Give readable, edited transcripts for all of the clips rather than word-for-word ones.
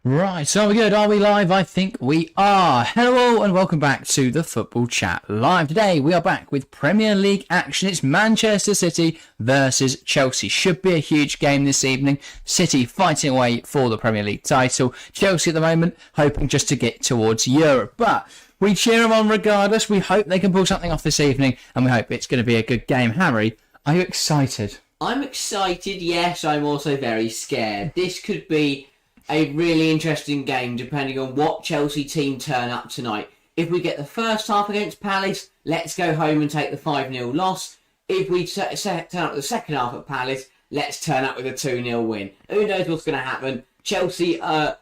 Right, so are we good? Are we live? I think we are. Hello all and welcome back to the Football Chat Live. Today we are back with Premier League action. It's Manchester City versus Chelsea. Should be a huge game this evening. City fighting away for the Premier League title. Chelsea at the moment hoping just to get towards Europe. But we cheer them on regardless. We hope they can pull something off this evening and we hope it's going to be a good game. Harry, are you excited? I'm excited, yes. I'm also very scared. This could be a really interesting game depending on what Chelsea team turn up tonight. If we get the first half against Palace, let's go home and take the 5-0 loss. If we turn up the second half at Palace, let's turn up with a 2-0 win. Who knows what's going to happen? Chelsea are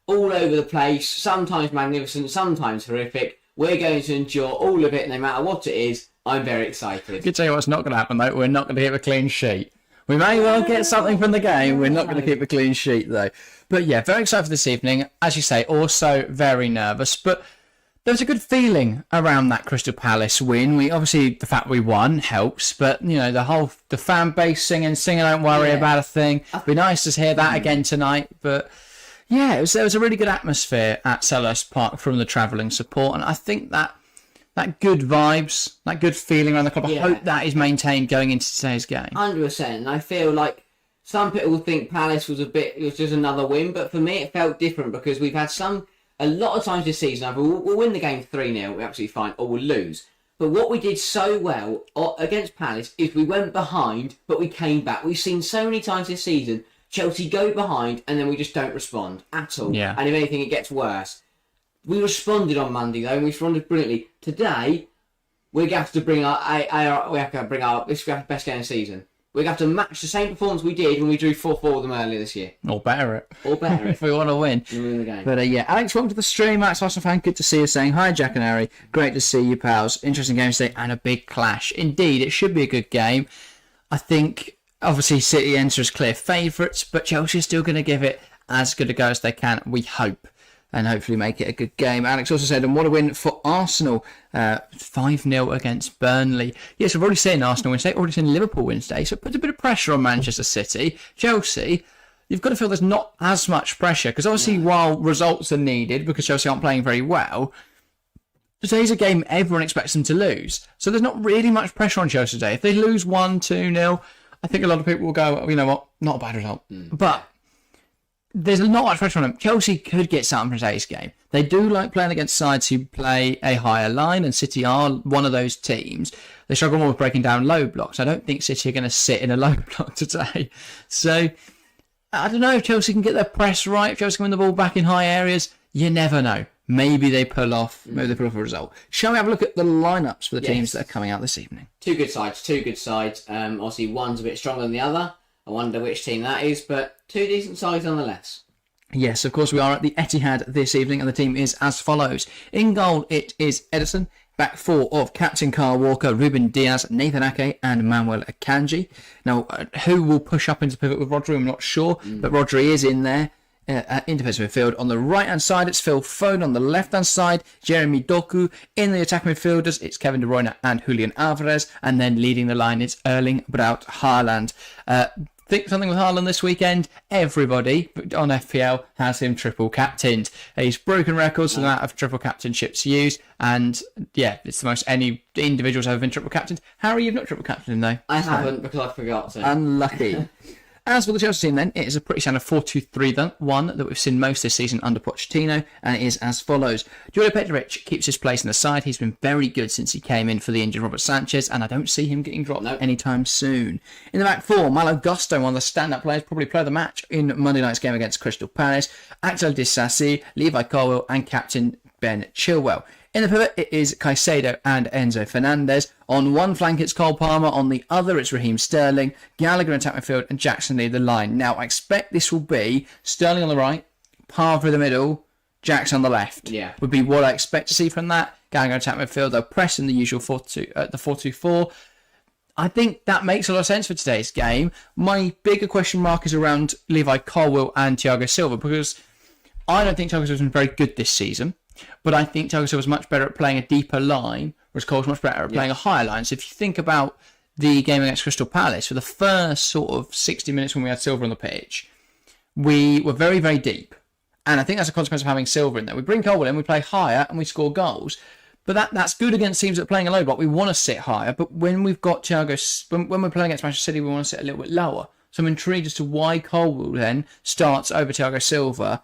all over the place, sometimes magnificent, sometimes horrific. We're going to endure all of it no matter what it is. I'm very excited. I can tell you what's not going to happen though. We're not going to keep a clean sheet. We may well get something from the game. We're not going to keep a clean sheet though. But yeah, very excited for this evening. As you say, also very nervous. But there was a good feeling around that Crystal Palace win. The fact we won helps. But, you know, the fan base singing, don't worry about a thing. It'd be nice to hear that again tonight. But yeah, there was a really good atmosphere at Selhurst Park from the travelling support. And I think that good vibes, that good feeling around the club, I hope that is maintained going into today's game. 100%. And I feel like some people think Palace was just another win, but for me it felt different because we've had a lot of times this season, either we'll win the game 3-0, we're absolutely fine, or we'll lose. But what we did so well against Palace is we went behind, but we came back. We've seen so many times this season, Chelsea go behind and then we just don't respond at all. Yeah. And if anything, it gets worse. We responded on Monday though, and we responded brilliantly. Today, we're going to have to bring our best game of the season. We're going to have to match the same performance we did when we drew 4-4 with them earlier this year. Or better it. If we want to win. Win the game. But yeah, Alex, welcome to the stream. Alex Arsenal fan, good to see you. Saying hi, Jack and Harry. Great to see you, pals. Interesting game today and a big clash. Indeed, it should be a good game. I think, obviously, City enter as clear favourites, but Chelsea are still going to give it as good a go as they can, we hope. And hopefully make it a good game. Alex also said, and what a win for Arsenal. 5-0 against Burnley. Yes, we've already seen Arsenal win today, already seen Liverpool win today, so it puts a bit of pressure on Manchester City. Chelsea, you've got to feel there's not as much pressure, because obviously while results are needed, because Chelsea aren't playing very well, today's a game everyone expects them to lose. So there's not really much pressure on Chelsea today. If they lose 1-2-0, I think a lot of people will go, you know what, not a bad result. But there's not much pressure on them. Chelsea could get something from today's game. They do like playing against sides who play a higher line, and City are one of those teams. They struggle more with breaking down low blocks. I don't think City are going to sit in a low block today. So, I don't know if Chelsea can get their press right, if Chelsea can win the ball back in high areas. You never know. Maybe they pull off a result. Shall we have a look at the lineups for the teams that are coming out this evening? Two good sides. Obviously, one's a bit stronger than the other. I wonder which team that is, but two decent sides nonetheless. Yes, of course, we are at the Etihad this evening, and the team is as follows. In goal, it is Ederson. Back four of Captain Kyle Walker, Ruben Diaz, Nathan Ake, and Manuel Akanji. Now, who will push up into pivot with Rodri, I'm not sure, but Rodri is in there. In defensive midfield. On the right-hand side, it's Phil Foden. On the left-hand side, Jeremy Doku. In the attacking midfielders, it's Kevin De Bruyne and Julian Alvarez. And then leading the line, it's Erling Braut Haaland. Think something with Haaland this weekend. Everybody on FPL has him triple captained. He's broken records for the amount of triple captainships used. And yeah, it's the most any individuals have been triple captained. Harry, you've not triple captained him though. I haven't because I forgot to. Unlucky. As for the Chelsea team then, it is a pretty standard 4-2-3-1 that we've seen most this season under Pochettino, and it is as follows. Julio Petrovic keeps his place in the side. He's been very good since he came in for the injured Robert Sanchez, and I don't see him getting dropped anytime soon. In the back four, Malo Gusto, one of the stand-up players, probably player of the match in Monday night's game against Crystal Palace, Axel Disasi, Levi Colwill, and captain Ben Chilwell. In the pivot, it is Caicedo and Enzo Fernandez. On one flank, it's Cole Palmer. On the other, it's Raheem Sterling, Gallagher in attack midfield, and Jackson lead the line. Now, I expect this will be Sterling on the right, Palmer in the middle, Jackson on the left. Yeah. Would be what I expect to see from that. Gallagher in attack midfield, they'll press in the usual 4-2-4. I think that makes a lot of sense for today's game. My bigger question mark is around Levi Colwill and Thiago Silva, because I don't think Thiago Silva's been very good this season. But I think Thiago Silva's much better at playing a deeper line, whereas Cole's much better at playing a higher line. So if you think about the game against Crystal Palace, for the first sort of 60 minutes when we had Silva on the pitch, we were very, very deep. And I think that's a consequence of having Silva in there. We bring Colwell in, we play higher, and we score goals. But that's good against teams that are playing a low block. We want to sit higher, but when we've got Thiago, when we're playing against Manchester City, we want to sit a little bit lower. So I'm intrigued as to why Colwell then starts over Thiago Silva.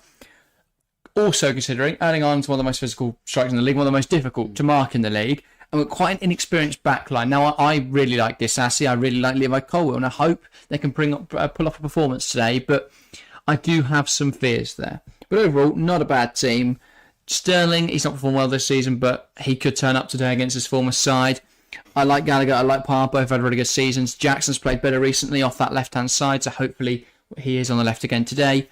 Also considering Erling Haaland's one of the most physical strikers in the league, one of the most difficult to mark in the league, and we're quite an inexperienced backline. Now, I really like Disasi, I really like Levi Colwell, and I hope they can pull off a performance today, but I do have some fears there. But overall, not a bad team. Sterling, he's not performed well this season, but he could turn up today against his former side. I like Gallagher, I like Parr, both had really good seasons. Jackson's played better recently off that left-hand side, so hopefully he is on the left again today.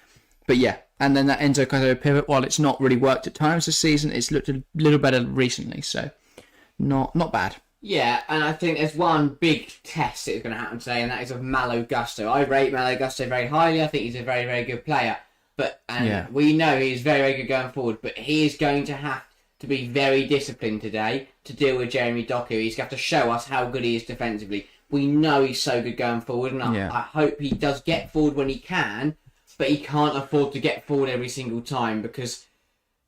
But yeah, and then that Enzo Coto pivot, while it's not really worked at times this season, it's looked a little better recently, so not bad. Yeah, and I think there's one big test that is going to happen today, and that is of Malo Gusto. I rate Malo Gusto very highly. I think he's a very, very good player. We know he's very, very good going forward, but he is going to have to be very disciplined today to deal with Jeremy Doku. He's going to have to show us how good he is defensively. We know he's so good going forward, and I hope he does get forward when he can, but he can't afford to get forward every single time because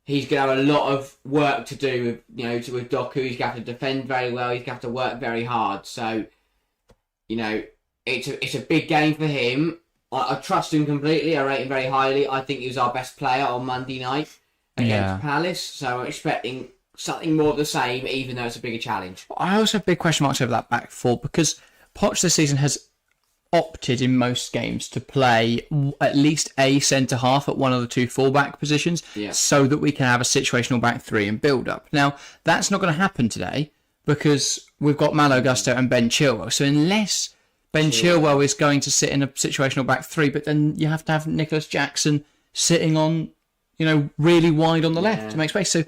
he's going to have a lot of work to do with Doku. He's going to have to defend very well. He's going to have to work very hard. So, it's a big game for him. I trust him completely. I rate him very highly. I think he was our best player on Monday night against Palace. So I'm expecting something more of the same, even though it's a bigger challenge. I also have big question marks over that back four because Poch this season has opted in most games to play at least a centre-half at one of the two full-back positions so that we can have a situational back three and build up. Now, that's not going to happen today because we've got Malo Gusto and Ben Chilwell. So unless Ben Chilwell is going to sit in a situational back three, but then you have to have Nicholas Jackson sitting on, really wide on the left to make space. So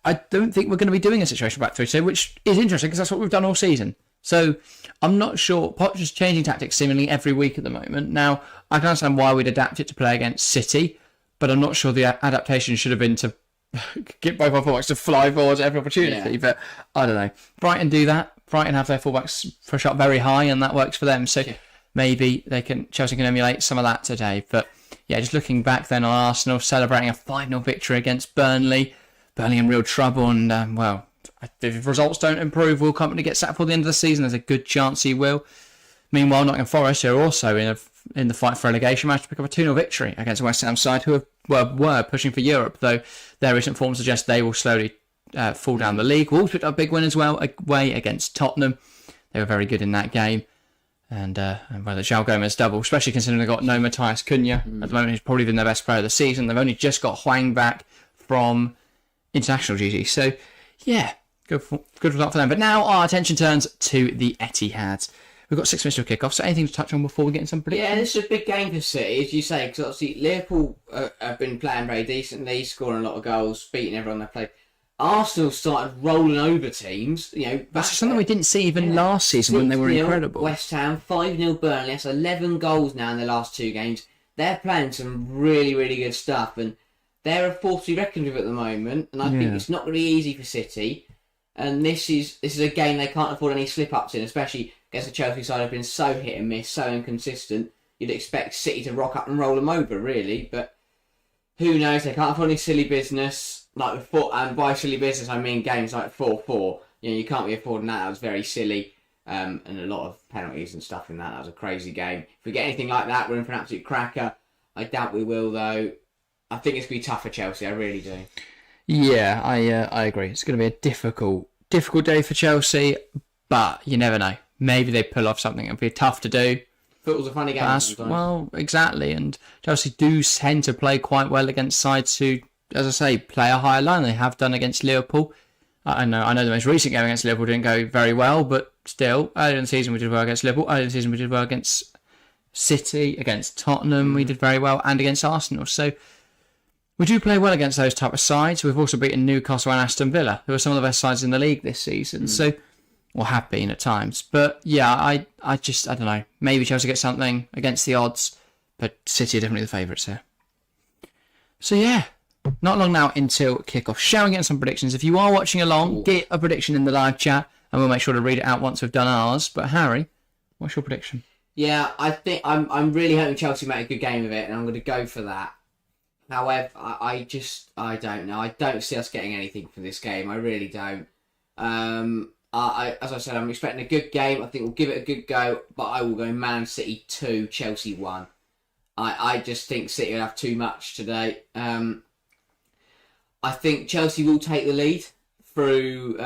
I don't think we're going to be doing a situational back three today, which is interesting because that's what we've done all season. So I'm not sure. Poch is changing tactics seemingly every week at the moment. Now, I can understand why we'd adapt it to play against City, but I'm not sure the adaptation should have been to get both our fullbacks to fly forwards at every opportunity. But I don't know. Brighton do that. Brighton have their fullbacks push up very high, and that works for them. So maybe Chelsea can emulate some of that today. But yeah, just looking back then on Arsenal celebrating a 5-0 victory against Burnley. Burnley in real trouble, and if results don't improve, will Company get sacked before the end of the season? There's a good chance he will. Meanwhile, Nottingham Forest are also in the fight for relegation, managed to pick up a 2-0 victory against West Ham side, who were pushing for Europe, though their recent form suggests they will slowly fall down the league. Wolves picked up a big win as well, away against Tottenham. They were very good in that game. And the João Gomez double, especially considering they've got no Matthias Cunha. At the moment, he's probably been their best player of the season. They've only just got Hwang back from international duty. So, yeah, good result for them. But now our attention turns to the Etihad. We've got 6 minutes to kick off, so anything to touch on before we get into some predictions? Yeah, this is a big game for City, as you say, because obviously Liverpool have been playing very decently, scoring a lot of goals, beating everyone they played. Arsenal started rolling over teams. That's something we didn't see even last season when they were incredible. West Ham, 5-0 Burnley. That's 11 goals now in the last 2 games. They're playing some really, really good stuff, and they're a force to be reckoned with at the moment. And I think it's not going to be easy for City. And this is a game they can't afford any slip-ups in, especially against the Chelsea side who've been so hit and miss, so inconsistent. You'd expect City to rock up and roll them over, really. But who knows? They can't afford any silly business. And by silly business, I mean games like 4-4. You can't be affording that. That was very silly. And a lot of penalties and stuff in that. That was a crazy game. If we get anything like that, we're in for an absolute cracker. I doubt we will, though. I think it's going to be tough for Chelsea. I really do. Yeah, I agree. It's going to be a difficult day for Chelsea, but you never know. Maybe they pull off something. It'll be tough to do. Football's a funny game sometimes. Well, exactly. And Chelsea do tend to play quite well against sides who, as I say, play a higher line. They have done against Liverpool. I know the most recent game against Liverpool didn't go very well, but still, earlier in the season we did well against Liverpool. Earlier in the season we did well against City, against Tottenham. We did very well, and against Arsenal. So we do play well against those type of sides. We've also beaten Newcastle and Aston Villa, who are some of the best sides in the league this season. So, or have been at times. But yeah, I don't know. Maybe Chelsea get something against the odds, but City are definitely the favourites here. So yeah, not long now until kickoff. Shall we get some predictions? If you are watching along, get a prediction in the live chat, and we'll make sure to read it out once we've done ours. But Harry, what's your prediction? Yeah, I think I'm really hoping Chelsea make a good game of it, and I'm going to go for that. However, I don't know. I don't see us getting anything from this game. I really don't. As I said, I'm expecting a good game. I think we'll give it a good go, but I will go Man City 2, Chelsea 1. I just think City will have too much today. I think Chelsea will take the lead through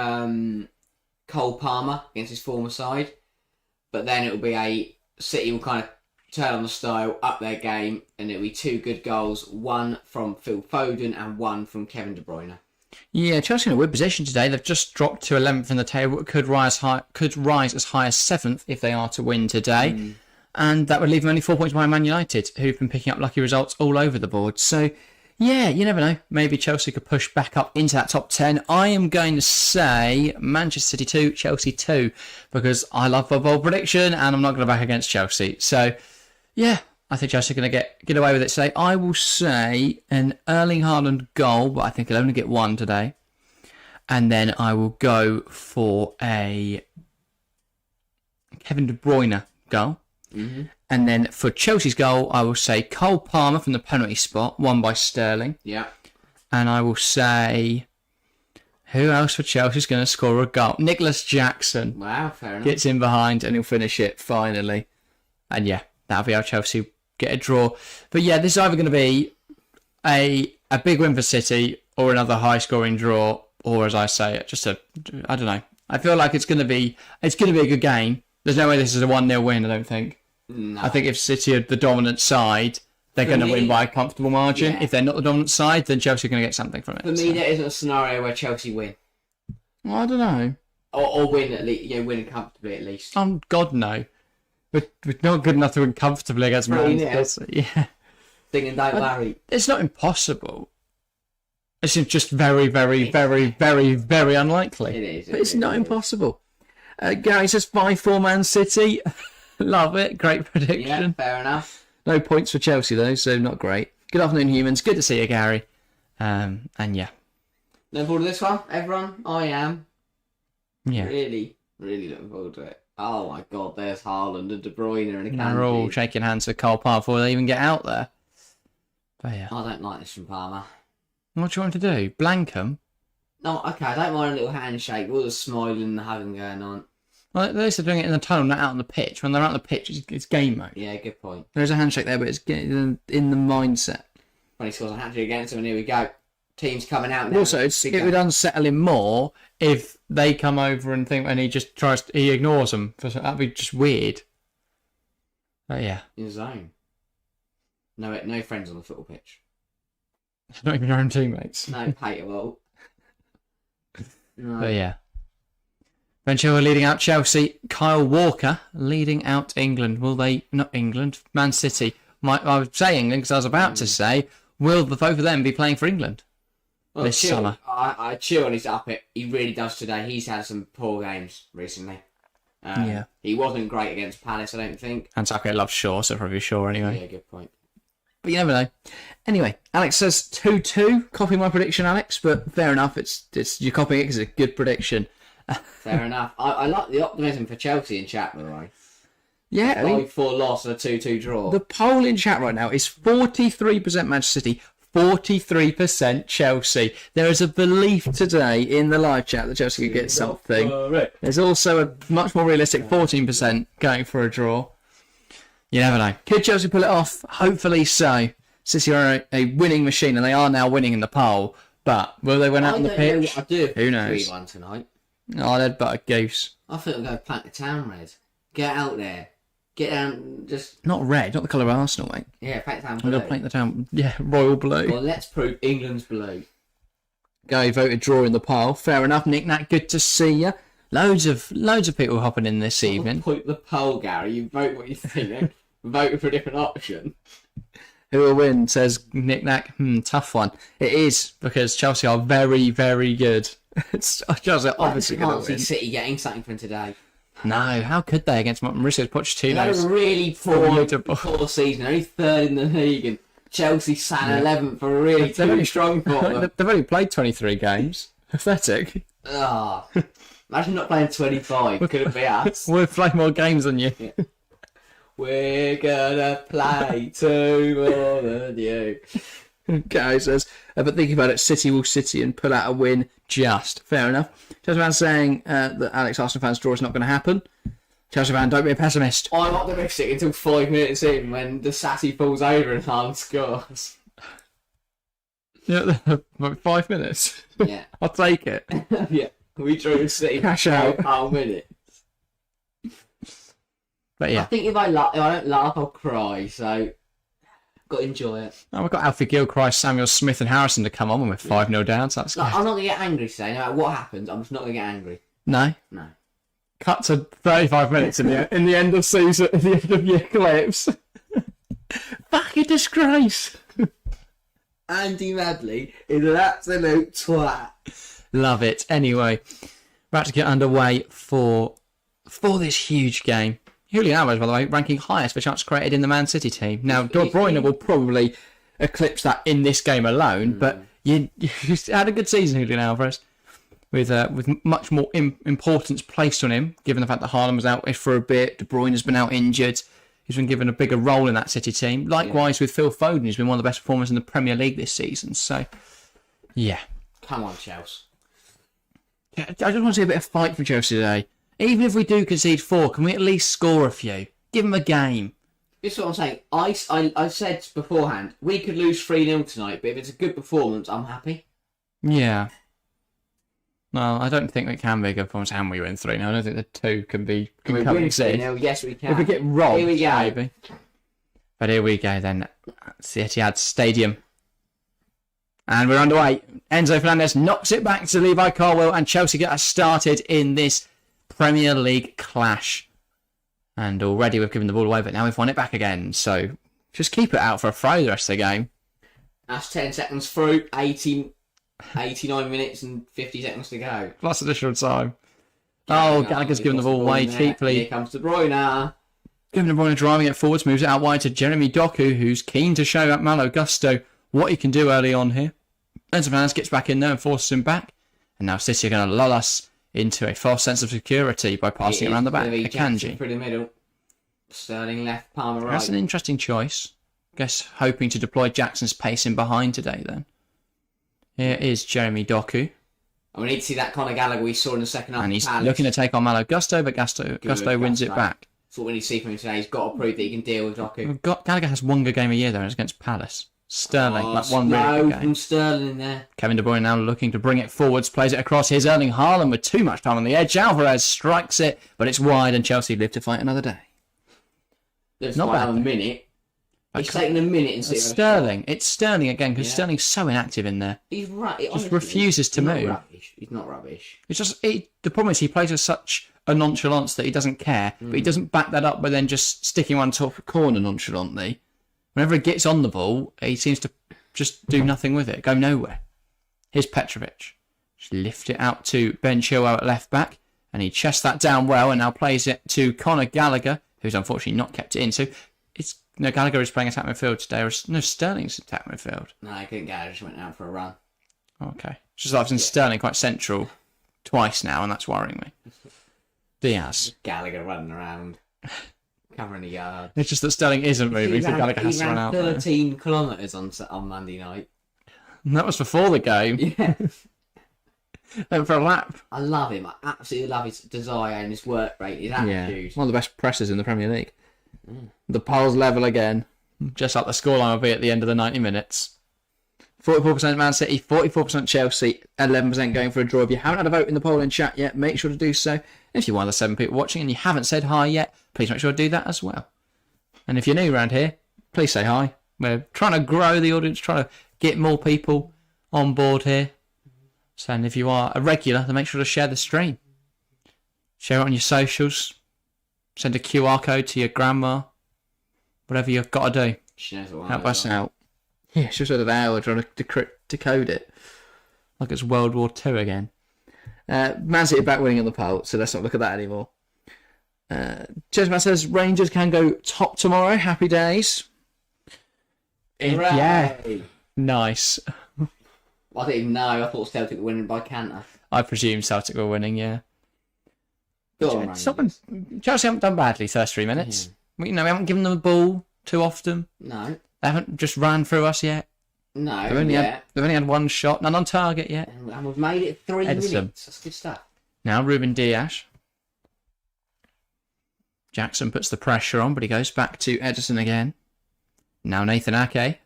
Cole Palmer against his former side, but then it'll be City will kind of turn on the style, up their game, and it'll be 2 good goals, one from Phil Foden and one from Kevin De Bruyne. Yeah, Chelsea in a weird position today. They've just dropped to 11th in the table. It could rise as high as 7th if they are to win today. And that would leave them only 4 points behind Man United, who've been picking up lucky results all over the board. So, yeah, you never know. Maybe Chelsea could push back up into that top 10. I am going to say Manchester City 2, Chelsea 2, because I love a bold prediction and I'm not going to back against Chelsea. So, yeah, I think Chelsea are going to get away with it today. I will say an Erling Haaland goal, but I think he'll only get 1 today. And then I will go for a Kevin De Bruyne goal. Mm-hmm. And then for Chelsea's goal, I will say Cole Palmer from the penalty spot, won by Sterling. Yeah. And I will say, who else for Chelsea is going to score a goal? Nicholas Jackson. Wow, fair enough. Gets in behind and he'll finish it finally. And yeah, that'll be how Chelsea get a draw. But yeah, this is either going to be a big win for City or another high-scoring draw, or as I say, I don't know. I feel like it's going to be a good game. There's no way this is a 1-0 win, I don't think. No. I think if City are the dominant side, they're going to win by a comfortable margin. Yeah. If they're not the dominant side, then Chelsea are going to get something from it. For me, there isn't a scenario where Chelsea win. Well, I don't know. Or win at least, win comfortably at least. God, no. We're not good enough to win comfortably against Man City. Yeah. Thinking, don't worry. It's not impossible. It's just very, very, very, very, very unlikely. It is. But it's not impossible. Gary says 5-4 Man City. Love it. Great prediction. Yeah, fair enough. No points for Chelsea, though, so not great. Good afternoon, humans. Good to see you, Gary. And yeah. Looking forward to this one, everyone? I am. Yeah. Really, really looking forward to it. Oh my god, there's Haaland and De Bruyne and a Kanji. We're all shaking hands for Cole Palmer before they even get out there. But yeah. I don't like this from Palmer. What do you want to do? Blank him? No, okay, I don't mind a little handshake, all the smiling and the hugging going on. Well, at least they're doing it in the tunnel, not out on the pitch. When they're out on the pitch, it's game mode. Yeah, good point. There's a handshake there, but it's in the mindset. When he scores a hat-trick against him, and here we go. Team's coming out now. Also, it would unsettle him more if they come over and think, and he ignores them. That'd be just weird. But yeah. In the zone. No friends on the football pitch. Not even your own teammates. No pater well. No. But yeah. Ventura leading out Chelsea. Kyle Walker leading out England. Will they... Not England. Man City. I was saying England because I was about to say, will the both of them be playing for England this summer? I chill on his up it. He really does today. He's had some poor games recently. Yeah. He wasn't great against Palace, I don't think. And Saka loves Shaw, so probably Shaw anyway. Yeah, good point. But you never know. Anyway, Alex says 2-2. Copy my prediction, Alex, but fair enough. It's you're copying it because it's a good prediction. Fair enough. I like the optimism for Chelsea in chat, by the way. Yeah, 5-4 loss and a 2-2 draw. The poll in chat right now is 43% Manchester City, 43% Chelsea. There is a belief today in the live chat that Chelsea could get something. There's also a much more realistic 14% going for a draw. You never know. Could Chelsea pull it off? Hopefully so. City are a winning machine, and they are now winning in the poll. But will they win out on the pitch? Who knows? 3-1 tonight. Oh, they'd but a goose. I think we'll go Plank the Town red. Get out there. Get down, just... Not red, not the colour of Arsenal, mate. Yeah, Plank the Town We're blue. going to paint the town, royal blue. Well, let's prove England's blue. Guy voted draw in the poll. Fair enough, Nick Nat. Good to see you. Loads of people hopping in this evening. Point the poll, Gary. You vote what you think. Voted for a different option. Who will win? Says Nick Nack. Tough one. It is because Chelsea are very, very good. Chelsea are obviously going to win. City getting something from today. No, how could they against Mauricio Pochettino? They had a really poor season. Only third in the league, and Chelsea sat 11th for a really too strong for them. They've only played 23 games. Pathetic. Imagine not playing 25. Could it be us? We've played more games than you. Yeah. We're gonna play 2 more than you. Guy says, but thinking about it, City will City and pull out a win. Just fair enough. Chelsea fan saying that Alex Arsenal fans draw is not going to happen. Chelsea fan, don't be a pessimist. I'm optimistic until 5 minutes in when the Sassy falls over and Haaland scores. Yeah, 5 minutes. Yeah. I'll take it. Yeah. We drew City Cash out. 5 minutes. But I yeah. think if I don't laugh, I'll cry. So, got to enjoy it. Oh, we've got Alfie Gilchrist, Samuel Smith, and Harrison to come on when we're 5-0 down. So that's good. I'm not going to get angry today. No matter what happens, I'm just not going to get angry. No. No. Cut to 35 minutes in the end of season, at the end of year clips. Fucking disgrace. Andy Madley is an absolute twat. Love it. Anyway, we're about to get underway for this huge game. Julian Alvarez, by the way, ranking highest for shots created in the Man City team. Now, De Bruyne will probably eclipse that in this game alone, but you had a good season, Julian Alvarez, with much more importance placed on him, given the fact that Haaland was out for a bit, De Bruyne has been out injured. He's been given a bigger role in that City team. Likewise with Phil Foden, who's been one of the best performers in the Premier League this season. So, yeah. Come on, Chelsea. I just want to see a bit of fight from Chelsea today. Even if we do concede 4, can we at least score a few? Give them a game. This is what I'm saying. I said beforehand, we could lose 3-0 tonight, but if it's a good performance, I'm happy. Yeah. Well, I don't think it can be a good performance and we win 3-0. I don't think the two can coexist. Yes, we can. If we get robbed, Here we go. maybe. But here we go then. It's the Etihad Stadium. And we're underway. Enzo Fernandez knocks it back to Levi Colwill and Chelsea get us started in this Premier League clash. And already we've given the ball away, but now we've won it back again. So just keep it out for a throw the rest of the game. That's 10 seconds through, 89 minutes and 50 seconds to go. Plus additional time. Oh, Gallagher's given the ball away cheaply. Here comes De Bruyne. Given De Bruyne driving it forwards, moves it out wide to Jeremy Doku, who's keen to show Malo Gusto what he can do early on here. Enzo Fernandez gets back in there and forces him back. And now City are going to lull us into a false sense of security by passing it around the back. Akanji. Through the middle. Sterling left, Palmer right. That's an interesting choice. I guess hoping to deploy Jackson's pace in behind today then. Here is Jeremy Doku. And we need to see that Conor Gallagher we saw in the second half. And he's looking to take on Malo Gusto, but Gusto wins it back. That's what we need to see from him today. He's got to prove that he can deal with Doku. Gallagher has one good game a year there, and it's against Palace. Sterling, that one really good game. From Sterling in there. Kevin De Bruyne now looking to bring it forwards, plays it across. Here's Erling Haaland with too much time on the edge. Alvarez strikes it, but it's wide, and Chelsea live to fight another day. Not bad. A minute. It's taken a minute and it's Sterling. It's Sterling again because Sterling's so inactive in there. He's right. He just refuses to move. He's not rubbish. It's just the problem is he plays with such a nonchalance that he doesn't care, but he doesn't back that up by then just sticking one top of corner nonchalantly. Whenever he gets on the ball, he seems to just do nothing with it, go nowhere. Here's Petrovic. Just lift it out to Ben Chilwell at left back, and he chests that down well and now plays it to Conor Gallagher, who's unfortunately not kept it in. So Gallagher is playing attack midfield today, or no, Sterling's attack midfield. No, I couldn't get it, I just went out for a run. Okay. It's just that I've seen Sterling quite central twice now, and that's worrying me. Diaz. Gallagher running around, covering the yard. It's just that Sterling isn't moving, so Gallagher has to run out. 13 kilometres on Monday night. And that was before the game. Yeah. Went for a lap. I love him. I absolutely love his desire and his work rate, his attitude. Yeah. One of the best pressers in the Premier League. The polls level again. Just like the scoreline will be at the end of the 90 minutes. 44% Man City, 44% Chelsea, 11% going for a draw. If you haven't had a vote in the poll in chat yet, make sure to do so. And if you're one of the 7 people watching and you haven't said hi yet, please make sure to do that as well. And if you're new around here, please say hi. We're trying to grow the audience, trying to get more people on board here. So, and if you are a regular, then make sure to share the stream. Share it on your socials. Send a QR code to your grandma. Whatever you've got to do. She knows what help us out. Yeah, she's had an hour trying to decode it. Like it's World War II again. Man City back winning on the poll, so let's not look at that anymore. Jesman says Rangers can go top tomorrow. Happy days. Yeah. Nice. I didn't even know. I thought Celtic were winning by canter. I presume Celtic were winning, yeah. Chelsea haven't done badly first 3 minutes. We haven't given them the ball too often. No. They haven't just ran through us yet. No, they've only had one shot, none on target yet. And we've made it 3 Edison. minutes. That's good stuff. Now Ruben Dias. Jackson puts the pressure on, but he goes back to Edison again. Now Nathan Ake.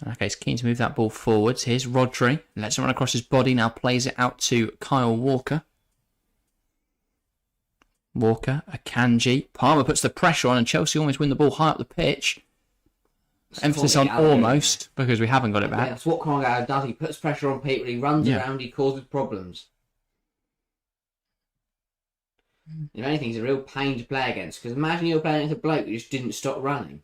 Ake's keen to move that ball forwards. Here's Rodri. Lets it run across his body. Now plays it out to Kyle Walker. Walker, Akanji. Palmer puts the pressure on, and Chelsea almost win the ball high up the pitch. Emphasis on almost, because we haven't got it back. Yeah, that's what Conrad does. He puts pressure on people. He runs around. He causes problems. If anything, he's a real pain to play against. Because imagine you're playing against a bloke who just didn't stop running.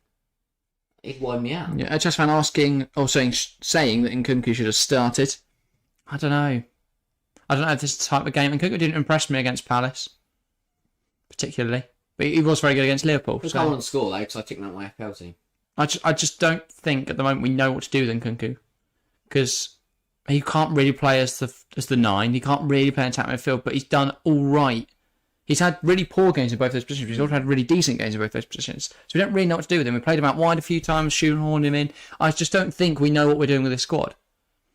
He'd wind me out. Yeah, a chess fan asking, or saying that Nkunku should have started. I don't know. I don't know if this is the type of game. Nkunku didn't impress me against Palace, particularly. But he was very good against Liverpool. He'll come on and score, though, because I took him out my FPL team. I just don't think at the moment we know what to do with Nkunku. Because he can't really play as the 9. He can't really play in attack midfield, but he's done all right. He's had really poor games in both those positions. He's also had really decent games in both those positions. So we don't really know what to do with him. We played him out wide a few times, shoehorned him in. I just don't think we know what we're doing with this squad.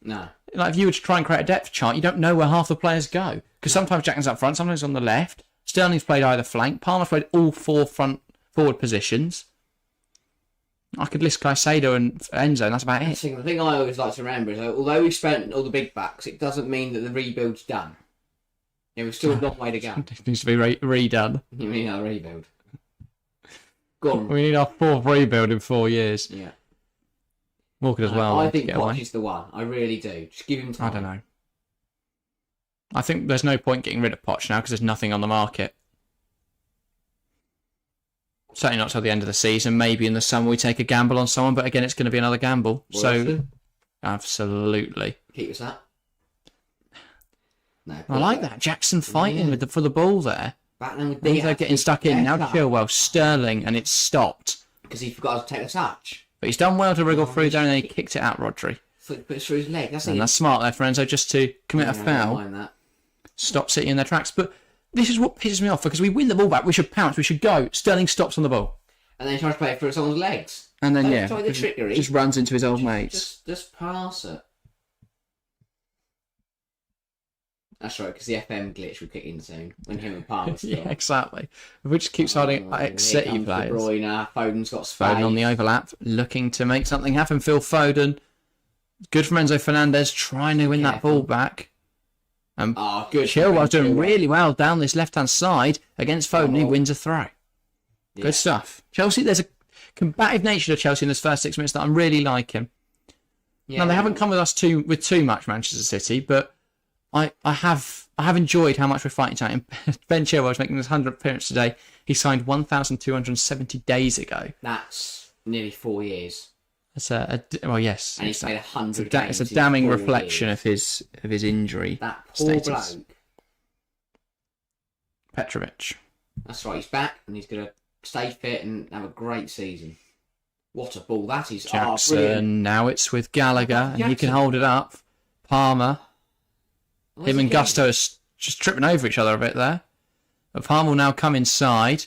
No. Like, if you were to try and create a depth chart, you don't know where half the players go. Because sometimes Jackson's up front, sometimes on the left. Sterling's played either flank. Palmer's played all 4 forward positions. I could list Caicedo and Enzo, and that's about it. The thing I always like to remember is that although we spent all the big bucks, it doesn't mean that the rebuild's done. Yeah, we've still a long way to go. It needs to be redone. You mean our rebuild? Go on. We need our 4th rebuild in 4 years. Yeah. Walker as well. I think Poch is the one. I really do. Just give him time. I don't know. I think there's no point getting rid of Poch now because there's nothing on the market. Certainly not till the end of the season. Maybe in the summer we take a gamble on someone, but again, it's going to be another gamble. Absolutely. Keep us up. No, I like that. Jackson fighting for the ball there. Battling with They're getting stuck in. Now Chilwell, Sterling, and it's stopped. Because he forgot to take a touch. But he's done well to wriggle through there, and then he kicked it out, Rodri. Put it through his leg. That's smart there, Lorenzo, just to commit a foul. Stop City in their tracks. But this is what pisses me off, because we win the ball back. We should pounce. We should go. Sterling stops on the ball. And then he tries to play it through someone's legs. And then, the trickery. Just runs into his old mates. Just pass it. That's right, because the FM glitch will kick in soon when him and Palmer still. Yeah, exactly. Which keeps hiding ex-City players. De Bruyne, Foden's got space. Foden on the overlap, looking to make something happen. Phil Foden, good from Enzo Fernandez, trying to win that ball back. Good. Chilwell's doing really well down this left-hand side against Foden. He wins a throw. Yeah. Good stuff. Chelsea, there's a combative nature to Chelsea in this first 6 minutes that I'm really liking. Yeah. Now, they haven't come with us with too much, Manchester City, but I have enjoyed how much we're fighting tonight. And Ben Chilwell is making his 100th appearance today. He signed 1,270 days ago. That's nearly 4 years. That's yes. And he's played 100 games. It's a damning reflection of his injury. That poor status. bloke. Petrovic. That's right. He's back, and he's going to stay fit and have a great season. What a ball that is! Jackson. Now it's with Gallagher, and he can hold it up. Palmer. Him and Gusto are just tripping over each other a bit there. But Palmer will now come inside.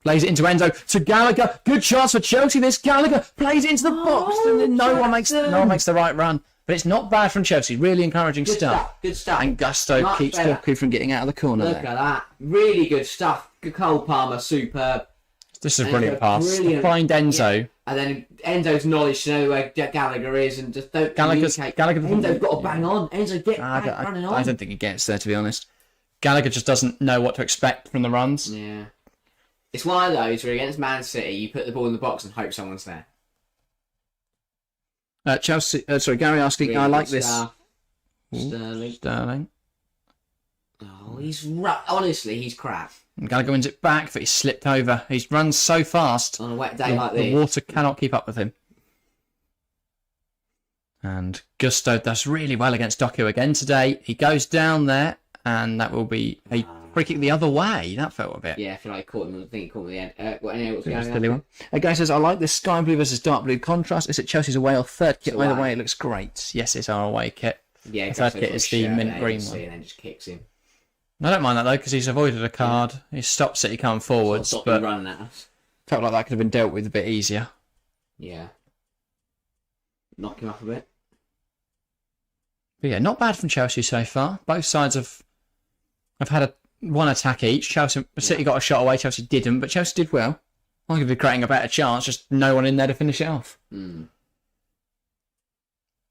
Plays it into Enzo to Gallagher. Good chance for Chelsea. This Gallagher plays it into the box, and then no one makes the right run. But it's not bad from Chelsea. Really encouraging stuff. Good stuff. And Gusto keeps Doku from getting out of the corner. Look at that. Really good stuff. Cole Palmer, superb. This is a brilliant pass. Find Enzo. Yeah. And then Enzo's knowledge to know where Gallagher is, and just don't Gallagher's Enzo's got to bang on. Enzo, get running on. I don't think he gets there, to be honest. Gallagher just doesn't know what to expect from the runs. Yeah. It's one of those where against Man City, you put the ball in the box and hope someone's there. Gary asking, really I like this. Sterling. Oh, honestly, he's crap. And Gallagher wins it back, but he's slipped over. He's run so fast. On a wet day like this. The water cannot keep up with him. And Gusto does really well against Doku again today. He goes down there, and that will be a free kick the other way. That felt a bit. Yeah, I feel like I caught him. I think he caught me at the end. What's going on? A guy says, I like this sky blue versus dark blue contrast. Is it Chelsea's away or third kit? Either way, it looks great. Yes, it's our away kit. Yeah, the third kit is the mint green one. And then just kicks him. I don't mind that though, because he's avoided a card. He stopped City coming forwards, but running at us. Felt like that could have been dealt with a bit easier. Yeah. knock him up a bit. But yeah, not bad from Chelsea so far. Both sides have had one attack each. City got a shot away, Chelsea didn't, but Chelsea did well. Arguably creating a better chance, just no one in there to finish it off. Mm.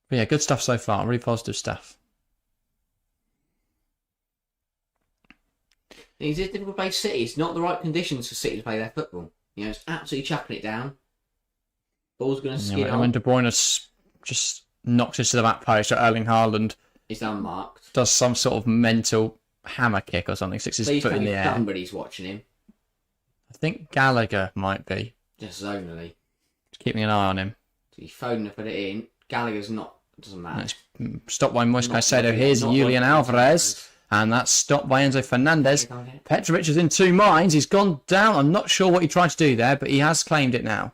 But yeah, good stuff so far. Really positive stuff. It's a difficult place City. It's not the right conditions for City to play their football. You know, it's absolutely chucking it down. Ball's going to skid on. When De Bruyne just knocks it to the back post, or Erling Haaland It's unmarked. does some sort of mental hammer kick or something, sticks his foot in the air. Somebody's watching him. I think Gallagher might be. Just zonally. Just keeping an eye on him. So he's phoning to put it in. Gallagher's not. Doesn't matter. That's stopped by Moise Caicedo. Here's Julian Alvarez. And that's stopped by Enzo Fernandez. Petrovic is in two minds. He's gone down. I'm not sure what he tried to do there, but he has claimed it now.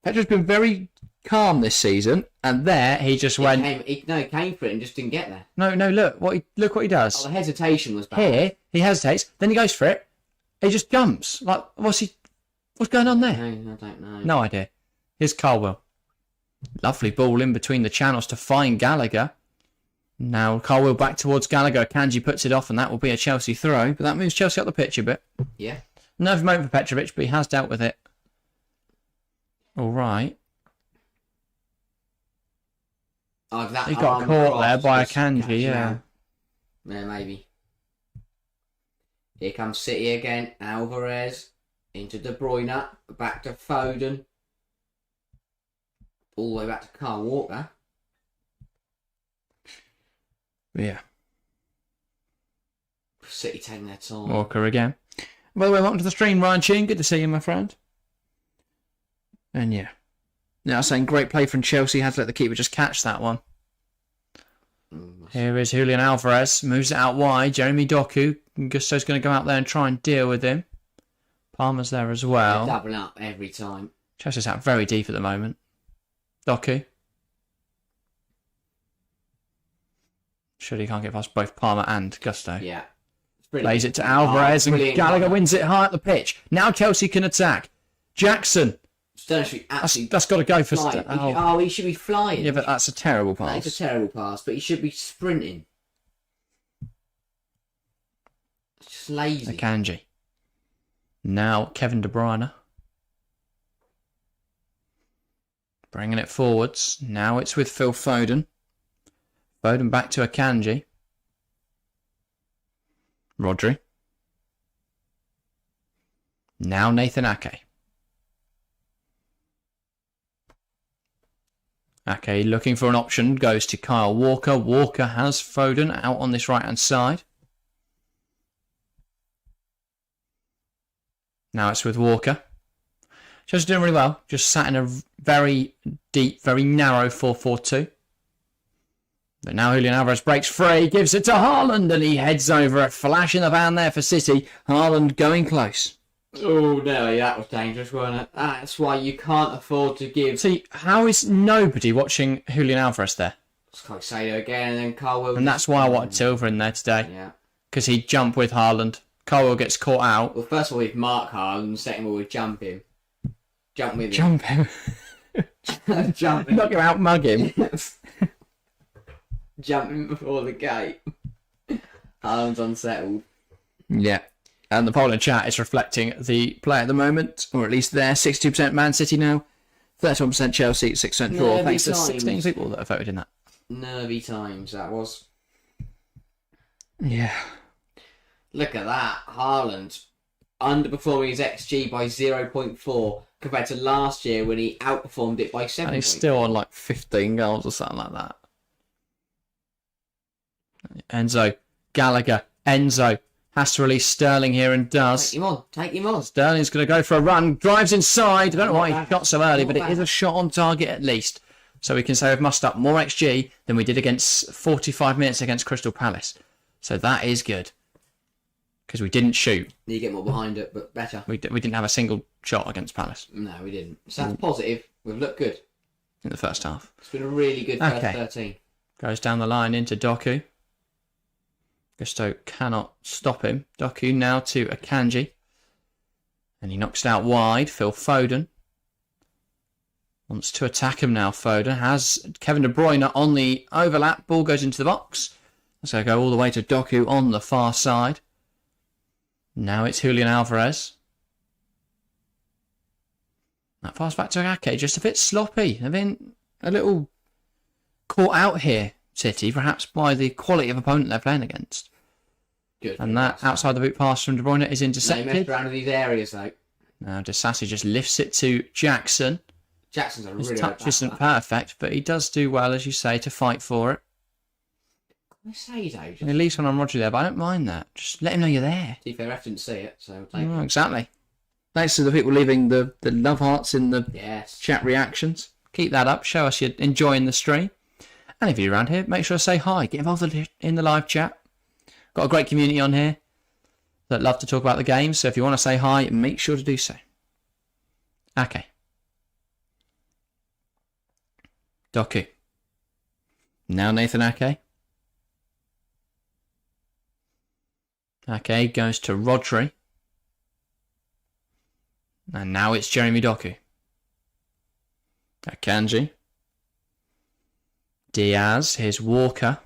Petrovic's been very calm this season, and there he just went. He came for it and just didn't get there. No, look what he does. Oh, the hesitation was bad. Here he hesitates, then he goes for it. He just jumps. Like what's going on there? No, I don't know. No idea. Here's Carwell. Lovely ball in between the channels to find Gallagher. Now Carwell back towards Gallagher. Kanji puts it off, and that will be a Chelsea throw. But that moves Chelsea up the pitch a bit. Yeah. Nervous moment for Petrovic, but he has dealt with it. All right. Oh, that He got caught there by a Kanji, yeah. Yeah, maybe. Here comes City again. Alvarez into De Bruyne. Back to Foden. All the way back to Kyle Walker. Yeah. City taking their time. Walker again. By the way, welcome to the stream, Ryan Chin. Good to see you, my friend. And yeah. Now saying great play from Chelsea. Had to let the keeper just catch that one. Here is Julian Alvarez. Moves it out wide. Jeremy Doku. Gusto's going to go out there and try and deal with him. Palmer's there as well. They're doubling up every time. Chelsea's out very deep at the moment. Doku. Surely he can't get past both Palmer and Gusto. Yeah. Plays it to Alvarez and Gallagher wins it high up the pitch. Now Chelsea can attack. Jackson. That's got to go for... He should be flying. Yeah, but that's a terrible pass. That's a terrible pass, but he should be sprinting. It's just lazy. Akanji. Now Kevin De Bruyne. Bringing it forwards. Now it's with Phil Foden. Foden back to Akanji. Rodri. Now Nathan Ake. Ake looking for an option. Goes to Kyle Walker. Walker has Foden out on this right-hand side. Now it's with Walker. Just doing really well. Just sat in a very deep, very narrow 4-4-2. But now Julian Alvarez breaks free, gives it to Haaland, and he heads over it. Flash in the van there for City. Haaland going close. Oh, no, that was dangerous, wasn't it? That's why you can't afford to give... See, how is nobody watching Julian Alvarez there? It's Caicedo again, and then Carwell... And that's why I wanted Silva in there today. Yeah. Because he'd jump with Haaland. Carwell gets caught out. Well, first of all, we'd mark Haaland, and second of all, we'd jump him. Jump with him. Jump him. Jump him. Not go out mug him. Jump him before the gate. Haaland's unsettled. Yeah. And the poll in chat is reflecting the play at the moment, or at least there. 62% Man City now, 31% Chelsea, 6% draw. Thanks to 16 people that have voted in that. Nervy times, that was. Yeah. Look at that. Haaland underperforming his XG by 0.4 compared to last year when he outperformed it by 7. And he's still on like 15 goals or something like that. Enzo, Gallagher, Enzo has to release Sterling here and does. Take him on. Sterling's going to go for a run, drives inside. I don't know why he shot so early, but it is a shot on target at least. So we can say we've mustered up more XG than we did against 45 minutes against Crystal Palace. So that is good. Because we didn't shoot. You get more behind it, but better. We didn't have a single shot against Palace. No, we didn't. So that's positive. We've looked good. In the first half. It's been a really good first 13. Goes down the line into Doku. Gusto cannot stop him. Doku now to Akanji. And he knocks it out wide. Phil Foden. Wants to attack him now, Foden. Has Kevin De Bruyne on the overlap. Ball goes into the box. So go all the way to Doku on the far side. Now it's Julian Alvarez. That pass back to Ake, just a bit sloppy. They've been a little caught out here, City, perhaps by the quality of opponent they're playing against. Good. And that outside the boot pass from De Bruyne is intercepted. They messed around in these areas, though. Now Disasi just lifts it to Jackson. Jackson's a His really touch isn't perfect, but he does do well, as you say, to fight for it. I say, though. He leaves one on Rodri there, but I don't mind that. Just let him know you're there. To be fair, I didn't see it, so... Oh, exactly. Thanks to the people leaving the love hearts in the chat reactions. Keep that up. Show us you're enjoying the stream. And if you're around here, make sure to say hi. Get involved in the live chat. Got a great community on here that love to talk about the game. So if you want to say hi, make sure to do so. Okay. Doku. Now Nathan Ake. Ake goes to Rodri. And now it's Jeremy Doku. Akanji. Diaz. Here's Walker.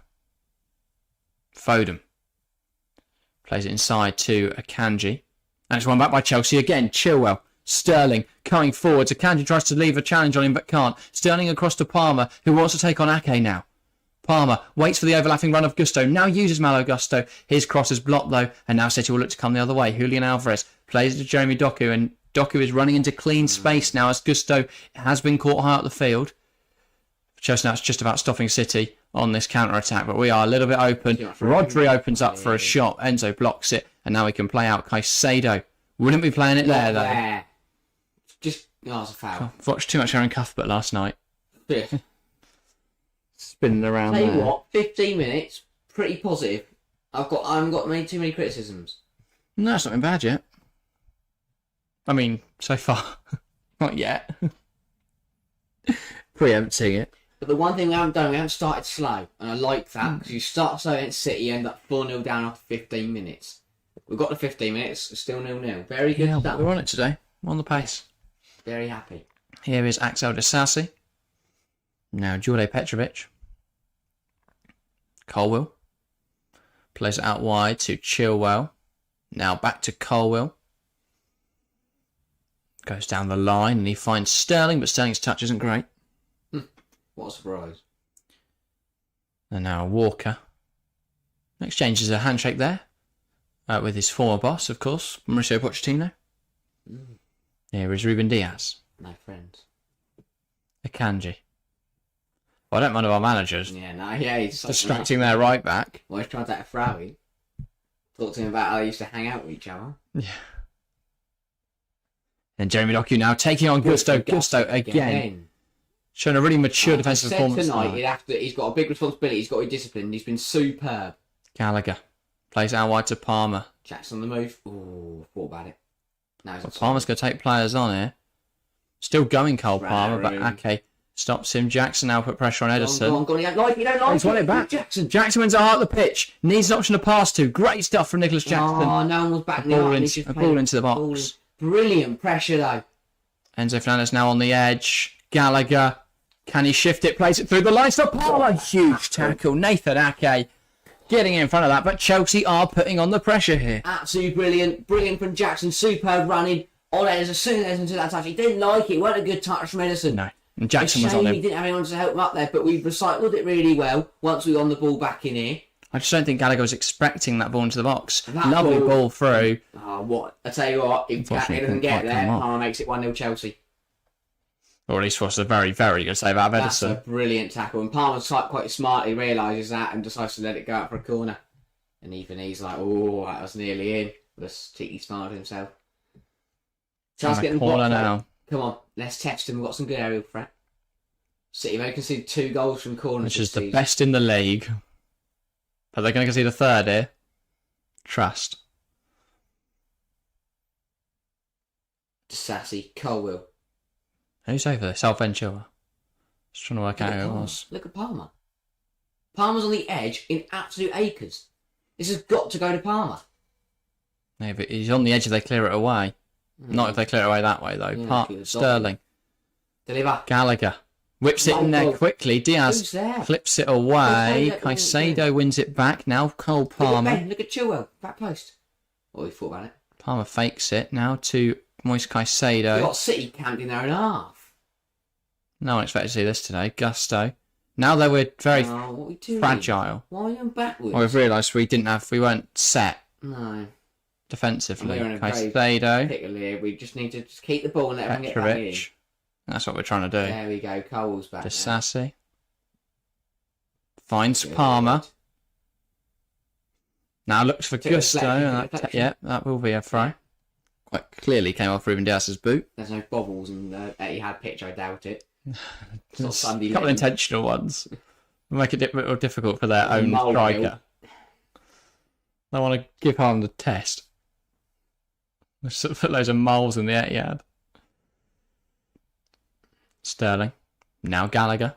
Foden. Plays it inside to Akanji. And it's run back by Chelsea again. Chilwell. Sterling coming forward. Akanji tries to leave a challenge on him but can't. Sterling across to Palmer, who wants to take on Ake now. Palmer waits for the overlapping run of Gusto. Now uses Malo Gusto. His cross is blocked though. And now City will look to come the other way. Julian Alvarez plays it to Jeremy Doku. And Doku is running into clean space now as Gusto has been caught high up the field. Chelsea now it's just about stopping City on this counter-attack, but we are a little bit open. Rodri opens up for a shot. Enzo blocks it, and now we can play out Caicedo. Wouldn't be playing it there, though. Just, it's a foul. I've watched too much Aaron Cuthbert last night. Yeah. Spinning around Tell there. you what, 15 minutes, pretty positive. I haven't got too many criticisms. No, it's not been bad yet. I mean, so far. Not yet. Preempting it. But the one thing we haven't done, we haven't started slow. And I like that, because you start slow against City, you end up 4-0 down after 15 minutes. We've got to 15 minutes, it's still 0-0. Very good stuff. We're on it today. We're on the pace. Very happy. Here is Axel Disasi. Now Jure Petrovic. Colwill. Plays it out wide to Chilwell. Now back to Colwill. Goes down the line and he finds Sterling, but Sterling's touch isn't great. What a surprise. And now Walker. Exchanges a handshake there. With his former boss, of course, Mauricio Pochettino. Here is Ruben Diaz. My friends. Akanji. Well, I don't mind our managers. He's distracting their right back. Well, he's trying to take a Frowie. Talk to him about how they used to hang out with each other. Yeah. And Jeremy Doku now taking on Gusto again. Showing a really mature defensive performance tonight. He's got a big responsibility. He's got to be disciplined. He's been superb. Gallagher plays out wide to Palmer. Jackson on the move. Ooh, thought about it. Now Palmer's going to take players on here. Still going, Cole Palmer, but Ake stops him. Jackson now put pressure on Ederson. Go on. You don't like He's won it back. Jackson wins at heart of the pitch. Needs an option to pass to. Great stuff from Nicholas Jackson. Oh, no one was back a ball into the box. Brilliant pressure though. Enzo Fernandez now on the edge. Gallagher. Can he shift it? Plays it through the line. Stop Palmer. Huge tackle. Nathan Ake getting in front of that. But Chelsea are putting on the pressure here. Absolutely brilliant. Brilliant from Jackson. Superb running. On Ederson. As soon as Ederson took that touch, he didn't like it. It wasn't a good touch from Ederson. No. And Jackson was on him. He didn't have anyone to help him up there, but we recycled it really well once we got the ball back in here. I just don't think Gallagher was expecting that ball into the box. Lovely ball through. Oh, what? I tell you what, if Gallagher doesn't get there, Palmer makes it 1-0 Chelsea. Or at least was a very, very good save out of Ederson. That's a brilliant tackle. And Palmer quite smartly realises that and decides to let it go out for a corner. And even he's like, oh, that was nearly in. Just tiki smiled himself. Chelsea getting the corner now. Come on, let's test him. We've got some good aerial threat. City may concede 2 goals from corners. Which is the best in the league. But they're going to concede a third here. Trust. Sassy, Colwill. Who's over there? South Ventura. Just trying to work out who it was. Look at Palmer. Palmer's on the edge in absolute acres. This has got to go to Palmer. Yeah, but he's on the edge if they clear it away. Not if they clear it away that way, though. Sterling. Deliver. Gallagher whips it in there quickly. Diaz Who's there? flips it away. Caicedo, Caicedo wins it back. Now Cole Palmer. Look at Chilwell. Back post. Oh, he thought about it. Palmer fakes it. Now to Moise Caicedo. You got City camped in there and a half. No one expected to see this today. Gusto. Now they were very what are we doing? fragile. Why are you going backwards? Well, we've realised we weren't set No. defensively. We're in a Caicedo. pickle here. We just need to just keep the ball and let everyone get back in. Petrovic. That's what we're trying to do. There we go. Cole's back. Disasi. Finds Palmer. Now looks for Gusto. That will be a throw. Quite clearly came off Ruben Diaz's boot. There's no bobbles in the Etihad pitch, I doubt it. It's not A Sunday couple of legend. intentional ones. Make it a bit more difficult for their own Mole striker. They want to give Haaland a test. Just put loads of moles in the Etihad. Sterling. Now Gallagher.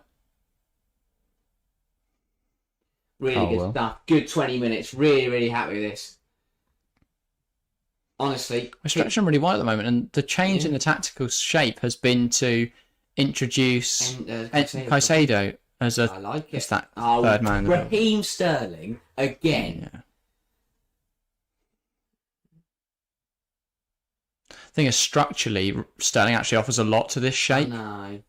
Really good stuff. Good 20 minutes. Really, really happy with this. Honestly. We're stretching really wide at the moment, and the change in the tactical shape has been to introduce Caicedo as I like it. as that third man. Raheem Sterling again. Yeah. I think structurally, Sterling actually offers a lot to this shape. No.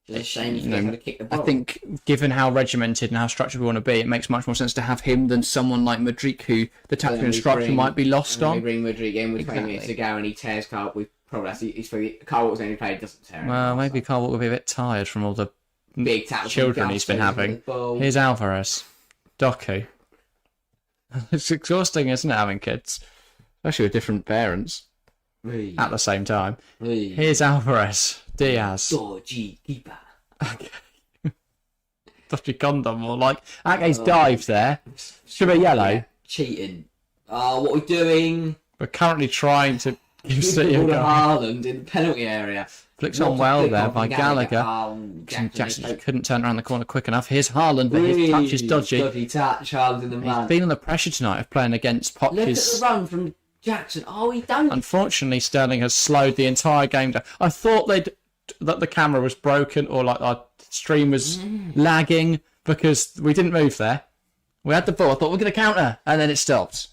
It's a shame you know to kick the ball. I think, given how regimented and how structured we want to be, it makes much more sense to have him than someone like Madrid, who the tactical instruction might be lost on. We bring Madrid in with 20 minutes to go and he tears Carl. We probably Carl was only played, doesn't tear him. Well, maybe Carl will be a bit tired from all the big children he's been having. Here's Alvarez. Doku. It's exhausting, isn't it, having kids? Especially with different parents. At the same time. Here's Alvarez. Diaz. Dodgy keeper. Okay. Dodgy condom, more like. Ake's dived there. Should be yellow. Yeah, cheating. What are we doing? We're currently trying to give City a goal. Haaland in the penalty area. Flicks on well there by Gallagher. Jackson just couldn't turn around the corner quick enough. Here's Haaland, but his touch is dodgy. Dodgy touch. Haaland in the man. He's feeling the pressure tonight of playing against Poch's. Look at the run from Jackson. Oh, he don't. Unfortunately, Sterling has slowed the entire game down. I thought that the camera was broken or like our stream was lagging because we didn't move there. We had the ball. I thought we're going to counter, and then it stopped.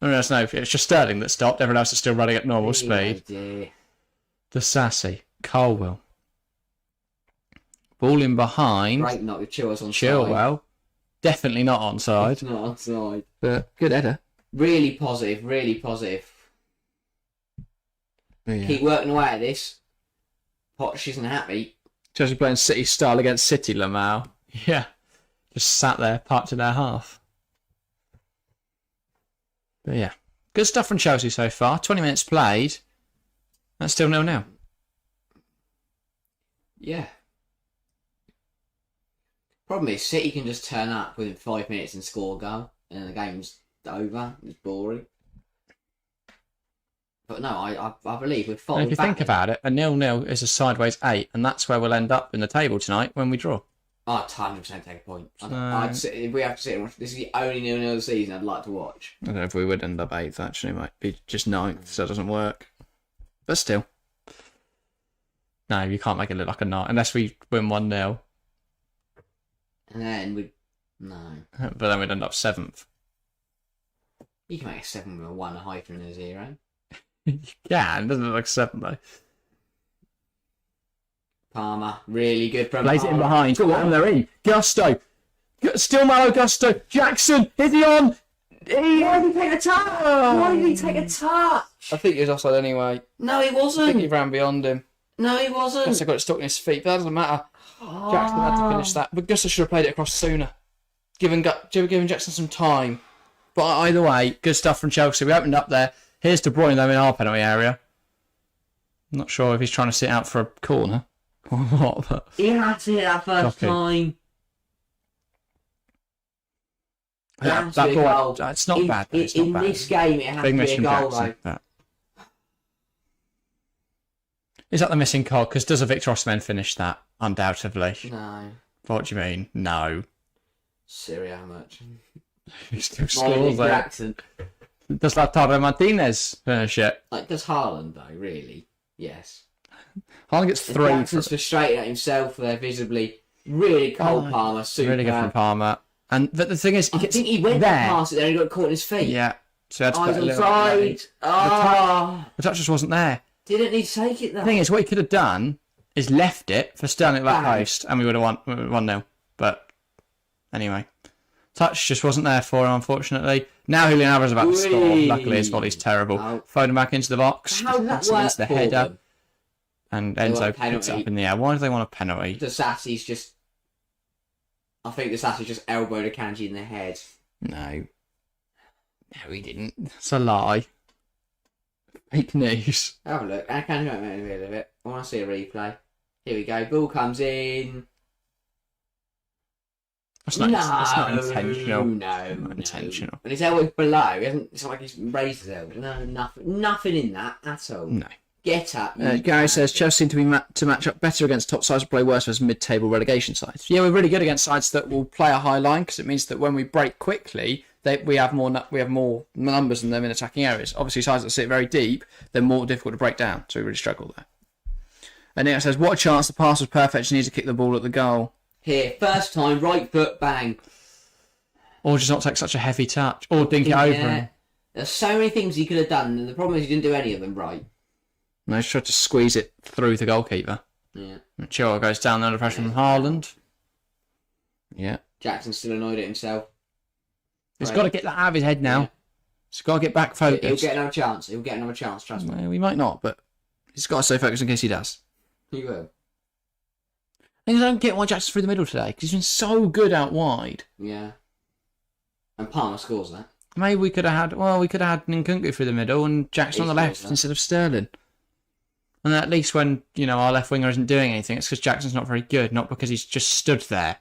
No, it's just Sterling that stopped. Everyone else is still running at normal speed. The sassy Colwell. Ball in behind. Great knock with Chilwell's on Chilwell. Definitely not onside. Not onside. But good header. Really positive, really positive. Yeah. Keep working away at this. Poch isn't happy. Chelsea playing City style against City, Lamau. Yeah. Just sat there, parked in their half. But yeah. Good stuff from Chelsea so far. 20 minutes played. That's still 0-0. Yeah. Problem is, City can just turn up within 5 minutes and score a goal, and then the game's over. It's boring. But no, I believe we're falling And if you think about it, a 0-0 is a sideways 8, and that's where we'll end up in the table tonight when we draw. I'd 100% take a point. I'd sit, if we have to sit and watch, this is the only 0-0 of the season I'd like to watch. I don't know if we would end up 8th, actually. It might be just 9th, so it doesn't work. But still. No, you can't make it look like a 9, unless we win 1-0. And then we'd... No. But then we'd end up 7th. You can make a 7 with a 1, a hyphen and a 0. Yeah, it doesn't look like 7 though. Palmer, really good from Plays it in behind. Go on, they're in. Gusto. Still Malo Gusto. Jackson. Is he on? Why did he take a touch? Why did he take a touch? I think he was offside anyway. No, he I think wasn't. he ran beyond him. No, he wasn't. Gusto got it stuck in his feet, but that doesn't matter. Jackson had to finish that. But Gusto should have played it across sooner. Giving Jackson some time. But either way, good stuff from Chelsea. We opened up there. Here's De Bruyne, though, in our penalty area. I'm not sure if he's trying to sit out for a corner or what, but... He had to hit that first time. That ball, it's not bad. It's not in bad. This game, it has Big to be a mission goal, Jackson. though. Is that the missing cog? Because does a Victor Osimhen finish that? Undoubtedly. No. What do you mean? No. Syria, how much? He still scores there. Jackson. Does Lautaro Martinez finish it? Like, does Haaland, though, really? Yes. Haaland gets 3. Jackson's frustrated at himself there, visibly. Really cold Palmer, super. Really good from Palmer. And the thing is, I think he went there. past it there and he got caught in his feet. Yeah. So he had to Eyes put a on little side. The touch just wasn't there. Didn't need to take it though. The thing is, what he could have done is left it for Sterling at that post, and we would have won 1-0. But anyway, touch just wasn't there for him, unfortunately. Now Julian Alvarez is about to score. Luckily, his volley's terrible. Foden back into the box. How did that work the for header. them? And Enzo puts it up in the air. Why do they want a penalty? The Sassy's just... I think the Sassy just elbowed Akanji in the head. No. No, he didn't. It's a lie. Fake news. Have a look. Akanji won't make any of it. I want to see a replay. Here we go. Ball comes in. That's not intentional. No. Not intentional. And his elbow's below. It's not like he's raised his elbow. No, nothing in that at all. No. Get up. Gary says Chelsea seem to be to match up better against top sides, play worse versus mid-table relegation sides. Yeah, we're really good against sides that will play a high line because it means that when we break quickly, we have more numbers than them in attacking areas. Obviously, sides that sit very deep, they're more difficult to break down, so we really struggle there. And Nick says, what a chance, the pass was perfect, she needs to kick the ball at the goal. Here, first time, right foot, bang. Or just not take such a heavy touch, or dink it over him. There's so many things he could have done, and the problem is he didn't do any of them right. No, he's tried to squeeze it through the goalkeeper. Yeah. Chilwell goes down under pressure from Haaland. Yeah. Jackson's still annoyed at himself. He's got to get that out of his head now. He's got to get back focused. He'll get another chance. He'll get another chance, trust me. Well, we might not, but he's got to stay focused in case he does. He will. I don't get why Jackson's through the middle today, because he's been so good out wide. Yeah. And Palmer scores that. Maybe we could have had Nkunku through the middle and Jackson on the left instead of Sterling. And at least when, our left winger isn't doing anything, it's because Jackson's not very good, not because he's just stood there.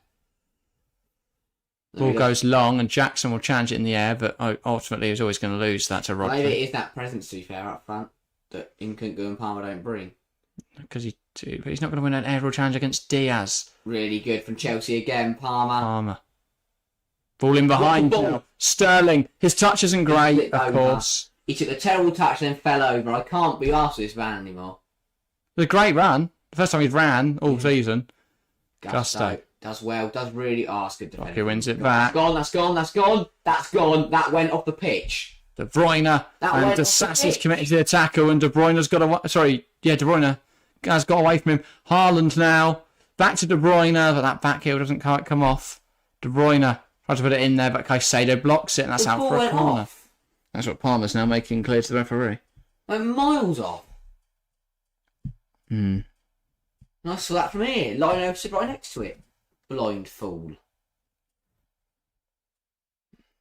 Ball goes long and Jackson will challenge it in the air, but ultimately he's always going to lose that to Rodri. Maybe it is that presence, to be fair, up front that Nkunku and Palmer don't bring. Because he's not going to win an aerial challenge against Diaz. Really good from Chelsea again, Palmer. Ball in behind now. Sterling. His touch isn't great, of course. He took a terrible touch and then fell over. I can't be arsed with this van anymore. It was a great run. The first time he's ran all season. Gusto. Does well. Does really ask good defender. He wins it back. That's gone. That went off the pitch. De Bruyne. And Sassy's committed to the tackle and De Bruyne's got away. De Bruyne has got away from him. Haaland now. Back to De Bruyne, but that back heel doesn't quite come off. De Bruyne tries to put it in there, but Caicedo blocks it and that's out for a corner. Off. That's what Palmer's now making clear to the referee. Went miles off. Hmm. I saw that from here. Lionel stood right next to it. Blind fool.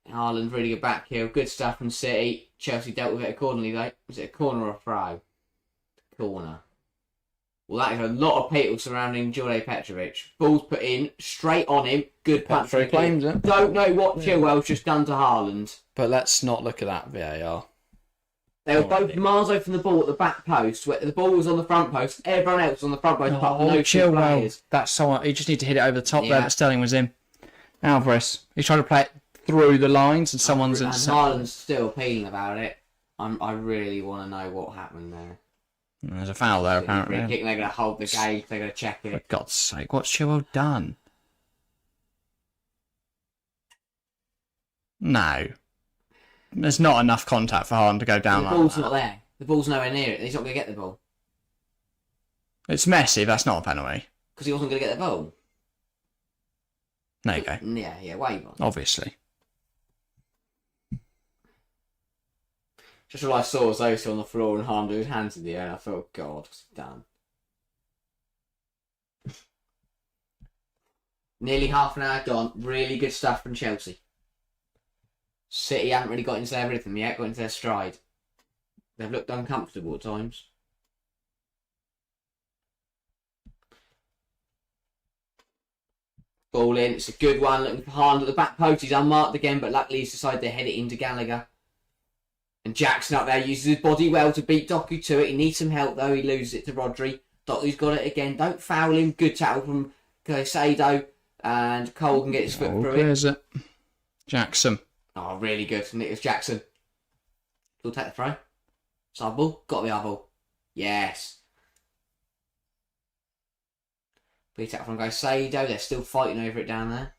Haaland really good back heel. Good stuff from City. Chelsea dealt with it accordingly though. Was it a corner or a throw? Corner. Well, that is a lot of people surrounding Jure Petrovic. Ball's put in, straight on him. Good punch. Claims it. Don't know what Chilwell's just done to Haaland. But let's not look at that VAR. They were both miles away from the ball at the back post. Where the ball was on the front post. Everyone else was on the front post. But no Chilwell. players. That's someone. You just need to hit it over the top there, but Sterling was in. Alvarez. He's trying to play it through the lines and someone's in. And Haaland's still appealing about it. I really want to know what happened there. There's a foul there, apparently. They're going to hold the gauge. They're going to check it. For God's sake, what's Chilwell done? No. There's not enough contact for Haaland to go down like that. The ball's not there. The ball's nowhere near it. He's not going to get the ball. It's messy, that's not a penalty. Because he wasn't going to get the ball. There you go. Yeah, wave on. Obviously. Just all I saw was those on the floor and Haaland with his hands in the air and I thought, God, what's he done? Nearly half an hour gone. Really good stuff from Chelsea. City haven't really got into their rhythm yet, got into their stride. They've looked uncomfortable at times. Ball in, it's a good one, looking for Haaland at the back post, he's unmarked again, but luckily he's decided to head it into Gallagher. And Jackson up there uses his body well to beat Doku to it, he needs some help though, he loses it to Rodri. Doku's got it again, don't foul him, good tackle from Caicedo, and Cole can get his foot through it. Where's it? Jackson. Oh, really good. Nicholas Jackson. We'll take the throw. Side ball. Got to be our ball. Yes. Beat out from Gaicedo. They're still fighting over it down there.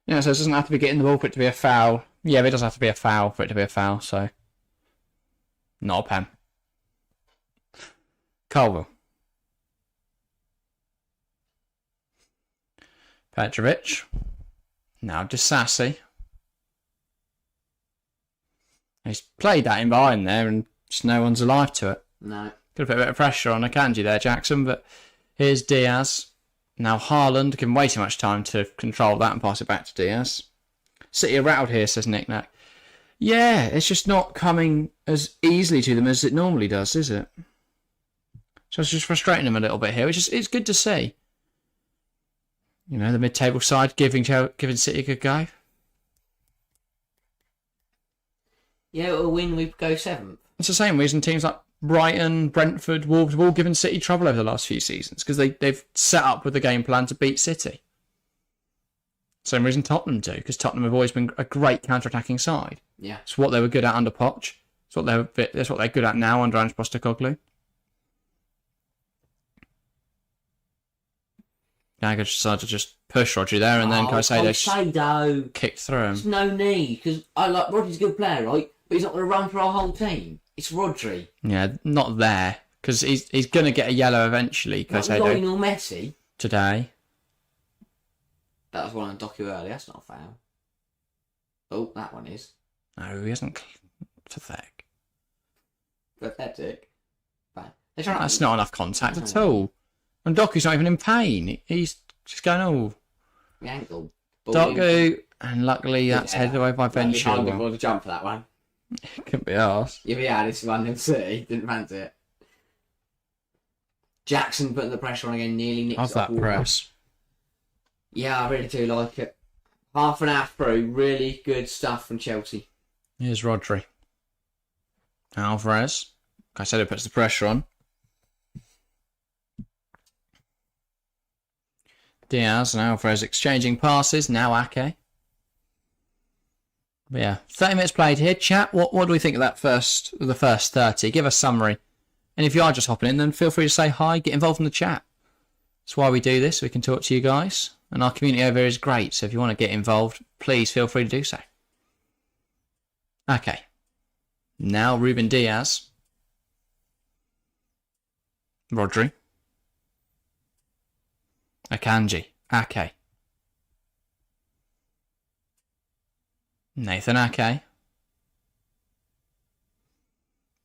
Yeah, so it doesn't have to be getting the ball for it to be a foul. Yeah, but it does have to be a foul for it to be a foul, so... Not a pen. Colville. Petrovic. Now Disassi. He's played that in behind there and just no one's alive to it. No. Could have put a bit of pressure on Akanji there, Jackson, but here's Diaz. Now Haaland, given way too much time to control that and pass it back to Diaz. City are rattled here, says Nick Nack. Yeah, it's just not coming as easily to them as it normally does, is it? So it's just frustrating them a little bit here, which is it's good to see. You know, the mid-table side giving City a good go. Yeah, it'll win, we go 7th. It's the same reason teams like Brighton, Brentford, Wolves have all given City trouble over the last few seasons because they've set up with the game plan to beat City. Same reason Tottenham do, because Tottenham have always been a great counter-attacking side. Yeah. It's what they were good at under Poch. That's what they're good at now under Ange Postecoglou. Gallagher decided to just push Rodri there, and then Caicedo kicked through him. There's no need, because Rodri's a good player, right? But he's not going to run for our whole team. It's Rodri. Yeah, not there, because he's going to get a yellow eventually, Caicedo. Not Lionel Messi. Today. That was one on Doku earlier, that's not a foul. Oh, that one is. No, he hasn't. Pathetic. Pathetic. That's not enough contact at all. And Doku's not even in pain. He's just going, oh. The ankle. Doku, and luckily that's headed away by Ben Chilwell. He can't jump for that one. Couldn't be arsed. Yeah, this one in City. Didn't fancy it. Jackson putting the pressure on again, nearly nicked How's that press? Yeah, I really do like it. Half an hour through, really good stuff from Chelsea. Here's Rodri. Alvarez. Caicedo puts the pressure on. Diaz and Alvarez exchanging passes. Now Ake. But yeah, 30 minutes played here. Chat, what do we think of the first 30? Give us a summary. And if you are just hopping in, then feel free to say hi, get involved in the chat. That's why we do this, so we can talk to you guys. And our community over here is great, so if you want to get involved, please feel free to do so. Okay. Now Ruben Diaz. Rodri. Akanji. Ake. Nathan Ake.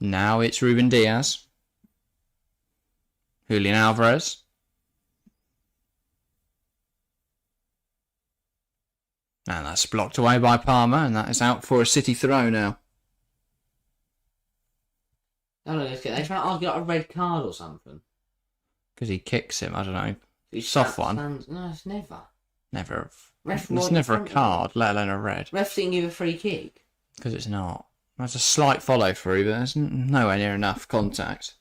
Now it's Ruben Diaz. Julian Alvarez. And that's blocked away by Palmer, and that is out for a City throw now. No, they're trying to argue like a red card or something. Because he kicks him, I don't know. Soft one. No, it's never. Never. Ref It's never a card, let alone a red. Ref didn't give a free kick. Because it's not. There's a slight follow through, but there's nowhere near enough contact.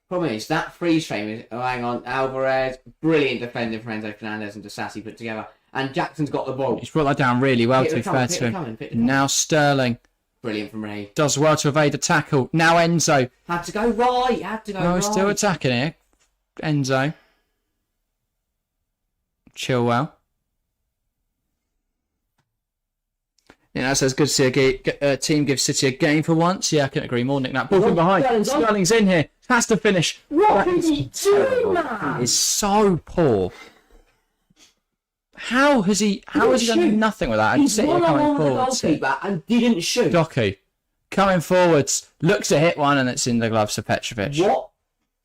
Problem is, that freeze frame is, hang on, Alvarez, brilliant defending from Enzo Fernandez and Disassi put together. And Jackson's got the ball. He's brought that down really well, to be fair to him. Now Sterling. Brilliant from Ray. Does well to evade the tackle. Now Enzo. Had to go right, No, he's still attacking here. Enzo. Chilwell. Yeah, that says good to see a team give City a game for once. Yeah, I couldn't agree more, Nick. That ball from behind. Sterling's in here. Has to finish. What is he doing, man? It's so poor. How has he done nothing with that? He's one-on-one with the goalkeeper and didn't shoot. Doku coming forwards, looks to hit one, and it's in the gloves of Petrovic. What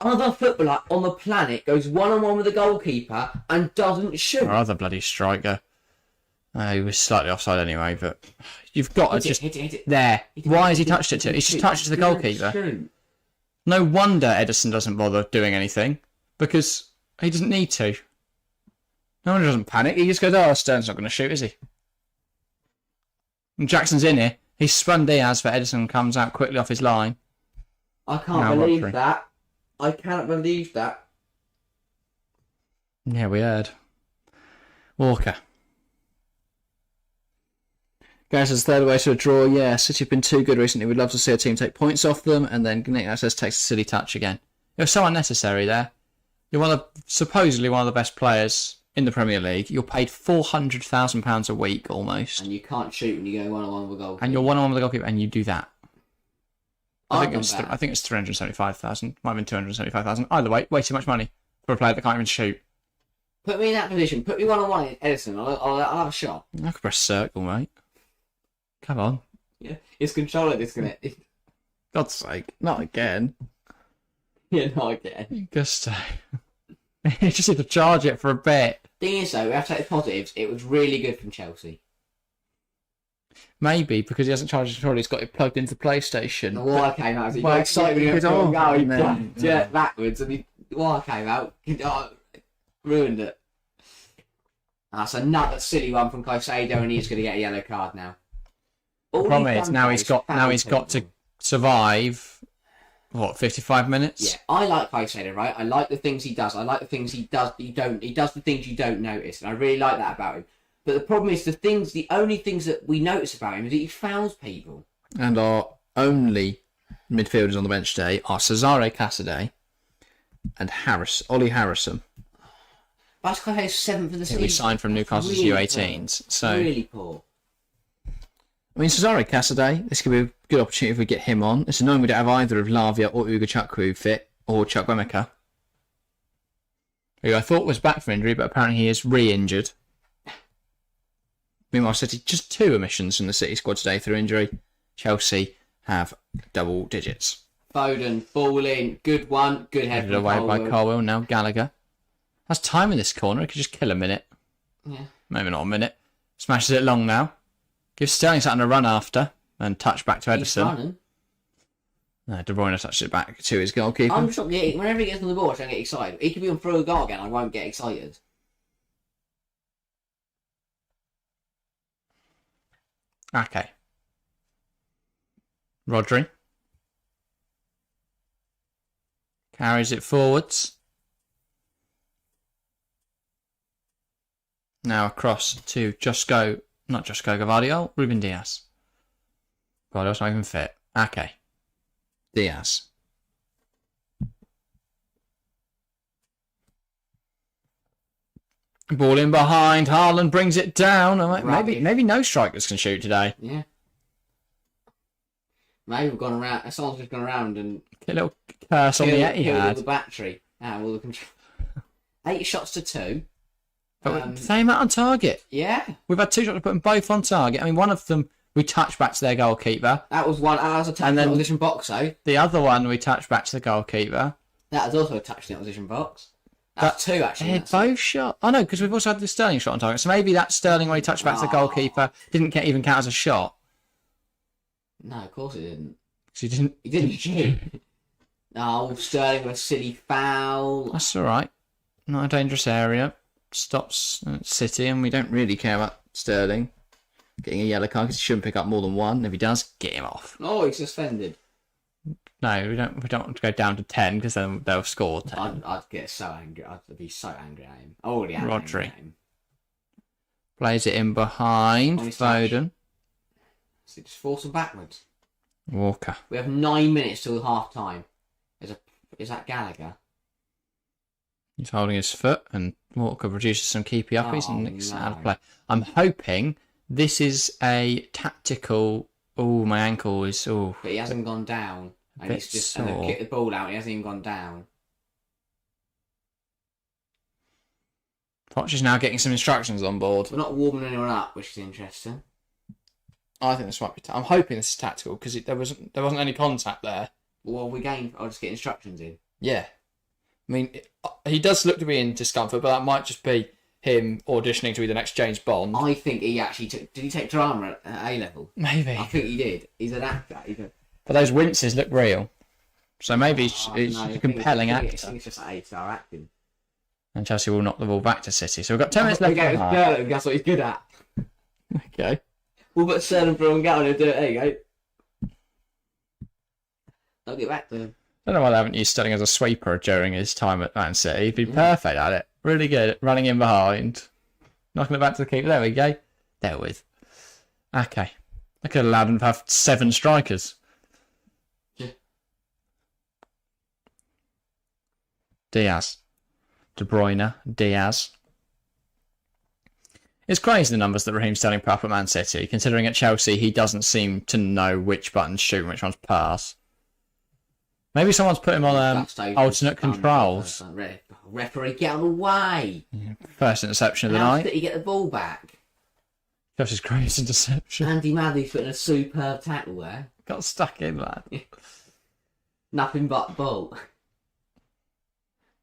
other footballer on the planet goes one-on-one with the goalkeeper and doesn't shoot? Our other bloody striker. He was slightly offside anyway, but you've got to just... Hit it. There. Why has he touched it to? He's just touched it to the goalkeeper. No wonder Edison doesn't bother doing anything, because he doesn't need to. No one doesn't panic. He just goes, oh, Stern's not going to shoot, is he? And Jackson's in here. He's spun Diaz, but Edison comes out quickly off his line. I can't believe that. I cannot believe that. Yeah, we heard. Walker. Guys, says third way to a draw. Yeah, City have been too good recently. We'd love to see a team take points off them. And then Nick says takes a silly touch again. It was so unnecessary there. You're supposedly one of the best players in the Premier League. You're paid £400,000 a week almost. And you can't shoot when you go 1-on-1 with a goalkeeper. And you're 1-on-1 with the goalkeeper and you do that. I think I've it's 375,000. Might have been 275,000. Either way too much money for a player that can't even shoot. Put me in that position. Put me 1-on-1 in Edison. I'll have a shot. I could press circle, mate. Come on. Yeah, his controller disconnected. God's sake, not again. Yeah, not again. Gusto. You just need to charge it for a bit. Thing is, though, we have to take the positives. It was really good from Chelsea. Maybe because he hasn't charged his controller, he's got it plugged into the PlayStation. The wire came out. He got excited when he jerked backwards, and the wire came out. Ruined it. That's another silly one from Caicedo, and he's going to get a yellow card now. The problem is now he's got to survive. What, 55 minutes? Yeah, I like Caicedo, right? I like the things he does. I like the things he does. He does the things you don't notice, and I really like that about him. But the problem is the only things that we notice about him is that he fouls people. And our only midfielders on the bench today are Cesare Casadei and Ollie Harrison. That's Caicedo's 7th for the season. We signed from Newcastle's really U18s. So really poor. I mean, Cesare Casadei, this could be a good opportunity if we get him on. It's annoying we don't have either of Lavia or Ugo Chukwu fit, or Chukwuemeka, who I thought was back from injury, but apparently he is re-injured. Meanwhile, City, just 2 omissions from the City squad today through injury. Chelsea have double digits. Foden, ball in, good one, good head Headed away by Colwell, now Gallagher. Has time in this corner, he could just kill a minute. Yeah. Maybe not a minute. Smashes it long now. Gives Sterling something to run after, and touch back to Edison. De Bruyne touched it back to his goalkeeper. I'm just not getting, whenever he gets on the ball, I don't get excited. He could be on through a goal again, I won't get excited. Okay. Rodri. Carries it forwards. Now across to Gvardiol, Ruben Diaz. Gvardiol's not even fit. Okay. Diaz. Ball in behind. Haaland brings it down. Maybe no strikers can shoot today. Yeah. Maybe we've gone around. Someone's just gone around and Get a little curse on the Etihad. Killed the battery. All the control. 8 shots to 2. Same out on target. Yeah. We've had 2 shots to put them both on target. I mean, one of them we touched back to their goalkeeper. That was one. That was a touch in the opposition box, though. The other one we touched back to the goalkeeper. That was also a touch in the opposition box. That's 2, actually. They both shot. Oh, no, because we've also had the Sterling shot on target. So maybe that Sterling when he touched back to the goalkeeper didn't even count as a shot. No, of course it didn't. Because He didn't shoot. Oh, Sterling with a silly foul. That's all right. Not a dangerous area. Stops City, and we don't really care about Sterling getting a yellow card because he shouldn't pick up more than 1. If he does, get him off. Oh, he's suspended. No, we don't want to go down to 10 because then they'll score 10. I'd get so angry. I'd be so angry at him. I already am angry at him. Plays it in behind Foden. So just force him backwards. Walker. We have 9 minutes till half time. Is that Gallagher? He's holding his foot, and Walker produces some keepy uppies and nicks out of play. I'm hoping this is a tactical. Oh, my ankle is. Oh, but he hasn't gone down. And he's just kicked the ball out. And he hasn't even gone down. Poch is now getting some instructions on board. We're not warming anyone up, which is interesting. I think this might be. I'm hoping this is tactical because there wasn't any contact there. Well, I'll just get instructions in. Yeah, I mean, he does look to be in discomfort, but that might just be him auditioning to be the next James Bond. I think he actually took. Did he take drama at A level? Maybe. I think he did. He's an actor. But those winces look real, so maybe he's a compelling actor. I think it's just A-star acting. And Chelsea will knock the ball back to City. So we've got 10 minutes left. That's what he's good at. Okay. We'll put Sterling and Gal and do it. There you go. I'll get back to him. I don't know why they haven't used Sterling as a sweeper during his time at Man City. He'd be perfect at it. Really good at running in behind. Knocking it back to the keeper. There we go. Dealt with. Okay. I could have allowed him to have 7 strikers. Yeah. Diaz. De Bruyne. Diaz. It's crazy the numbers that Raheem Sterling put up at Man City, considering at Chelsea he doesn't seem to know which buttons shoot and which ones pass. Maybe someone's put him on alternate controls. Referee, get out of the way. Yeah. First interception of the How night. did he get the ball back? Chelsea's greatest interception. Andy Madley's putting a superb tackle there. Got stuck in, lad. Nothing but ball.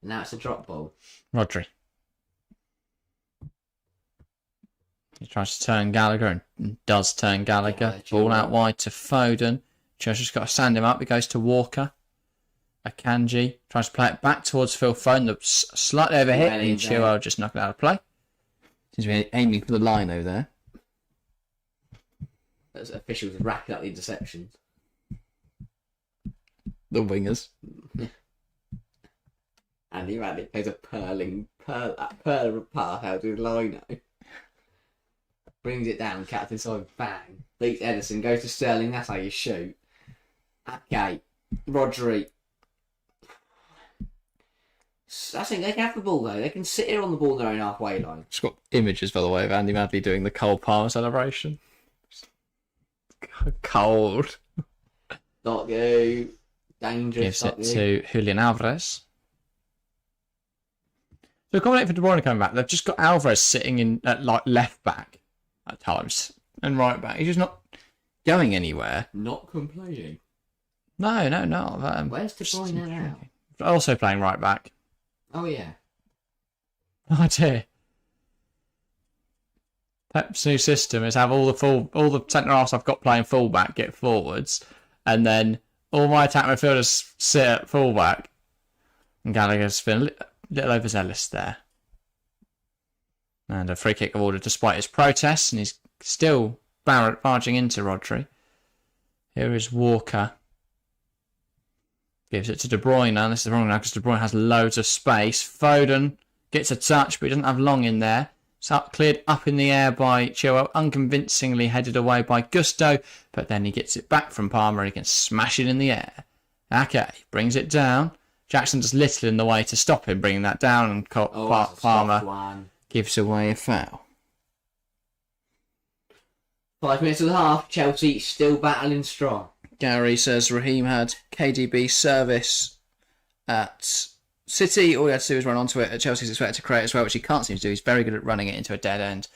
Now it's a drop ball. Rodri. He tries to turn Gallagher and does turn Gallagher. Ball out wide to Foden. Chelsea's got to stand him up. He goes to Walker. Akanji tries to play it back towards Phil Foden. The slightly overhit. And Chilwell just knocked it out of play. Seems to be aiming for the line over there. Those officials racking up the interceptions. The wingers. Andy Madley plays a pearler pass out to the line now. Brings it down, captain side, bang. Beats Edison, goes to Sterling, that's how you shoot. Okay, Rodri. I think they can have the ball though. They can sit here on the ball in their own halfway line. Just got images, by the way, of Andy Madley doing the Cole Palmer celebration. Cold. Not go. Dangerous. Gives it to Julian Alvarez. So accommodate for De Bruyne coming back. They've just got Alvarez sitting in at like left back at times and right back. He's just not going anywhere. Not complaining. No. Where's De Bruyne now? Also playing right back. Oh yeah. Oh dear. Pep's new system is have all the centre halves I've got playing fullback get forwards, and then all my attack midfielders sit at fullback. And Gallagher's been a little overzealous there. And a free kick awarded despite his protests, and he's still barging into Rodri. Here is Walker. Gives it to De Bruyne, and this is the wrong now because De Bruyne has loads of space. Foden gets a touch, but he doesn't have long in there. So cleared up in the air by Chilwell, unconvincingly headed away by Gusto, but then he gets it back from Palmer and he can smash it in the air. Okay, brings it down. Jackson does little in the way to stop him bringing that down, and Palmer gives away a foul. 5 minutes of the half, Chelsea still battling strong. Gary says Raheem had KDB service at City. All he had to do was run onto it. At Chelsea's expected to create as well, which he can't seem to do. He's very good at running it into a dead end.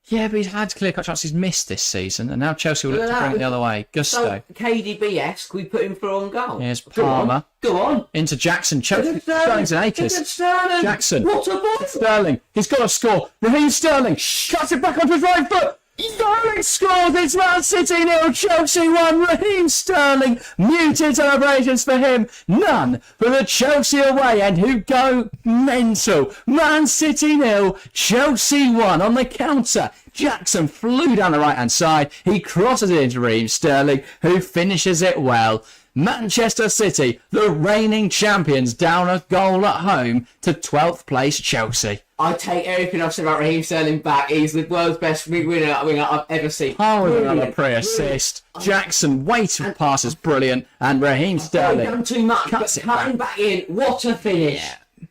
Yeah, but he's had clear-cut chances missed this season, and now Chelsea will look to bring it the other way. Gusto. So, KDB-esque, we put him through on goal. Here's Palmer. Go on. Into Jackson. Sterling's an acres. Jackson. What a ball. Sterling. He's got to score. Raheem Sterling cuts it back onto his right foot. Sterling scores. It's Man City 0, Chelsea 1. Raheem Sterling. Muted celebrations for him. None for the Chelsea away end, who go mental. Man City 0, Chelsea 1 on the counter. Jackson flew down the right-hand side. He crosses it into Raheem Sterling, who finishes it well. Manchester City, the reigning champions, down a goal at home to 12th place Chelsea. I take everything I've said about Raheem Sterling back. He's the world's best winger I've ever seen. With another pre-assist. Jackson, waiting pass is brilliant. And Raheem Sterling done too much, cuts but it cutting back in. What a finish. Yeah.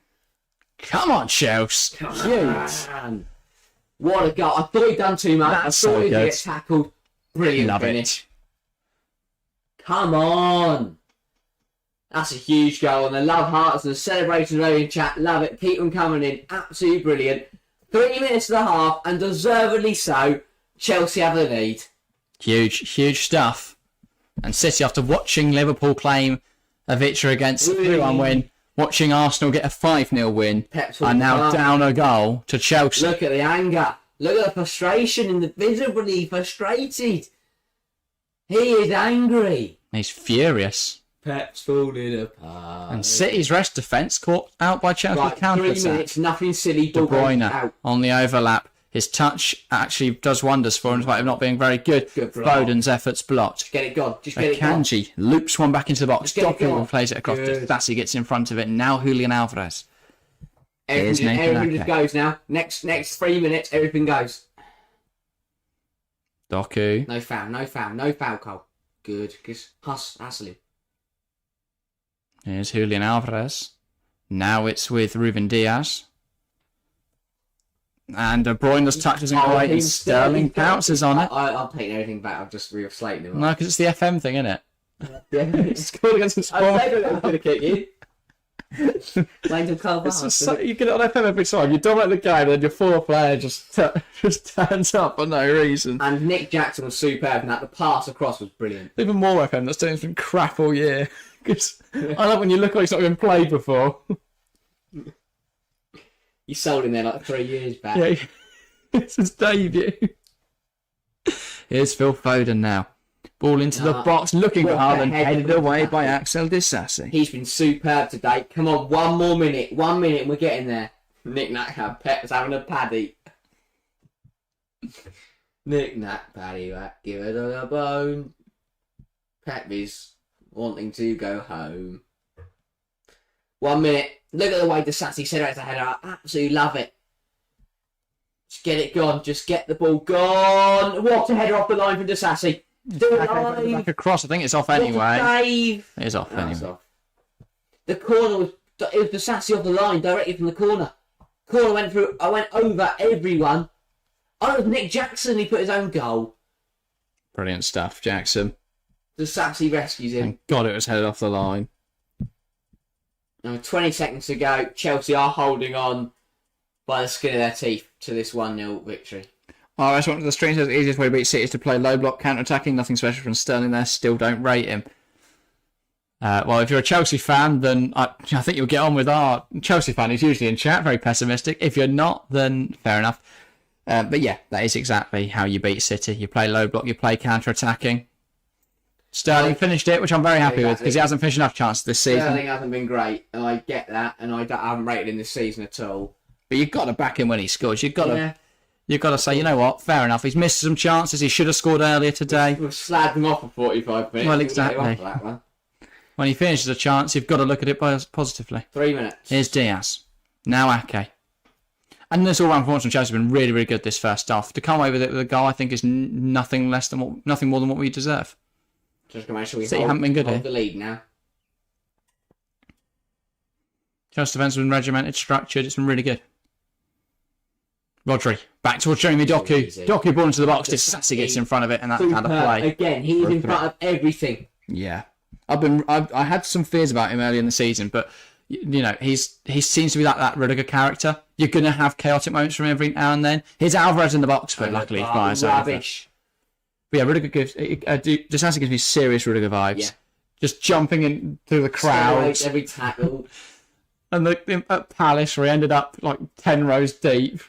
Come on, Chelsea. Man. What a goal. I thought he'd done too much. That's I thought so he'd good. get tackled. Brilliant Love finish. it. Come on. That's a huge goal, and the love hearts and the celebrations over in chat. Love it. Keep them coming in. Absolutely brilliant. 3 minutes and a half, and deservedly so. Chelsea have the lead. Huge stuff. And City, after watching Liverpool claim a victory against a 3-1 win, watching Arsenal get a 5-0 win, are now down a goal to Chelsea. Look at the anger. Look at the frustration and the visibly frustrated. He is angry. He's furious. Pep's falling apart. And City's rest defence caught out by Chelsea Right, counter 3 attack. minutes, nothing silly. De Bruyne out. on the overlap. His touch actually does wonders for him, despite him not being very good. Foden's efforts blocked. Get it gone. Just get it gone. Akanji loops one back into the box. Doku plays it across. Good. Dassi gets in front of it. Now Julian Alvarez. Everything just goes now. Next 3 minutes, everything goes. Doku. No foul, Cole. Good, because hustling. Here's Julian Alvarez. Now it's with Ruben Diaz. And De Bruyne just touches him away and Sterling pounces on it. I'm taking everything back. I'm just re-slating him. No, because it's the FM thing, isn't it? Yeah. Scored against the I'm Sport. going to kick you. Playing to Carl You get it on FM every time. You dominate the game, and then your forward player just turns up for no reason. And Nick Jackson was superb, and that the pass across was brilliant. Even more FM that's doing some crap all year. Because I love when you look like he's not even played before. You sold him there like 3 years back. Yeah, it's his debut. Here's Phil Foden now. Ball into the box, looking for Haaland, headed away by Axel Disasi. He's been superb today. Come on, 1 more minute. 1 minute and we're getting there. Nick Nack, Pep's having a paddy. Nick Nack, paddy, give it a bone. Pep is wanting to go home. 1 minute. Look at the way Disasi set out the header. I absolutely love it. Just get it gone. Just get the ball gone. What a header off the line from Disasi. Back across, I think it's off anyway. It is off anyway. Off. The corner was Disasi off the line directly from the corner. Corner went through. I went over everyone. Oh, it was Nick Jackson. He put his own goal. Brilliant stuff, Jackson. Disasi rescues him. Thank God it was headed off the line. Now, 20 seconds to go. Chelsea are holding on by the skin of their teeth to this 1-0 victory. RS went to the stream says the easiest way to beat City is to play low block counter-attacking. Nothing special from Sterling there. Still don't rate him. Well, if you're a Chelsea fan, then I think you'll get on with our Chelsea fan who's usually in chat. Very pessimistic. If you're not, then fair enough. But yeah, that is exactly how you beat City. You play low block, you play counter-attacking. Sterling finished it, which I'm very happy with because he hasn't finished enough chances this season. Sterling hasn't been great, and I get that, and I haven't rated him this season at all. But you've got to back him when he scores. You've got to say, you know what, fair enough. He's missed some chances. He should have scored earlier today. We've slagged him off for 45 minutes. Well, exactly. When he finishes a chance, you've got to look at it positively. 3 minutes. Here's Diaz. Now Ake. And this all-round performance from Chelsea has been really, really good this first half. To come away with it with a goal, I think is nothing more than what we deserve. Just going to make sure we haven't been good hold here. the lead now. Chelsea defence has been regimented, structured. It's been really good. Rodri, back towards Jeremy Doku. Doku ball into the box. Disasi gets in front of it, and that's how to play. Again, he's in front of everything. Yeah, I had some fears about him early in the season, but you know he seems to be that Rudiger character. You're gonna have chaotic moments from every now and then. Here's Alvarez in the box, but luckily he flies over. But yeah, Rudiger Disasi gives me serious Rudiger vibes. Yeah. Just jumping in through the crowd. Every tackle. And at Palace, where he ended up like 10 rows deep.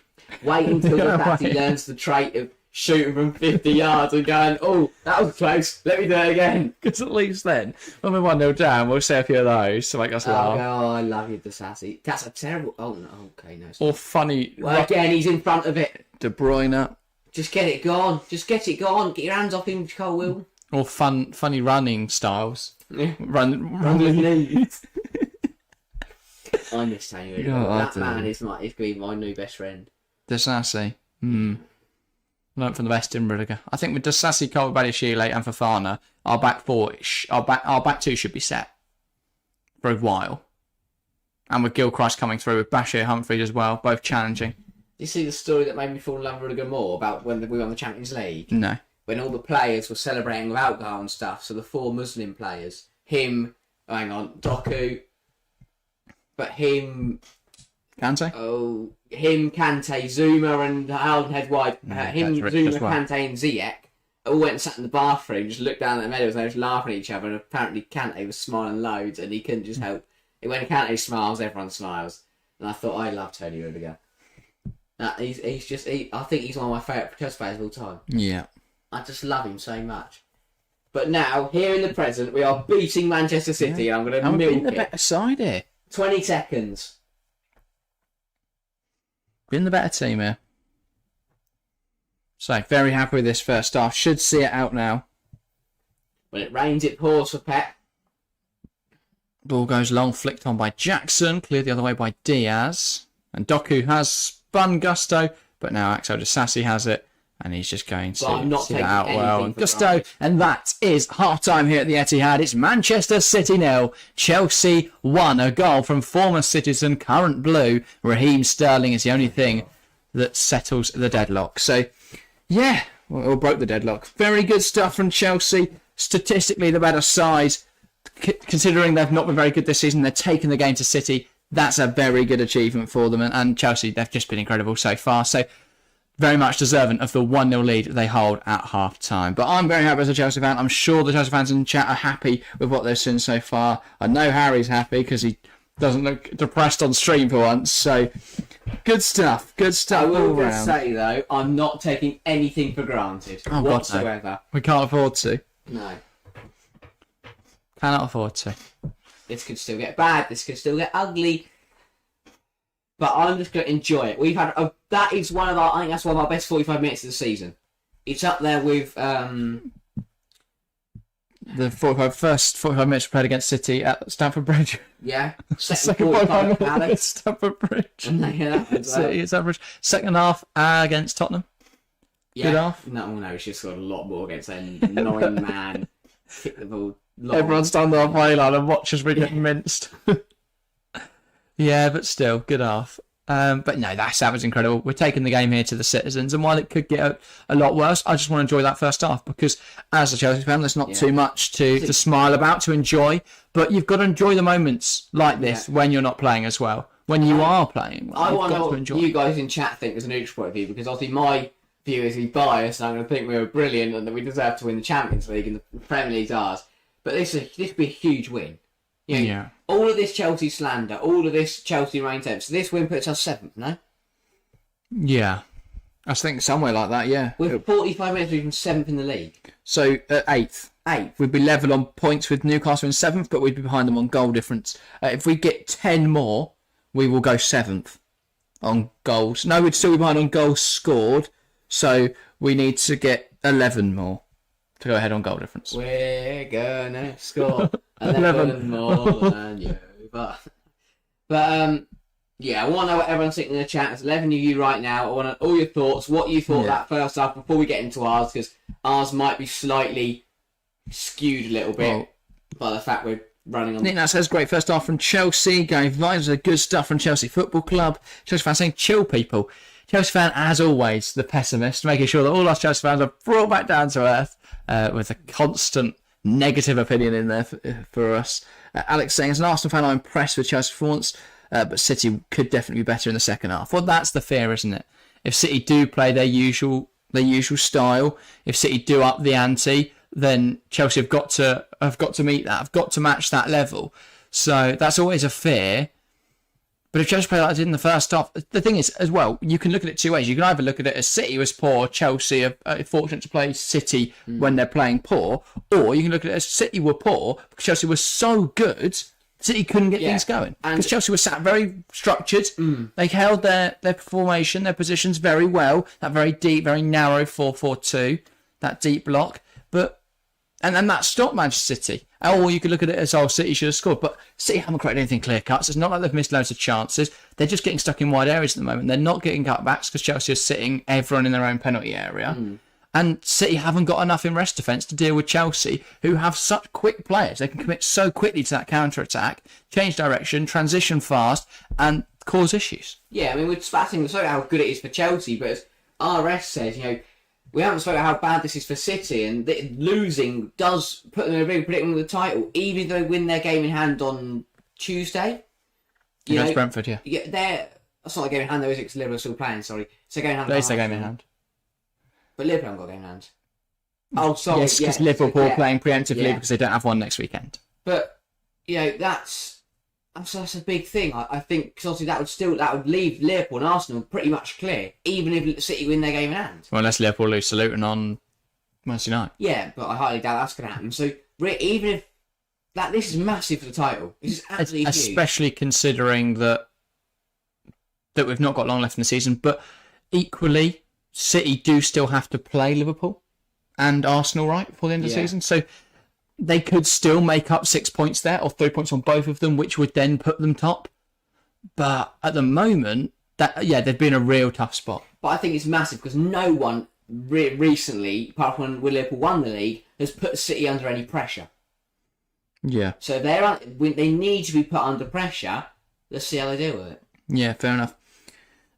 Wait until he learns the trait of shooting from 50 yards and going, oh, that was close, let me do it again. Because at least then, when we're 1-0 down, we'll say a few of those to make us laugh. Oh, I love you, Disasi. That's a terrible... Oh, no, okay, no. Or funny... Well, again, he's in front of it. De Bruyne. Just get it gone. Just get it gone. Get your hands off him, Cole Will. Or funny running styles. Yeah. Run with knees. I miss Tony Rudiger. That man is going to be my new best friend. Disasi. Learned from the best in Rudiger. I think with Disasi, Koulibaly, and Fofana, our back two should be set for a while. And with Gilchrist coming through, with Bashir Humphreys as well, both challenging. Did you see the story that made me fall in love with Rudiger more about when we won the Champions League? No. When all the players were celebrating with alcohol and stuff, so the 4 Muslim players, Doku, but him... Kante? Oh, him, Kante, Zuma and Haaland head wide. Zuma, Kante and Ziyech all went and sat in the bathroom, just looked down at the meadows and they were laughing at each other, and apparently Kante was smiling loads and he couldn't just help. When Kante smiles, everyone smiles. And I thought, I love Tony Rudiger. I think he's one of my favourite Chelsea players of all time. Yeah. I just love him so much. But now, here in the present, we are beating Manchester City, and I'm going to milk it. the better side here. 20 seconds. Been the better team here. So, very happy with this first half. Should see it out now. When it rains, it pours for Pep. Ball goes long, flicked on by Jackson. Cleared the other way by Diaz. And Doku has spun Gusto. But now Axel Disasi has it. And he's just going to I'm not see that taking out well. anything And for gusto. granted. And that is half-time here at the Etihad. It's Manchester City 0, Chelsea 1. A goal from former Citizen, current Blue. Raheem Sterling is the only thing that settles the deadlock. So, yeah, or broke the deadlock. Very good stuff from Chelsea. Statistically, the better side. Considering they've not been very good this season, they're taking the game to City. That's a very good achievement for them. And Chelsea, they've just been incredible so far. So, very much deserving of the 1-0 lead they hold at half-time. But I'm very happy as a Chelsea fan. I'm sure the Chelsea fans in chat are happy with what they've seen so far. I know Harry's happy because he doesn't look depressed on stream for once. So, good stuff. Good stuff I will all just round. say, though, I'm not taking anything for granted Oh, God, no. whatsoever. We can't afford to. No. Cannot afford to. This could still get bad. This could still get ugly. But I'm just going to enjoy it. We've had I think that's one of our best 45 minutes of the season. It's up there with The first 45 minutes played against City at Stamford Bridge. second 45 minutes Palace. at Stamford Bridge. And yeah, that was, City at Stamford Bridge. Second half against Tottenham. Good half. No, she's scored a lot more against a 9-man. Kick the ball. Everyone's done the halfway line and watches we get minced. Yeah, but still, good half. But no, that was incredible. We're taking the game here to the Citizens, and while it could get a lot worse, I just want to enjoy that first half because as a Chelsea fan, there's not too much to smile about, to enjoy, but you've got to enjoy the moments like this when you're not playing as well. When you are playing, I want to know what enjoy. you guys in chat think as a neutral point of view, because obviously my view is be biased, and I'm going to think we were brilliant and that we deserve to win the Champions League and the Premier League's ours. But this would be a huge win. You know, all of this Chelsea slander, all of this Chelsea rain temps. This win puts us 7th, no? Yeah. I think somewhere like that, yeah. With 45 minutes, we're even 7th in the league. So, 8th. 8th. We'd be level on points with Newcastle in 7th, but we'd be behind them on goal difference. If we get 10 more, we will go 7th on goals. No, we'd still be behind on goals scored, so we need to get 11 more to go ahead on goal difference. We're gonna score 11 more than you. But yeah, I want to know what everyone's thinking in the chat. There's 11 of you right now. I want to know all your thoughts, what you thought of that first half before we get into ours, because ours might be slightly skewed a little bit by the fact we're running on. Nick Nat says, great first half from Chelsea. Going vibes of good stuff from Chelsea Football Club. Chelsea fan saying, chill people. Chelsea fan, as always, the pessimist, making sure that all our Chelsea fans are brought back down to earth with a constant negative opinion in there for us. Alex saying, as an Arsenal fan, I'm impressed with Chelsea's performance, but City could definitely be better in the second half. Well, that's the fear, isn't it? If City do play their usual style, if City do up the ante, then Chelsea have got to meet that, have got to match that level. So that's always a fear. But if Chelsea play like they did in the first half, the thing is, as well, you can look at it two ways. You can either look at it as City was poor, Chelsea are fortunate to play City when they're playing poor, or you can look at it as City were poor because Chelsea was so good, City couldn't get things going. Because Chelsea was sat very structured. They held their formation, their positions very well. That very deep, very narrow 4-4-2, that deep block. But and that stopped Manchester City. Or you could look at it as, City should have scored. But City haven't created anything clear cuts. It's not like they've missed loads of chances. They're just getting stuck in wide areas at the moment. They're not getting cutbacks because Chelsea is sitting everyone in their own penalty area. And City haven't got enough in rest defence to deal with Chelsea, who have such quick players. They can commit so quickly to that counter-attack, change direction, transition fast, and cause issues. Yeah, I mean, we're spoken about how good it is for Chelsea, but as RS says, we haven't spoken about how bad this is for City, and losing does put them in a big predicament with the title, even if they win their game in hand on Tuesday. Against Brentford, yeah. That's not a game in hand, though, is it? Because Liverpool are still playing, sorry. It's a game in hand. It's a game in hand. But Liverpool haven't got a game in hand. Oh, sorry. Yes, because Liverpool are playing preemptively because they don't have one next weekend. But, that's a big thing. I think, because obviously that would leave Liverpool and Arsenal pretty much clear, even if City win their game in hand. Well, unless Liverpool lose to Luton on Wednesday night. Yeah, but I highly doubt that's going to happen. So, even if this is massive for the title. This is absolutely huge. Especially considering that we've not got long left in the season, but equally, City do still have to play Liverpool and Arsenal right before the end of the season. So they could still make up 6 points there, or 3 points on both of them, which would then put them top. But at the moment, they've been a real tough spot. But I think it's massive because no one recently, apart from when Liverpool won the league, has put City under any pressure. Yeah. So they need to be put under pressure. Let's see how they deal with it. Yeah, fair enough.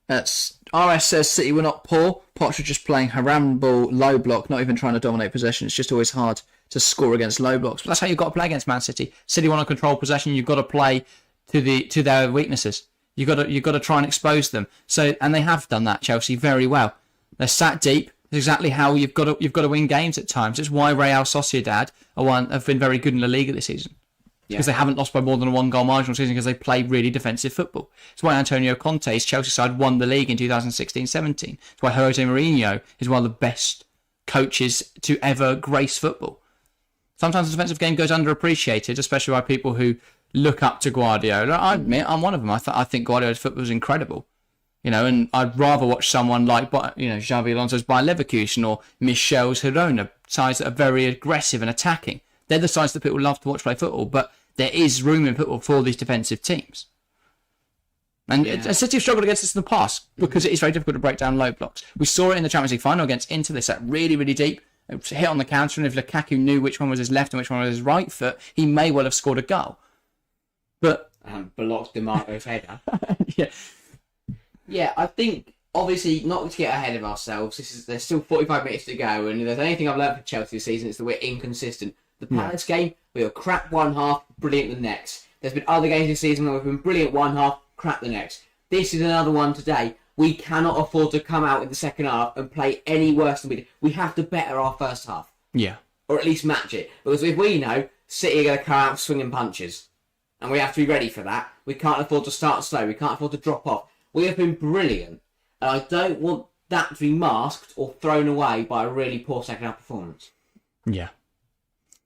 RS says City were not poor. Poch were just playing haram ball, low block, not even trying to dominate possession. It's just always hard to score against low blocks. But that's how you've got to play against Man City. City want to control possession. You've got to play to their weaknesses. You've got to try and expose them. And they have done that, Chelsea, very well. They're sat deep. It's exactly how you've got to win games at times. It's why Real Sociedad have been very good in La Liga this season. Because they haven't lost by more than a 1-goal margin all season because they play really defensive football. It's why Antonio Conte's Chelsea side won the league in 2016-17. It's why Jose Mourinho is one of the best coaches to ever grace football. Sometimes the defensive game goes underappreciated, especially by people who look up to Guardiola. I admit, I'm one of them. I think Guardiola's football is incredible. And I'd rather watch someone like, Xabi Alonso's Bayer Leverkusen or Michel's Girona, sides that are very aggressive and attacking. They're the sides that people love to watch play football, but there is room in football for these defensive teams. And City have struggled against this in the past because it is very difficult to break down low blocks. We saw it in the Champions League final against Inter. They sat really, really deep, hit on the counter, and if Lukaku knew which one was his left and which one was his right foot, he may well have scored a goal. But blocked DeMarco's header. Yeah. Yeah, I think, obviously, not to get ahead of ourselves, there's still 45 minutes to go, and if there's anything I've learned from Chelsea this season, it's that we're inconsistent. The Palace game, we were crap one half, brilliant the next. There's been other games this season where we've been brilliant one half, crap the next. This is another one today. We cannot afford to come out in the second half and play any worse than we did. We have to better our first half. Yeah. Or at least match it. Because if we know, City are going to come out swinging punches. And we have to be ready for that. We can't afford to start slow. We can't afford to drop off. We have been brilliant. And I don't want that to be masked or thrown away by a really poor second half performance. Yeah.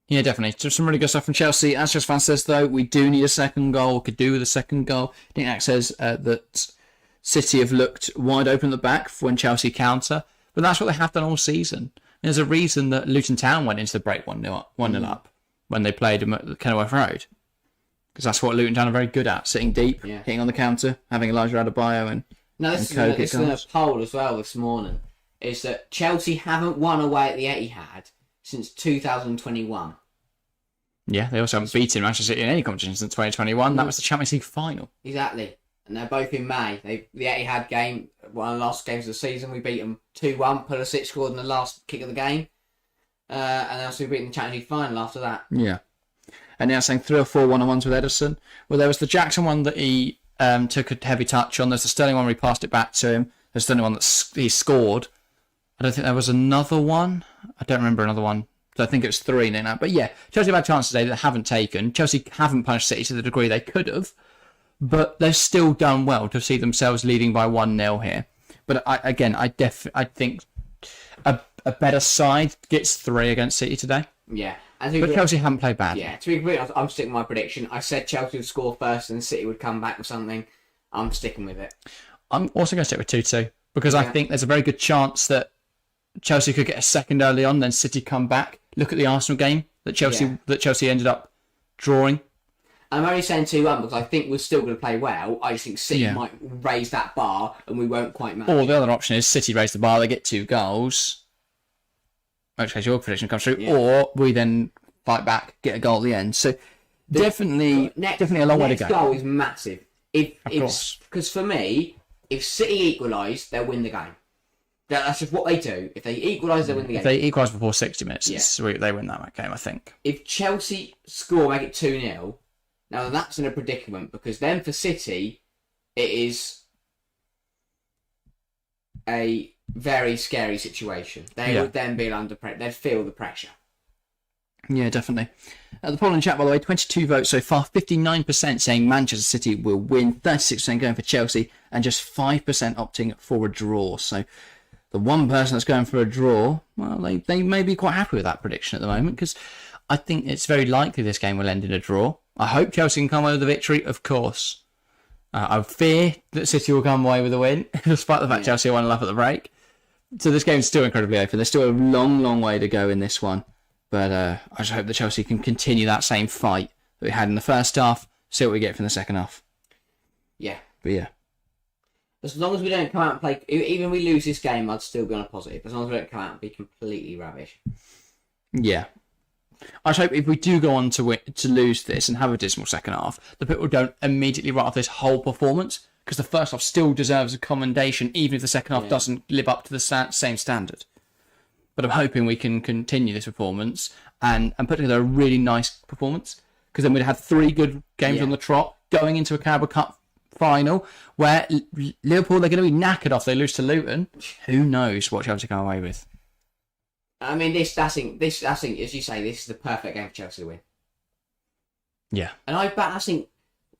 Yeah, definitely. Just some really good stuff from Chelsea. As Chelsea fan says, though, we do need a second goal. Could do with a second goal. Nick says that City have looked wide open at the back when Chelsea counter. But that's what they have done all season. There's a reason that Luton Town went into the break 1-0 up when they played them at Kenilworth Road. Because that's what Luton Town are very good at. Sitting deep, hitting on the counter, having Elijah Adebayo and this is in a poll as well this morning. Is that Chelsea haven't won away at the Etihad since 2021. Yeah, they also haven't beaten Manchester City in any competition since 2021. That was the Champions League final. Exactly. And they're both in May. The Etihad game, one of the last games of the season, we beat them 2-1. Pulisic scored in the last kick of the game. And also we beat them in the Champions League final after that. Yeah. And now saying 3 or 4 1-on-1s with Ederson. Well, there was the Jackson one that he took a heavy touch on. There's the Sterling one where he passed it back to him. There's the Sterling one that he scored. I don't think there was another one. I don't remember another one. So I think it was 3 now. But yeah, Chelsea have had chances today that they haven't taken. Chelsea haven't punished City to the degree they could have. But they've still done well to see themselves leading by 1-0 here. But I think a better side gets 3 against City today. Yeah. But Chelsea haven't played bad. Yeah, to be completely honest, I'm sticking with my prediction. I said Chelsea would score first and City would come back with something. I'm sticking with it. I'm also going to stick with 2-2 because I think there's a very good chance that Chelsea could get a second early on, then City come back. Look at the Arsenal game that Chelsea ended up drawing. I'm only saying 2-1 because I think we're still going to play well. I just think City might raise that bar and we won't quite match. Or the other option is City raise the bar, they get 2 goals. In which case your prediction comes true. Yeah. Or we then fight back, get a goal at the end. So definitely a long way to go. Next goal is massive. Because for me, if City equalise, they'll win the game. That's just what they do. If they equalise, they win the game. If they equalise before 60 minutes, they win that game, I think. If Chelsea score, make it 2-0, now that's in a predicament because then for City, it is a very scary situation. They would then be under pressure. They'd feel the pressure. Yeah, definitely. The poll in chat, by the way, 22 votes so far, 59% saying Manchester City will win, 36% going for Chelsea, and just 5% opting for a draw. So the one person that's going for a draw, well, they may be quite happy with that prediction at the moment because I think it's very likely this game will end in a draw. I hope Chelsea can come away with a victory, of course. I fear that City will come away with a win, despite the fact Chelsea won up at the break. So this game's still incredibly open. There's still a long, long way to go in this one. But I just hope that Chelsea can continue that same fight that we had in the first half, see what we get from the second half. Yeah. But yeah. As long as we don't come out and play, even if we lose this game, I'd still be on a positive. As long as we don't come out and be completely rubbish. Yeah. I just hope if we do go on to lose this and have a dismal second half, the people don't immediately write off this whole performance, because the first half still deserves a commendation, even if the second half doesn't live up to the same standard. But I'm hoping we can continue this performance and put together a really nice performance, because then we'd have 3 good games on the trot going into a Carabao Cup final where Liverpool, they're going to be knackered off they lose to Luton. Who knows what Chelsea come away with? I mean, I think, as you say, this is the perfect game for Chelsea to win. Yeah. And I think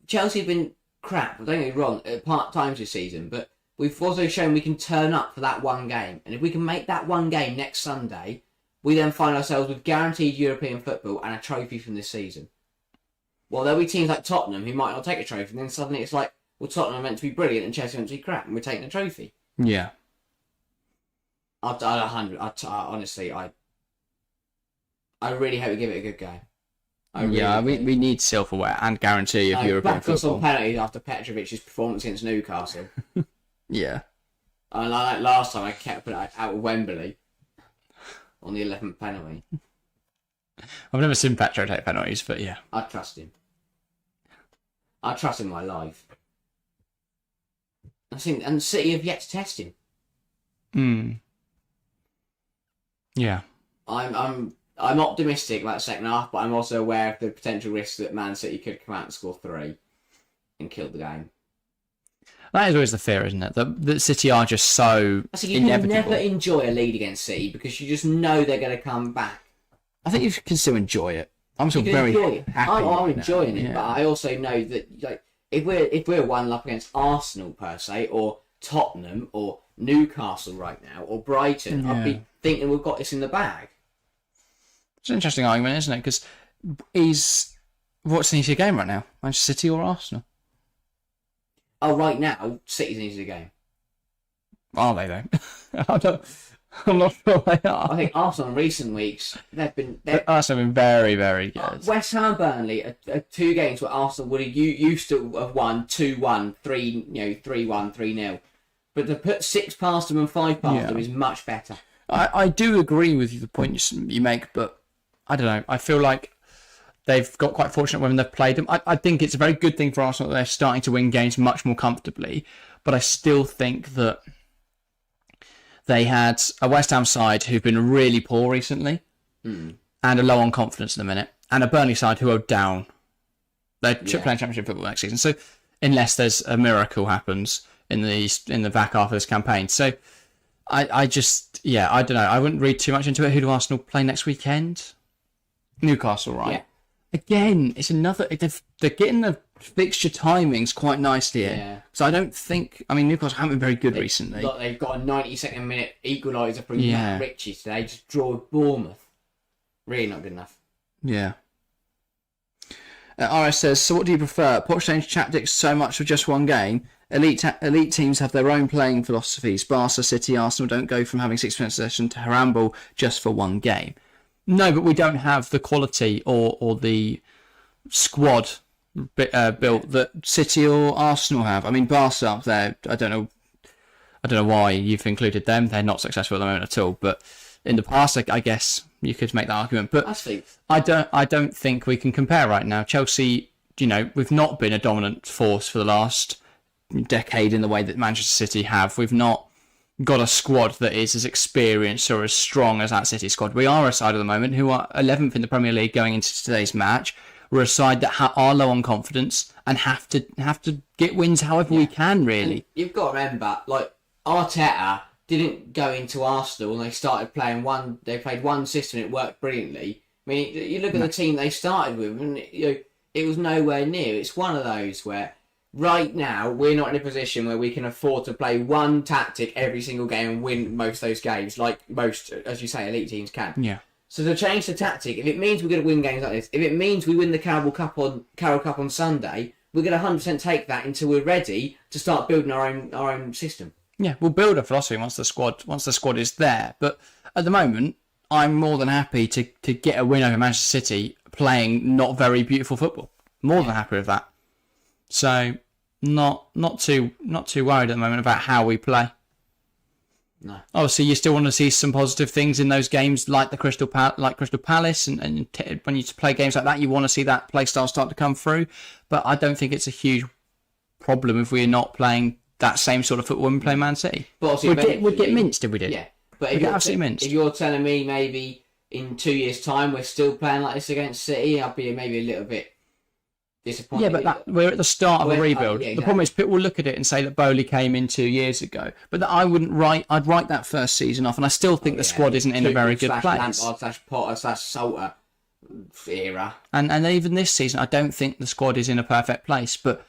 Chelsea have been crap, don't get me wrong, at part times this season, but we've also shown we can turn up for that one game. And if we can make that one game next Sunday, we then find ourselves with guaranteed European football and a trophy from this season. Well, there'll be teams like Tottenham who might not take a trophy, and then suddenly it's like, well, Tottenham are meant to be brilliant and Chelsea are meant to be crap, and we're taking a trophy. Yeah. Honestly, I really hope we give it a good go. We need silverware and guarantee of European back us football. on penalties after Petrovic's performance against Newcastle. Yeah. And like last time, I kept putting it out of Wembley on the 11th penalty. I've never seen Petro take penalties, but yeah. I trust him. I trust him with my life. And City have yet to test him. Yeah. I'm optimistic about the second half, but I'm also aware of the potential risk that Man City could come out and score 3 and kill the game. That is always the fear, isn't it? That City are just so You inevitable. can never enjoy a lead against City because you just know they're going to come back. I think you can still enjoy it. I'm still You can very enjoy it. happy. I'm enjoying it, Yeah. but I also know that if we're 1 up against Arsenal per se, or Tottenham, or Newcastle right now, or Brighton, I'd be thinking we've got this in the bag. It's an interesting argument, isn't it? Because what's the easier game right now? Manchester City or Arsenal? Oh, right now, City's an easy game. Are they though? I'm not sure they are. I think Arsenal in recent weeks, Arsenal have been very, very good. West Ham and Burnley are 2 games where Arsenal would have used to have won 2-1, 3-1, 3-0. But to put 6 past them and 5 past them is much better. I do agree with you, the point you make, but I don't know. I feel like they've got quite fortunate when they've played them. I think it's a very good thing for Arsenal that they're starting to win games much more comfortably, but I still think that they had a West Ham side who've been really poor recently and are low on confidence at the minute, and a Burnley side who are down. They're playing Championship football next season, so unless there's a miracle happens in the back half of this campaign. So I don't know. I wouldn't read too much into it. Who do Arsenal play next weekend? Newcastle, right? Yeah. Again, it's another. They're getting the fixture timings quite nicely here. Yeah. So I don't think. I mean, Newcastle haven't been very good recently. They've got a 92nd minute equaliser from Matt Ritchie today. Just draw with Bournemouth. Really not good enough. Yeah. RS says, so what do you prefer? Poch changed tactics so much for just one game. Elite teams have their own playing philosophies. Barca, City, Arsenal don't go from having 6% possession to haramble just for one game. No, but we don't have the quality or the squad built that City or Arsenal have. I mean, Barca up there, I don't know why you've included them. They're not successful at the moment at all. But in the past, I guess you could make that argument. But I don't think we can compare right now. Chelsea, we've not been a dominant force for the last decade in the way that Manchester City have. We've not got a squad that is as experienced or as strong as that City squad. We are a side at the moment who are 11th in the Premier League going into today's match. We're a side that are low on confidence and have to get wins however we can, really. And you've got to remember, Arteta didn't go into Arsenal and they started playing they played one system and it worked brilliantly. I mean, you look at the team they started with and it was nowhere near. It's one of those where right now we're not in a position where we can afford to play one tactic every single game and win most of those games like most, as you say, elite teams can. Yeah. So to change the tactic, if it means we're going to win games like this, if it means we win the Carabao Cup on Sunday, we're going to 100% take that until we're ready to start building our own system. Yeah, we'll build a philosophy once the squad is there. But at the moment, I'm more than happy to get a win over Manchester City playing not very beautiful football. More than happy with that. So not too worried at the moment about how we play. No. Obviously, you still want to see some positive things in those games, like the Crystal Palace, and when you play games like that, you want to see that play style start to come through. But I don't think it's a huge problem if we're not playing that same sort of football when we play Man City. We'd get minced if we did. Yeah, but if you're telling me maybe in 2 years' time we're still playing like this against City, I'd be maybe a little bit disappointed. Yeah, but we're at the start of a rebuild. Yeah, exactly. The problem is people will look at it and say that Bowley came in 2 years ago, but that I'd write that first season off, and I still think the squad isn't in a very good place. Lampard / Potter / Salter era. And even this season, I don't think the squad is in a perfect place, but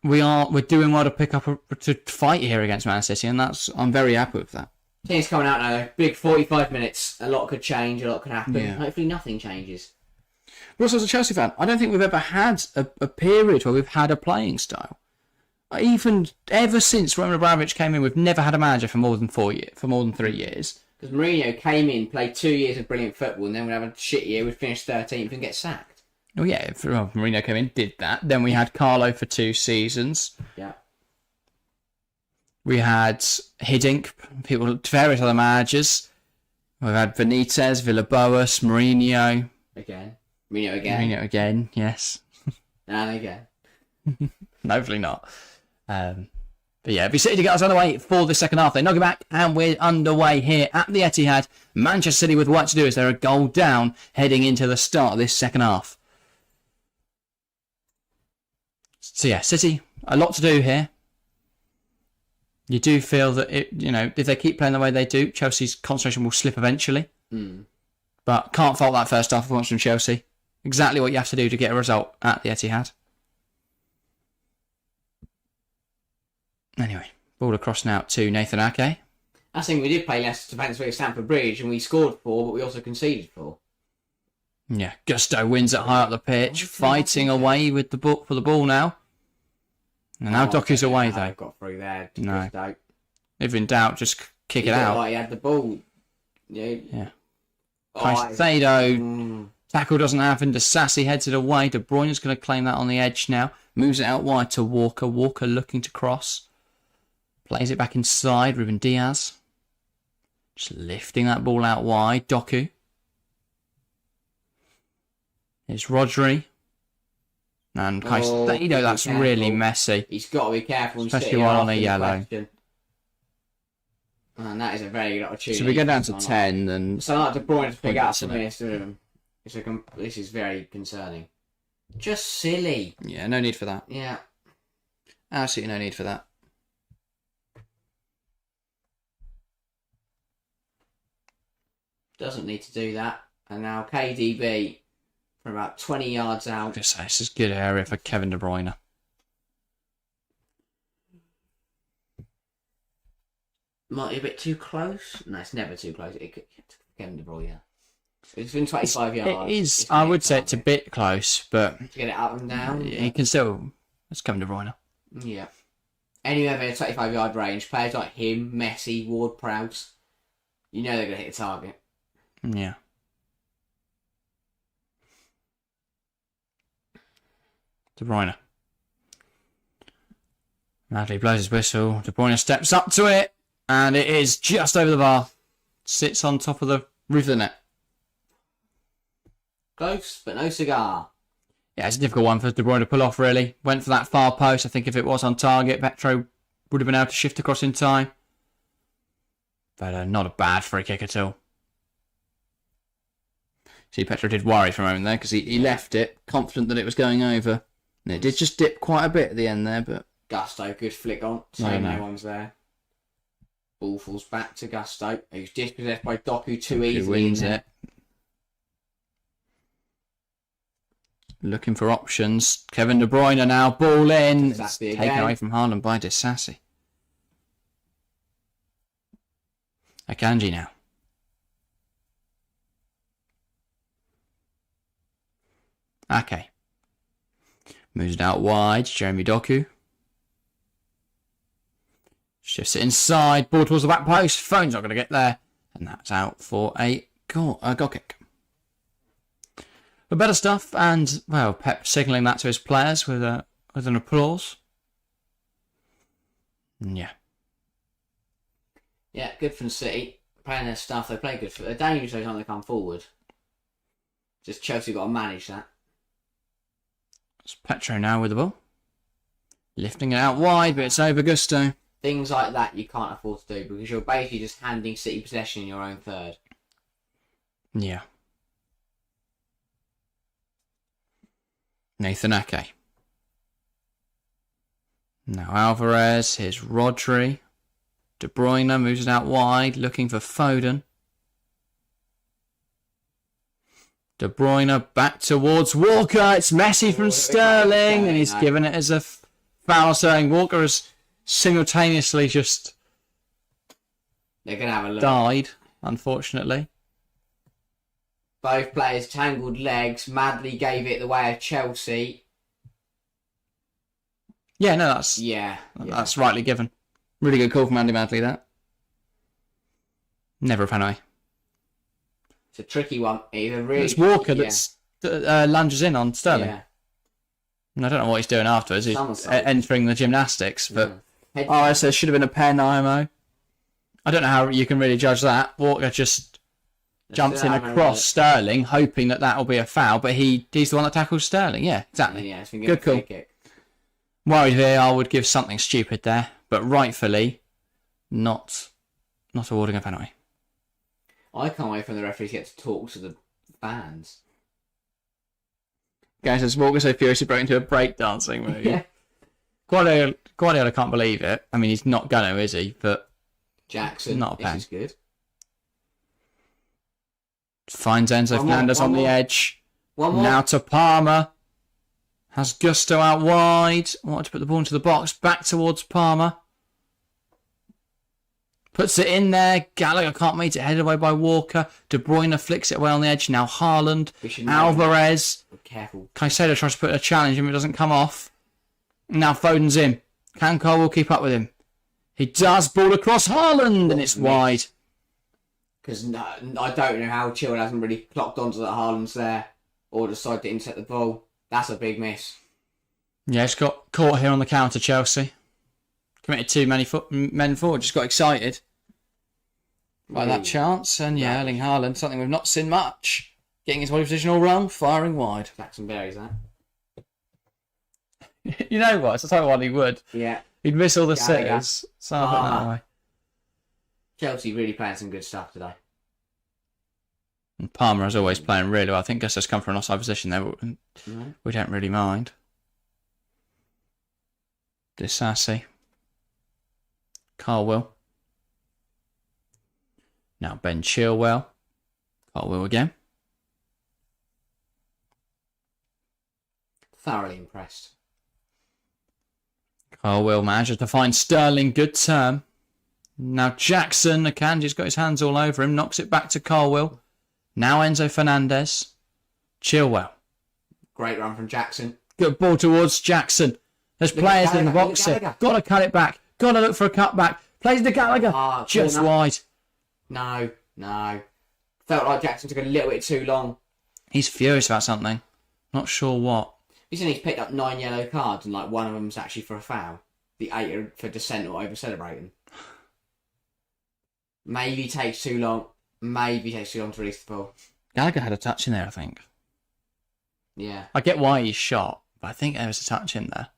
we're doing well to pick up to fight here against Man City, and I'm very happy with that. Team's coming out now. Big 45 minutes. A lot could change. A lot could happen. Yeah. Hopefully, nothing changes. But also, as a Chelsea fan, I don't think we've ever had a period where we've had a playing style. Even ever since Roman Abramovich came in, we've never had a manager for more than 3 years. Because Mourinho came in, played 2 years of brilliant football, and then we'd have a shit year. We'd finish 13th and get sacked. Oh yeah, Mourinho came in, did that. Then we had Carlo for 2 seasons. Yeah. We had Hiddink, various other managers. We've had Benitez, Villas-Boas, Mourinho. Mourinho again, yes. And again. Hopefully not. But yeah, it'd be City to get us underway for the second half. They knock it back, and we're underway here at the Etihad. Manchester City with work to do as they're a goal down heading into the start of this second half. So yeah, City, a lot to do here. You do feel that if they keep playing the way they do, Chelsea's concentration will slip eventually. But can't fault that first half performance from Chelsea. Exactly what you have to do to get a result at the Etihad. Anyway, ball across now to Nathan Ake. I think we did play less defensively at Stamford Bridge, and we scored 4, but we also conceded 4. Yeah, Gusto wins it high up the pitch, fighting away with the ball for the ball now. And now Doku's away though. Got through there. No. Gusto. If in doubt, just kick it out. Like he had the ball. Yeah. Caicedo tackle doesn't happen. Disasi heads it away. De Bruyne's going to claim that on the edge now. Moves it out wide to Walker. Walker looking to cross. Plays it back inside. Ruben Diaz. Just lifting that ball out wide. Doku. It's Rodri. And Caicedo, that's really messy. He's got to be careful. Especially while on a yellow. And that is a very good opportunity. So we go down to 10 then. So like De Bruyne to pick up from this. This is very concerning. Just silly. Yeah, no need for that. Yeah. Absolutely no need for that. Doesn't need to do that. And now KDB from about 20 yards out. This is a good area for Kevin De Bruyne. Might be a bit too close. No, it's never too close. Kevin De Bruyne. It's been 25 yards. It is. I would say it's a bit close, but to get it up and down. He can still. It's Kevin De Bruyne. Yeah. Anywhere in a 25-yard range, players like him, Messi, Ward-Prowse, you know they're going to hit the target. Yeah. De Bruyne. Madley blows his whistle. De Bruyne steps up to it, and it is just over the bar. Sits on top of the roof of the net. Close, but no cigar. Yeah, it's a difficult one for De Bruyne to pull off, really. Went for that far post. I think if it was on target, Petro would have been able to shift across in time. But not a bad free kick at all. See, Petro did worry for a moment there because he left it, confident that it was going over. And it did just dip quite a bit at the end there, but... Gusto, good flick on. So no one's there. Ball falls back to Gusto, who's dispossessed by Doku too easily. Who wins it. Looking for options. Kevin De Bruyne now, ball in. It's taken away from Haaland by Disasi. Akanji now. Okay. Moves it out wide. Jeremy Doku. Shifts it inside. Ball towards the back post. Phone's not going to get there. And that's out for a goal kick. But better stuff. And, well, Pep signalling that to his players with an applause. Yeah. Yeah, good from City. Playing their stuff, they play good. They're dangerous every time they come forward. Just Chelsea got to manage that. It's Petro now with the ball. Lifting it out wide, but it's over Gusto. Things like that you can't afford to do because you're basically just handing City possession in your own third. Yeah. Nathan Ake. Now Alvarez, here's Rodri. De Bruyne moves it out wide, looking for Foden. De Bruyne back towards Walker. It's Messi from Sterling, and he's given it as a foul. Sterling. Walker has simultaneously just They're going to have a look. died, unfortunately. Both players tangled legs. Madley gave it the way of Chelsea. Yeah, no, that's that's rightly given. Really good call from Andy Madley, that. Never a penalty. It's a tricky one. It's Walker that lunges in on Sterling. Yeah. And I don't know what he's doing afterwards. He's entering the gymnastics. But so it should have been a pen, IMO. I don't know how you can really judge that. Walker just jumps in across Sterling, hoping that will be a foul. But he's the one that tackles Sterling. Yeah, exactly. Yeah, it's been good call. Worried VAR would give something stupid there, but rightfully not awarding a penalty. I can't wait for the referees to get to talk to the fans. Guys, as Walker so furiously broke into a breakdancing move. Yeah. Guardiola can't believe it. I mean, he's not going to, is he? But Jackson, not a pen. This is good. Finds Enzo Fernandez on the edge. One more. Now to Palmer. Has Gusto out wide. Wanted to put the ball into the box. Back towards Palmer. Puts it in there. Gallagher can't meet it. Headed away by Walker. De Bruyne flicks it away on the edge. Now Haaland. Alvarez. Careful. Caicedo tries to put a challenge in, but it doesn't come off. Now Foden's in. Can Colwill keep up with him? He does. Ball across Haaland, and it's wide. Because I don't know how Chilwell hasn't really clocked onto that Haaland's there, or decided to intercept the ball. That's a big miss. Yeah, it's got caught here on the counter, Chelsea. Committed too many men forward, just got excited by that chance. And yeah, Erling Haaland, something we've not seen much. Getting his body position all wrong, firing wide. Jackson Berry's that. You know what? It's the type of one he would. Yeah. He'd miss all the sitters. So I'll put it that way. Chelsea really playing some good stuff today. And Palmer, as always, playing really well. I think Gusto's come from an offside position there, but we don't really mind. Disasi. Colwill. Now Ben Chilwell. Colwill again. Thoroughly impressed. Colwill manages to find Sterling. Good turn. Now Jackson. Akanji's got his hands all over him. Knocks it back to Colwill. Now Enzo Fernandez. Chilwell. Great run from Jackson. Good ball towards Jackson. There's players in the box here. Got to cut it back. Got to look for a cutback. Plays to Gallagher. Just wide. No. Felt like Jackson took a little bit too long. He's furious about something. Not sure what. He's picked up 9 yellow cards and one of them's actually for a foul. The 8 are for dissent or over celebrating. Maybe takes too long. Maybe takes too long to release the ball. Gallagher had a touch in there, I think. Yeah. I get why he's shot, but I think there was a touch in there.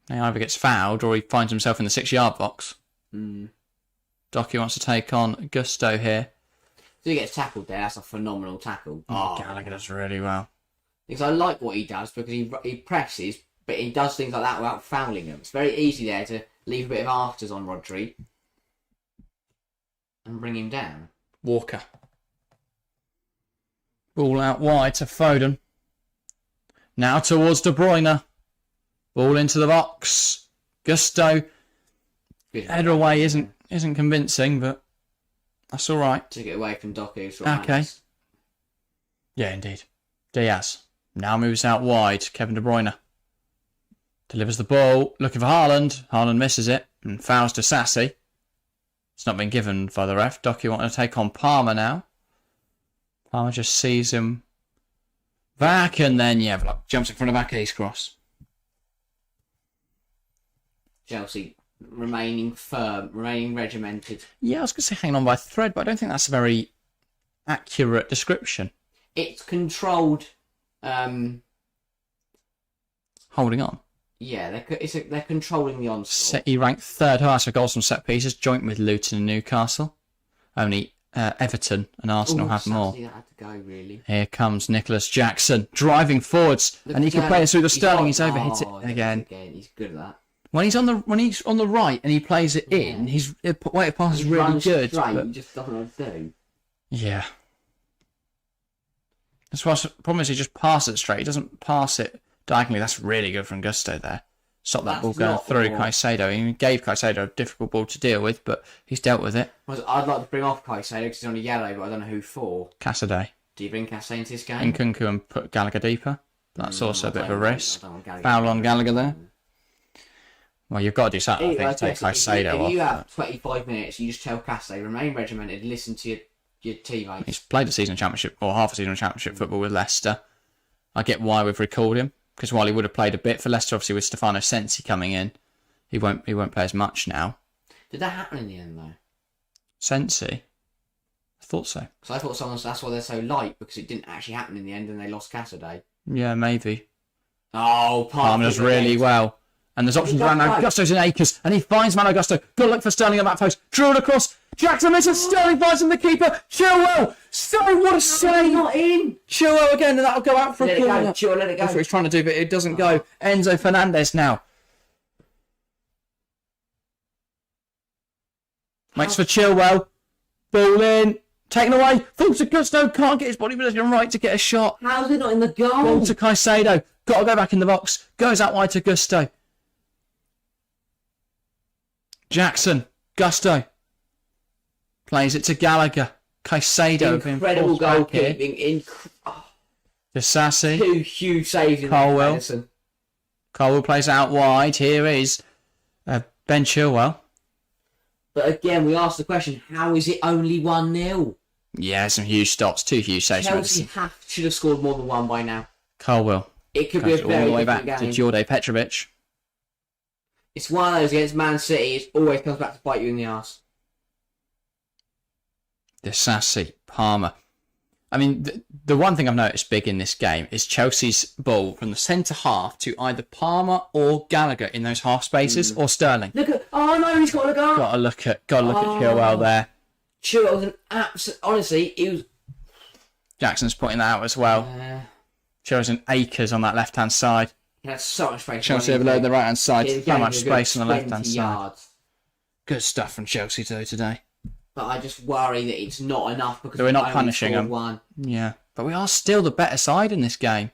He either gets fouled or he finds himself in the 6-yard box. Docky wants to take on Gusto here. So he gets tackled there. That's a phenomenal tackle. Gallagher does really well. Because I like what he does because he presses, but he does things like that without fouling them. It's very easy there to leave a bit of afters on Rodri and bring him down. Walker. Ball out wide to Foden. Now towards De Bruyne. Ball into the box. Gusto. Header away isn't convincing, but that's all right. Took it away from Doku. Okay. Yeah, indeed. Diaz. Now moves out wide. Kevin De Bruyne. Delivers the ball. Looking for Haaland. Haaland misses it. And fouls to Sassy. It's not been given by the ref. Docky wanting to take on Palmer now. Palmer just sees him back and then, jumps in front of Ake's cross. Chelsea remaining firm, remaining regimented. Yeah, I was going to say hanging on by a thread, but I don't think that's a very accurate description. It's controlled. Holding on. Yeah, they're controlling the onslaught. He ranked third highest for goals from set pieces, joint with Luton and Newcastle. Only Everton and Arsenal have more. That had to go, really. Here comes Nicholas Jackson driving forwards, and he can play it through the Sterling. He's overhit it again. He's good at that. When he's on the right and he plays it in, his way of pass is really good. But he just doesn't know what to do. Yeah. That's why the problem is he just passes it straight. He doesn't pass it diagonally. That's really good from Gusto there. Stop that ball going through Caicedo. He gave Caicedo a difficult ball to deal with, but he's dealt with it. I'd like to bring off Caicedo because he's on a yellow, but I don't know who for. Cassidy. Do you bring Cassidy into this game? Nkunku and put Gallagher deeper. That's also a bit of a risk. Foul on Gallagher there. Well, you've got to do something, I think, to take Caicedo off. If you have 25 minutes, you just tell Cassidy, remain regimented, listen to your teammates. He's played a season of championship, or half a season of championship football with Leicester. I get why we've recalled him, because while he would have played a bit for Leicester, obviously with Stefano Sensi coming in, he won't play as much now. Did that happen in the end, though? Sensi? I thought so. Because I thought that's why they're so light, because it didn't actually happen in the end and they lost Cassidy. Yeah, maybe. Oh, Palmer does really well. And there's options around now. Gusto's in Acres, and he finds Malo Gusto. Good luck for Sterling on that post. Drew it across. Jackson misses. Sterling finds him, the keeper. Chilwell. Sterling, what a save. Not in. Chilwell again, and that'll go out for a corner. Chilwell, let it go. That's what he's trying to do, but it doesn't go. Enzo Fernandez now. Makes for Chilwell. Ball in. Taken away. Falls to Gusto. Can't get his body position right to get a shot. How's it not in the goal? Ball to Caicedo. Got to go back in the box. Goes out wide to Gusto. Jackson, Gusto, plays it to Gallagher, Caicedo, incredible goalkeeping, Disasi, 2 huge saves in Colwell. Colwell plays out wide. Here is Ben Chilwell. But again, we asked the question: how is it only 1-0? Yeah, some huge stops, 2 huge saves. Chelsea should have scored more than 1 by now. Colwell. It could be a very all the way different back game. to Djordje Petrovic. It's one of those against Man City. It always comes back to bite you in the arse. Disasi, Palmer. I mean, the one thing I've noticed big in this game is Chelsea's ball from the centre half to either Palmer or Gallagher in those half spaces, or Sterling. Look at! Oh no, he's got to go. Got to look at Chilwell there. Chilwell was an absolute. Honestly, he was. Jackson's pointing that out as well. Chilwell's in Acres on that left hand side. He had so much space. Chelsea overload the right hand side. So much space on the left hand side. Yards. Good stuff from Chelsea though today. But I just worry that it's not enough because we're not punishing them. One. Yeah, but we are still the better side in this game.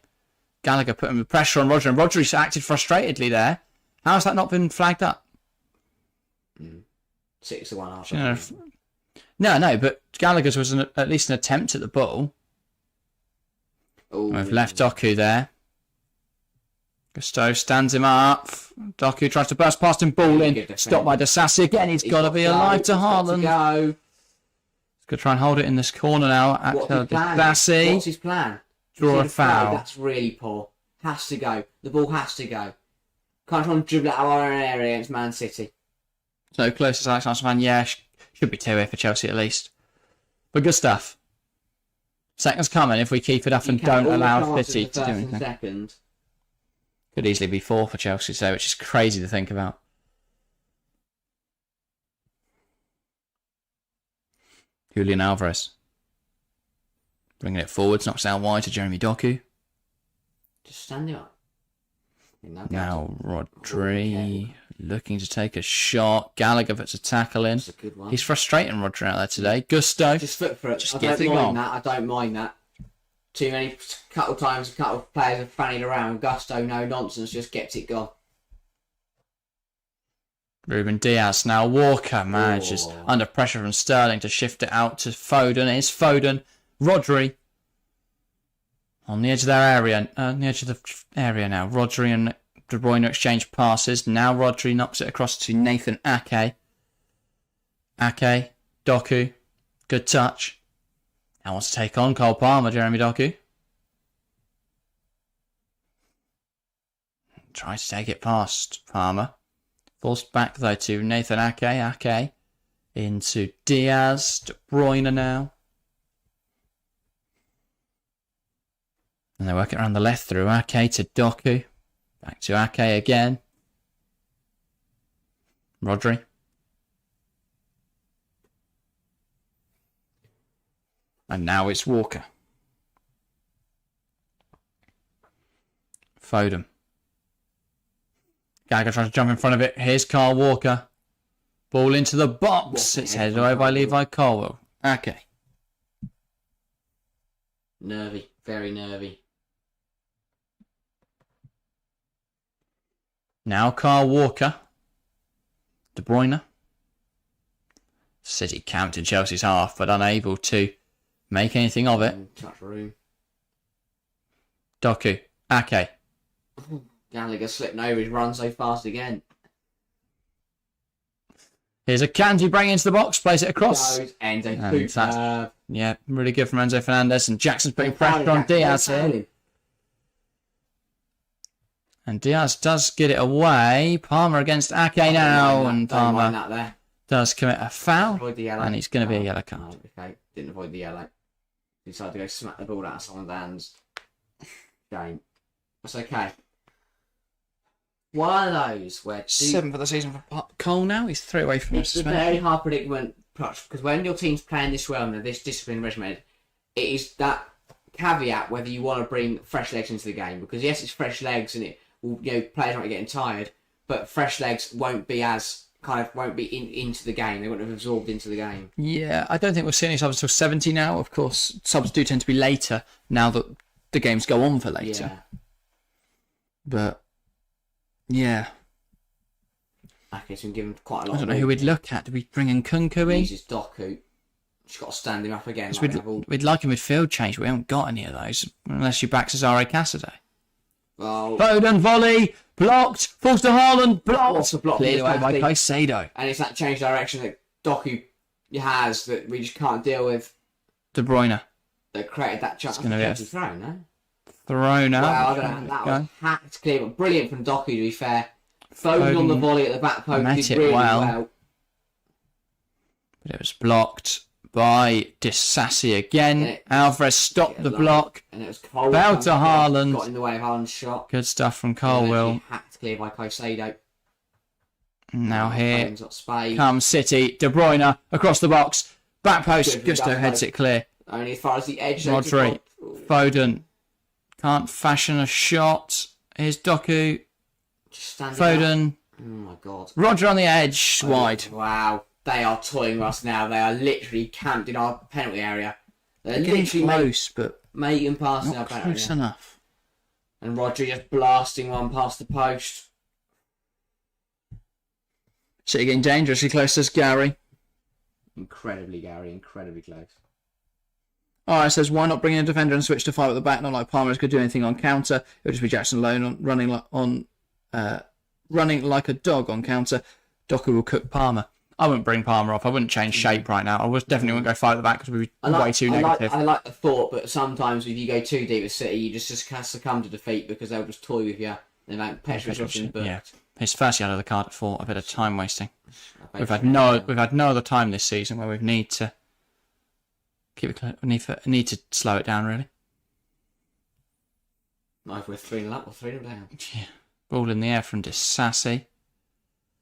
Gallagher putting the pressure on Roger, and Rodri acted frustratedly there. How has that not been flagged up? 6-1. No, but Gallagher's was at least an attempt at the ball. Ooh. We've left Doku there. Gusto stands him up. Doku tries to burst past him, ball in. Stopped by Disasi again. He's got to be alive to Haaland. He's going to try and hold it in this corner now. Disasi. What's his plan? Draw a foul. That's really poor. Has to go. The ball has to go. Can't try and dribble it out of our own area against Man City. So close as Alex Arsenal fan. Yeah, should be 2 here for Chelsea at least. But good stuff. Second's coming if we keep it up and don't allow City to do anything. Second. Could easily be 4 for Chelsea, so which is crazy to think about. Julian Alvarez. Bringing it forwards, knocks out wide to Jeremy Doku. Just stand him up. Now Rodri looking to take a shot. Gallagher puts a tackle in. That's a good one. He's frustrating Rodri out there today. Gusto. Just foot for it. Just I get don't it mind on. that. I don't mind that. Too many, couple of times, a couple of players have fannied around. Gusto, no nonsense, just gets it gone. Ruben Diaz now. Walker manages under pressure from Sterling to shift it out to Foden. It's Foden. Rodri on the edge of their area. On the edge of the area now. Rodri and De Bruyne exchange passes. Now Rodri knocks it across to Nathan Ake. Ake. Doku. Good touch. Now wants to take on Cole Palmer, Jeremy Doku. Tries to take it past Palmer. Forced back though to Nathan Ake. Ake into Diaz. De Bruyne now. And they work it around the left through Ake to Doku. Back to Ake again. Rodri. And now it's Walker. Foden. Gallagher tries to jump in front of it. Here's Carl Walker. Ball into the box. It's headed away by Levi Colwell. Okay. Nervy. Very nervy. Now Carl Walker. De Bruyne. City camped in Chelsea's half, but unable to make anything of it. Touch room. Doku. Ake. Gallagher slipping over his run so fast again. Here's a Kanji bring into the box, plays it across. Goes Enzo. Yeah, really good from Enzo Fernandez, and Jackson's putting pressure on Diaz here. And Diaz does get it away. Palmer against Ake now, and Palmer does commit a foul, and it's going to be a yellow card. Oh, okay, didn't avoid the yellow. Decided to go smack the ball out of someone's hands. Game. That's okay. One of those where... 7th of the season for Cole now. He's 3 away from It's a very hard predicament, because when your team's playing this well and this discipline regimented, it is that caveat whether you want to bring fresh legs into the game. Because yes, it's fresh legs and it will, players might be getting tired, but fresh legs won't be into the game. They won't have absorbed into the game. Yeah, I don't think we'll see any subs until 70 now. Of course, subs do tend to be later now that the games go on for later. Yeah. But yeah. Okay, so we've given quite a lot. I don't know who we'd look at. Do we bring in Kunku in? Uses Doku. Just got to stand him up again. We'd like a midfield change, but we haven't got any of those. Unless you back Cesare Cassidy. Well, Foden volley, blocked, falls to Haaland, blocked. What's the block? Cleared away by Caicedo. And it's that change direction that Doku has that we just can't deal with. De Bruyne. That created that chance. It's going to be a throw, no? Thrown out. Well, I don't know. That was hacked clear, but brilliant from Doku, to be fair. Foden on the volley at the back post met did it really well. But it was blocked by Disassi again. Alvarez stopped the block. And it was Colwell. Fell to Haaland. Got in the way of Haaland's shot. Good stuff from Colwell. Hacked clear by Caicedo. Now here Foden's got Spade. comes City. De Bruyne across the box. Back post. Gusto heads it clear. Only as far as the edge. Rodri. Foden. Can't fashion a shot. Here's Doku. Foden. Up. Oh my god. Roger on the edge. Wide. Wow. They are toying us now. They are literally camped in our penalty area. They're Getting literally close, but making passes in our not penalty close area. enough. And Rodri just blasting one past the post. City getting dangerously close, says Gary. Incredibly, Gary. Incredibly close. Alright, says why not bring in a defender and switch to 5 at the back? Not like Palmer could do anything on counter. It would just be Jackson alone running like a dog on counter. Doku will cook Palmer. I wouldn't bring Palmer off. I wouldn't change shape right now. I definitely wouldn't go 5 at the back because we'd be way too negative. I like the thought, but sometimes if you go too deep with City, you just succumb to defeat because they'll just toy with you. They won't Petrovic booked. Yeah, his first yellow card at 4. A bit of time wasting. We've had no other time this season where we need to keep it. Need to slow it down really. Either we're 3-0 up or 3-0 down. Yeah, ball in the air from Disassi.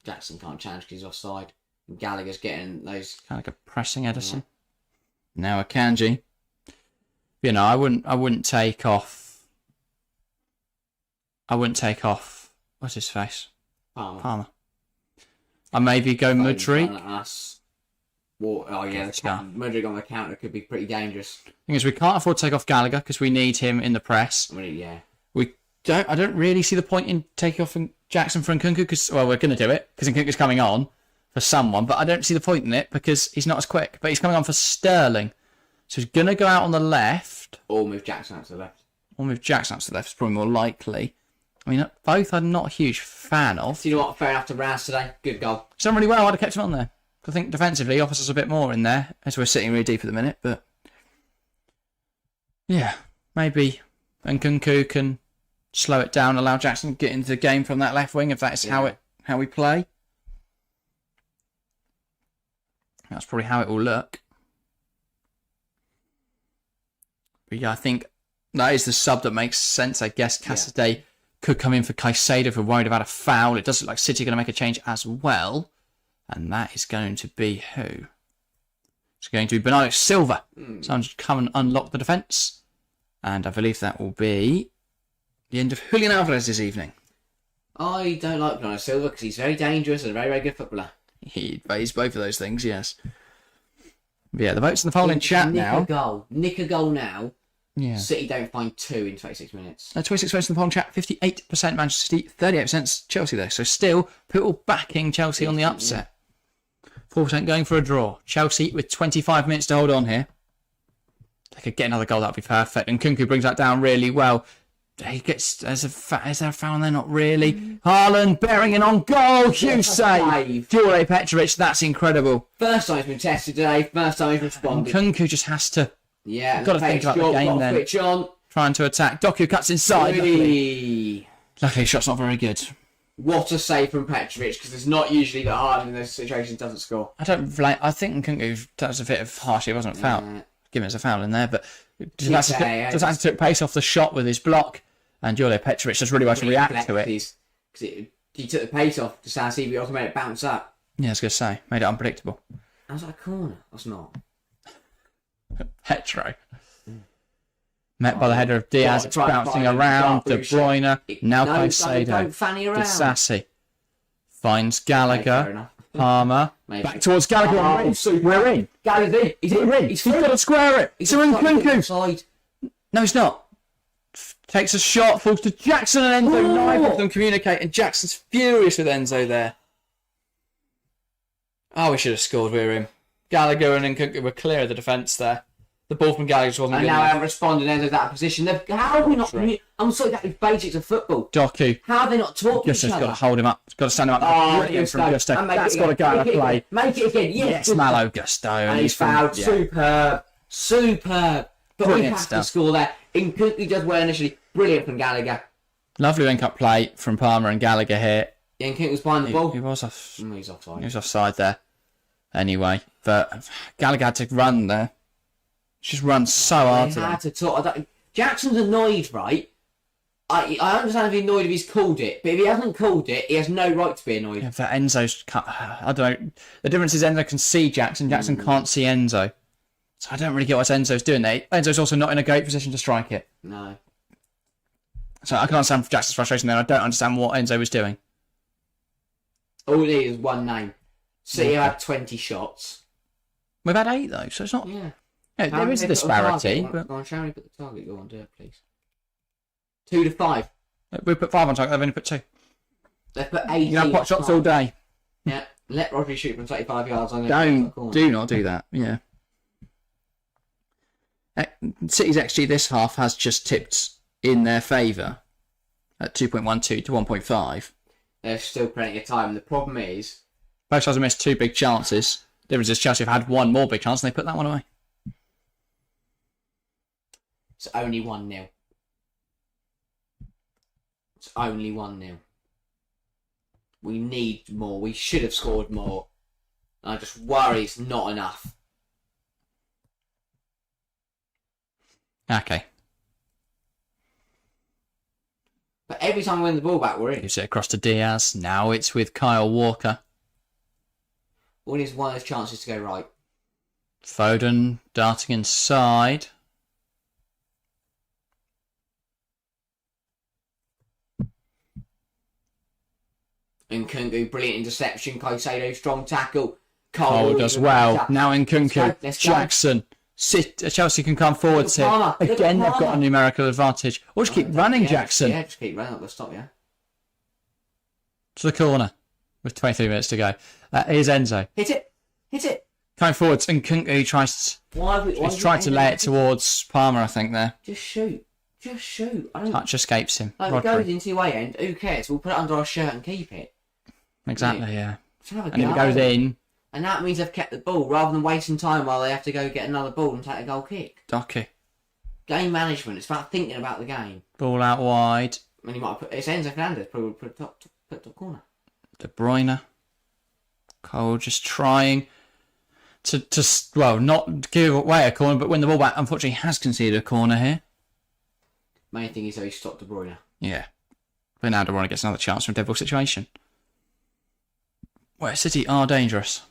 Jackson can't challenge because he's offside. And Gallagher's getting those. Kind of like a pressing Edison. Yeah. Now Akanji. I wouldn't take off. What's his face? Palmer. I maybe go Mudryk. Oh yeah, Mudryk on the counter could be pretty dangerous. Thing is, we can't afford to take off Gallagher because we need him in the press. Yeah. I don't really see the point in taking off Jackson for Nkunku because we're going to do it because Nkunku's coming on for someone, but I don't see the point in it because he's not as quick. But he's coming on for Sterling, so he's going to go out on the left. Or move Jackson out to the left. It's probably more likely. I mean, both I'm not a huge fan of. So you know what? Fair enough to Rouse today. Good goal. He's done really well. I'd have kept him on there. I think defensively, he offers us a bit more in there as we're sitting really deep at the minute. But yeah, maybe Nkunku can slow it down, allow Jackson to get into the game from that left wing if that's how we play. that's probably how it will look. But yeah, I think that is the sub that makes sense. I guess Cassidy could come in for Caicedo if we're worried about a foul. It does look like City are going to make a change as well. And that is going to be who? It's going to be Bernardo Silva. Someone should come and unlock the defence. And I believe that will be the end of Julian Alvarez this evening. I don't like Bernardo Silva because he's very dangerous and a very, very good footballer. He's both of those things, yes. But yeah, the votes in the poll in chat now. Nick a goal now. Yeah. City don't find 2 in 26 minutes. 26 votes in the poll in chat. 58% Manchester City, 38% Chelsea there. So still, people backing Chelsea on the upset. 4% going for a draw. Chelsea with 25 minutes to hold on here. They could get another goal, that would be perfect. And Kunku brings that down really well. He gets. Is there a foul there? Not really. Haaland bearing in on goal. Huge save. Jure Petrovic, that's incredible. First time he's been tested today. First time he's responded. And Kunku just has to. Yeah, got to think about the game then. Switch on. Trying to attack. Doku cuts inside. Luckily, shot's not very good. What a save from Petrovic, because it's not usually that hard in those situations doesn't score. I think Kunku, that was a bit of harsh. It wasn't a foul. Given it's a foul in there, but just took pace off the shot with his block, and Jure Petrovic does really well to react to it. Because he took the pace off to see if he also made it bounce up. Yeah, I was going to say, made it unpredictable. I was like a corner. That's not. Petro. Met by the header of Diaz, it's bouncing around. De Bruyne, now Caicedo. Don't fanny around. Disassi finds Gallagher. Palmer. Back towards Gallagher. We're in. Gallagher's in. He's in. He's got to square it. He's in Kunku. No, he's not. Takes a shot, falls to Jackson and Enzo. Neither of them communicate, and Jackson's furious with Enzo there. Oh, we should have scored. We were in. Gallagher and Kunku were clear of the defence there. The ball from Gallagher wasn't good enough. And now I haven't responded to that position. How have we not... I'm sorry, that is basics of football. Doku. How have they not talked to each other? Gusto's got to hold him up. He's got to stand him up. Brilliant from Gusto. That's got to go out of play. Make it again. Yes, Malo Gusto. And he's fouled. Yeah. Superb. But we have to score there. Kunku does well initially. Brilliant from Gallagher. Lovely link-up play from Palmer and Gallagher here. Yeah, and Kunku's behind the ball. He was off. He's offside. He was offside there. Anyway, but Gallagher had to run there. Just run so hard to had to talk. Jackson's annoyed, right? I understand if he's annoyed if he's called it, but if he hasn't called it, he has no right to be annoyed. Yeah, but Enzo's... I don't know. The difference is Enzo can see Jackson. Jackson can't see Enzo. So I don't really get what Enzo's doing there. Enzo's also not in a great position to strike it. No. So I can understand Jackson's frustration there. I don't understand what Enzo was doing. All it is one name. City had 20 shots. We've had 8 though, so it's not... Yeah. Yeah, there is a disparity. But... Go on, shall we put the target? Go on, do it, please. 2 to 5. We put 5 on target, they've only put 2. They've put 18. You know, pot shots all day. Yeah, let Rodri shoot from 35 yards on it. Do not do that, yeah. City's XG this half has just tipped in their favour at 2.12 to 1.5. There's still plenty of time. The problem is... Both sides have missed 2 big chances. The difference is Chelsea have had 1 more big chance and they put that one away. It's only 1-0. It's only 1-0. We need more. We should have scored more. I just worry it's not enough. Okay. But every time we win the ball back, we're in. Gives it across to Diaz. Now it's with Kyle Walker. All needs one of those chances to go right. Foden darting inside. And Kunku, brilliant interception. Caicedo, strong tackle. Cole does well. Now in Kunku. Jackson. Chelsea can come forwards here. Again, they've got a numerical advantage. Or just keep running, Jackson. Yeah, just keep running. I'll stop, yeah. To the corner with 23 minutes to go. Here's Enzo. Hit it. Hit it. Coming forwards, and Kunku tries to lay it towards Palmer, I think, there. Just shoot. Just shoot. Touch escapes him. Like, it goes into the way end. Who cares? We'll put it under our shirt and keep it. Exactly, yeah. And if it goes in... And that means they've kept the ball, rather than wasting time while they have to go get another ball and take a goal kick. Docky. Game management. It's about thinking about the game. Ball out wide. And you might put... It's Enzo Fernandez. Probably put it top corner. De Bruyne. Cole just trying. to not give away a corner, but win the ball back. Unfortunately, he has conceded a corner here. Main thing is, though, he stopped De Bruyne. Yeah. But now De Bruyne gets another chance from a dead ball situation. Where City are dangerous.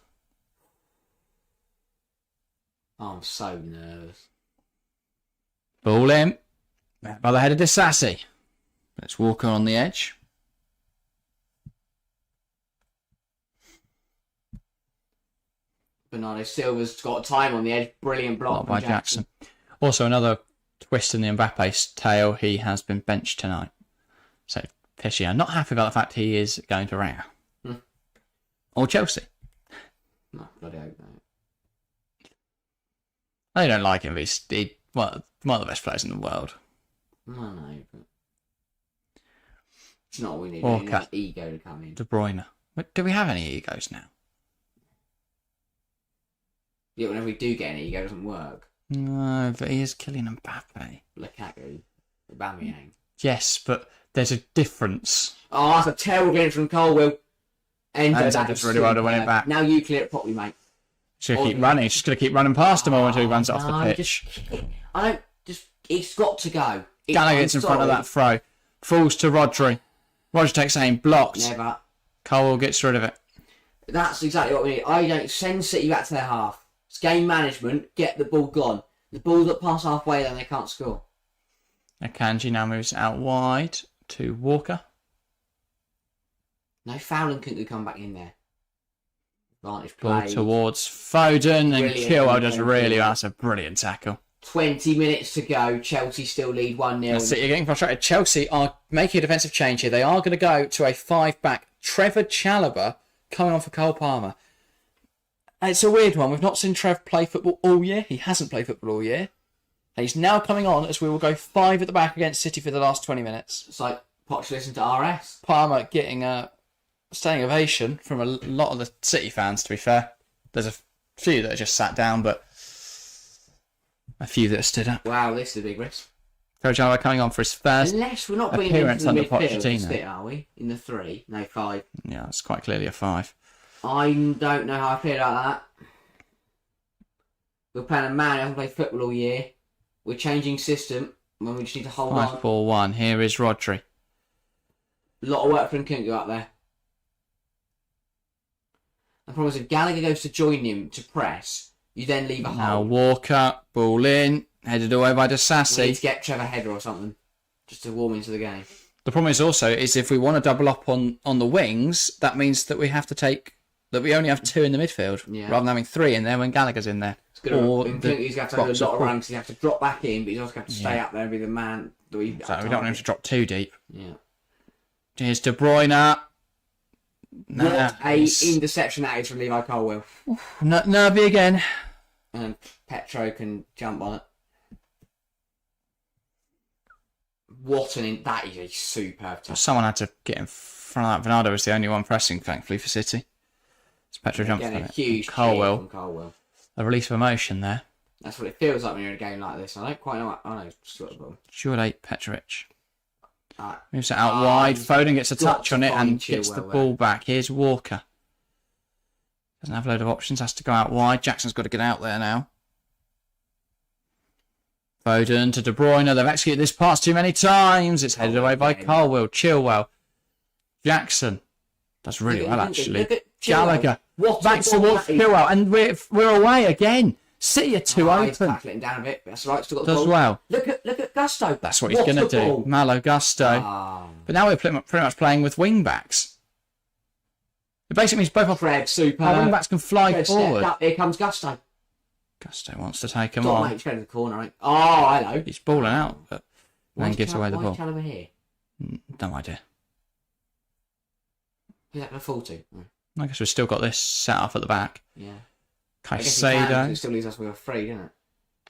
Oh, I'm so nervous. Ball in. By the head of Disassi. Let's Walker on the edge. Bernardo Silva's got time on the edge. Brilliant block by Jackson. Also, another twist in the Mbappe's tail. He has been benched tonight. So, Pesci, I'm not happy about the fact he is going to Real. Or Chelsea. No, bloody hope not. I don't like him. He's one of the best players in the world. I know, but it's not what we need. Walker. We need that ego to come in. De Bruyne. But do we have any egos now? Yeah, whenever we do get an ego, it doesn't work. No, but he is Kylian Mbappe. Lukaku, Aubameyang. Yes, but there's a difference. Oh, that's a terrible game from Colwell. Enzo does really well to win it back. Now you clear it properly, mate. He's going to keep running. He's just going to keep running past him until he runs it off the pitch. It's got to go. Gallagher gets in front of that throw. Falls to Rodri. Rodri takes aim. Blocked. Never. Cole gets rid of it. That's exactly what we need. I don't send City back to their half. It's game management. Get the ball gone. The ball that pass halfway, then they can't score. Akanji now moves out wide to Walker. No fouling couldn't come back in there. Advantage Ball play. towards Foden, and Brilliant. Chilwell does really well. That's a brilliant tackle. 20 minutes to go. Chelsea still lead 1-0. That's it. You're getting frustrated. Chelsea are making a defensive change here. They are going to go to a 5-back. Trevor Chalobah coming on for Cole Palmer. It's a weird one. We've not seen Trev play football all year. He hasn't played football all year. And he's now coming on as we will go 5 at the back against City for the last 20 minutes. It's like Poch listening to RS. Palmer getting a standing ovation from a lot of the City fans, to be fair. There's a few that are just sat down, but a few that are stood up. Wow, this is a big risk. Trevor Chalobah coming on for his first Unless we're not bringing him appearance into the under midfield, Pochettino. instead, are we? In the 3? No, 5. Yeah, it's quite clearly a 5. I don't know how I feel about that. We're playing a man who hasn't played football all year. We're changing system when we just need to hold on. 5-4-1. Here is Rodri. A lot of work for him, couldn't go up there. The problem is if Gallagher goes to join him to press, you then leave a Now hole. Walker, ball in, headed away by We need Disassi. to get Trevor Header or something, just to warm into the game. The problem is also if we want to double up on the wings, that means that we have to take that we only have 2 in the midfield Yeah. rather than having 3 in there when Gallagher's in there. He's going to have to do a box lot of up. runs. He's have to drop back in, but he's also have to stay Yeah. up there and be the man. That we So we don't want him to drop too deep. Yeah. Here's De Bruyne. What a interception that is from Levi Colwell. Nervy again. And Petro can jump on it. That is a superb touch. Someone had to get in front of that. Bernardo was the only one pressing, thankfully, for City. So Petro jumps on Again, a it. huge Colwell. from Colwell. A release of emotion there. That's what it feels like when you're in a game like this. I don't quite know what... I know, it's got the ball. Juraj Petrovic. Alright. Moves it out wide. he's Foden gets a got touch to on it find and gets the Chilwell ball back. Here's Walker. Doesn't have a load of options. Has to go out wide. Jackson's got to get out there now. Foden to De Bruyne. They've executed this pass too many times. It's headed away by Colwell. Chilwell. Jackson. Does really well, actually. Look at Chilwell. Gallagher. What Back a towards ball. Chilwell. And we're away again. City are too He's open. tackling down a bit. That's right. Still got the Does ball. well. Look at Gusto. That's what he's going to do. Malo Gusto. But now we're pretty much playing with wing backs. It basically means both Fred, super. our wing backs can fly Fred forward. stepped up. Here comes Gusto. Gusto wants to take him Got on. mate, he's going to the corner, right? Oh, hello. He's balling out, but then Why's gives away the Why ball. is Chalobah here? No idea. Who's that going to fall to? I guess we've still got this set up at the back. Yeah. I guess he can, 'cause Caicedo. it still leaves us with a free, doesn't it?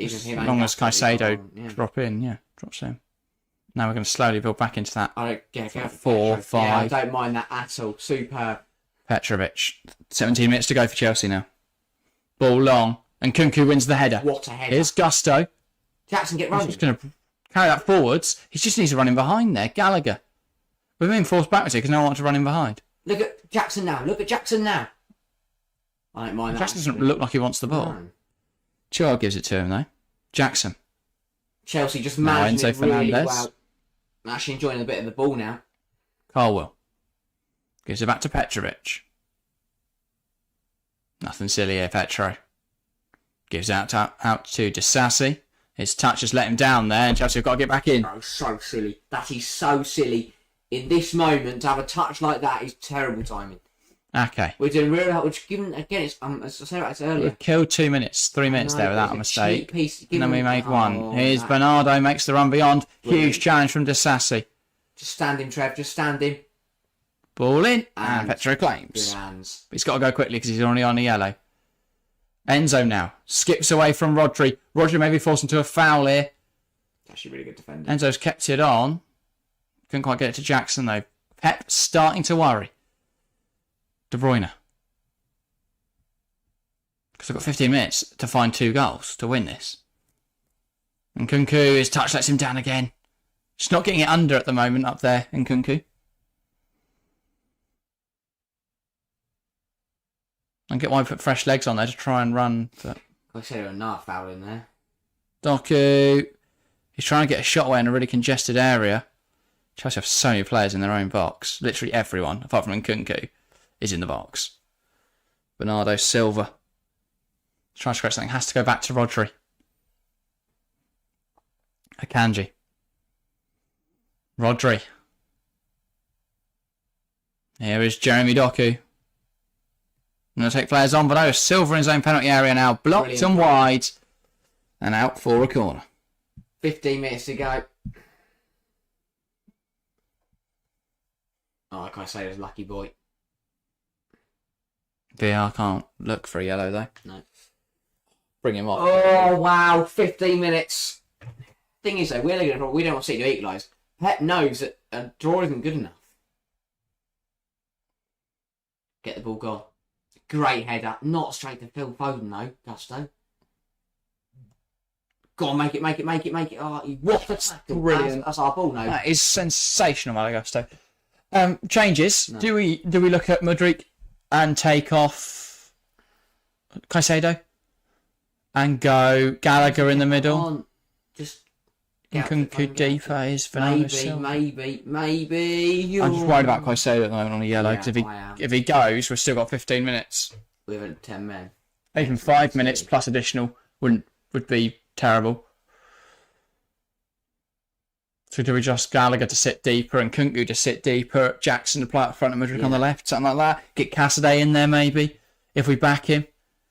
Even As him and long as Gusto leave us Caicedo on, yeah. drop in, drops in. Now we're going to slowly build back into that. I don't get Sort it. of 4, 5. Yeah, I don't mind that at all. Superb. Petrovic. 17 minutes to go for Chelsea now. Ball long. And Kunku wins the header. What a header. Here's Gusto. Jackson, get He's running. just going to carry that forwards. He just needs to run in behind there. Gallagher. We're being forced backwards here because no one wants to run in behind. Look at Jackson now. Look at Jackson now. I don't mind that. Jackson doesn't look like he wants the ball. No. Chua gives it to him, though. Jackson. Chelsea just Now managing Enzo it really Fernandez. well. I'm actually enjoying a bit of the ball now. Carwell. Gives it back to Petrovic. Nothing silly here, Petro. Gives out to Disassi. His touch has let him down there, and Chelsea have got to get back in. Oh, so silly. That is so silly. In this moment, to have a touch like that is terrible timing. Okay. We're doing really hard. Which, given again, it's as I said earlier. We've killed 2 minutes, 3 minutes there without a mistake. And then we made one. Here's Bernardo, makes the run beyond. Huge challenge from Disassi. Just stand him, Trev. Just stand him. Ball in, and Petro claims. Hands. But he's got to go quickly because he's already on a yellow. Enzo now skips away from Rodri. Rodri may be forced into a foul here. Actually, really good defender. Enzo's kept it on. Couldn't quite get it to Jackson though. Pep starting to worry. De Bruyne. Because I've got 15 minutes to find 2 goals to win this. And Nkunku, his touch lets him down again. Just not getting it under at the moment up there, Nkunku. I get why we put fresh legs on there to try and run. But I said another foul in there. Doku. He's trying to get a shot away in a really congested area. Chelsea have so many players in their own box. Literally everyone, apart from Nkunku, is in the box. Bernardo Silva. Trying to scratch something. Has to go back to Rodri. Akanji. Rodri. Here is Jeremy Doku. I'm going to take players on, but no, Silva in his own penalty area now. Blocked Brilliant. and wide. And out for a corner. 15 minutes to go. Oh, like I say, there's lucky boy. VR can't look for a yellow though. No. Bring him off. Oh, wow. 15 minutes. Thing is, though, we don't want to see it to equalise. Pep knows that a draw isn't good enough. Get the ball gone. Great header. Not straight to Phil Foden, though. Gusto. Go on, make it. Oh, what a tackle. Brilliant. That's our ball now. That is sensational, Malagusto. Changes. No. Do we look at Mudryk and take off Caicedo and go Gallagher in the middle? On. Just Nkunku deeper is Fernando Silva. Maybe. I'm just worried about Caicedo at the moment on a yellow because Yeah, if he goes, we've still got 15 minutes. We have 10 men. Even 5 minutes plus additional would be terrible. So do we just Gallagher to sit deeper and Nkunku to sit deeper, Jackson to play up front and Mudryk on the left, something like that? Get Cassidy in there maybe if we back him.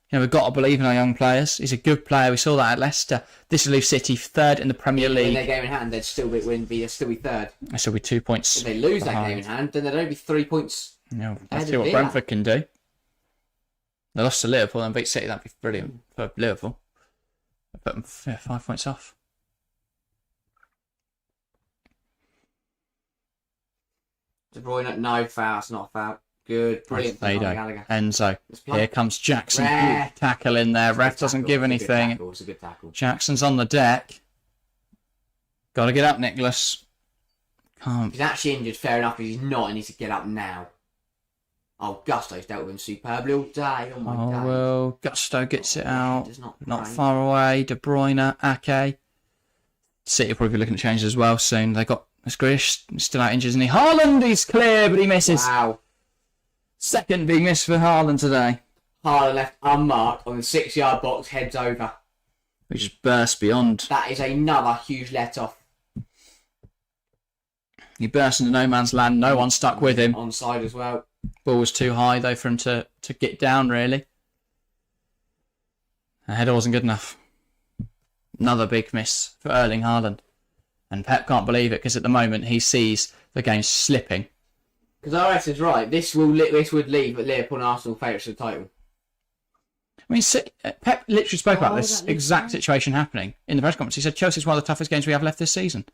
You know, we've got to believe in our young players. He's a good player. We saw that at Leicester. This will leave City third in the Premier League. In their game in hand, they'd still be third. This will be 2 points. If they lose that behind. game in hand, then they'd only be 3 points. Yeah, Ahead let's of see what Villa. Brentford can do. They lost to Liverpool and beat City. That'd be brilliant for Liverpool. Put them 5 points off. De Bruyne, no foul. It's not a foul. Good, brilliant. Caicedo, Enzo. Here comes Jackson. Ref. Good tackle in there. Ref doesn't give anything. It's a good tackle. Jackson's on the deck. Got to get up, Nicholas. Can't. He's actually injured, fair enough, but he's not. He needs to get up now. Oh, Gusto's dealt with him superbly all day. Oh, my God. Well, Gusto gets it out. Does not Not play. far away. De Bruyne, Ake. City will probably be looking at changes as well soon. They got Grealish still out injured, isn't he? Haaland, he's clear, but he misses. Wow. Second big miss for Haaland today. Haaland left unmarked on the 6-yard box, heads over. We just burst beyond. That is another huge let-off. He burst into no man's land. No one stuck with him. Onside as well. Ball was too high, though, for him to get down, really. The header wasn't good enough. Another big miss for Erling Haaland. And Pep can't believe it, because at the moment he sees the game slipping. Because RS is right. This would leave Liverpool and Arsenal favourites for the title. I mean, Pep literally spoke about Oh, this that makes exact sense. situation happening in the press conference. He said Chelsea's one of the toughest games we have left this season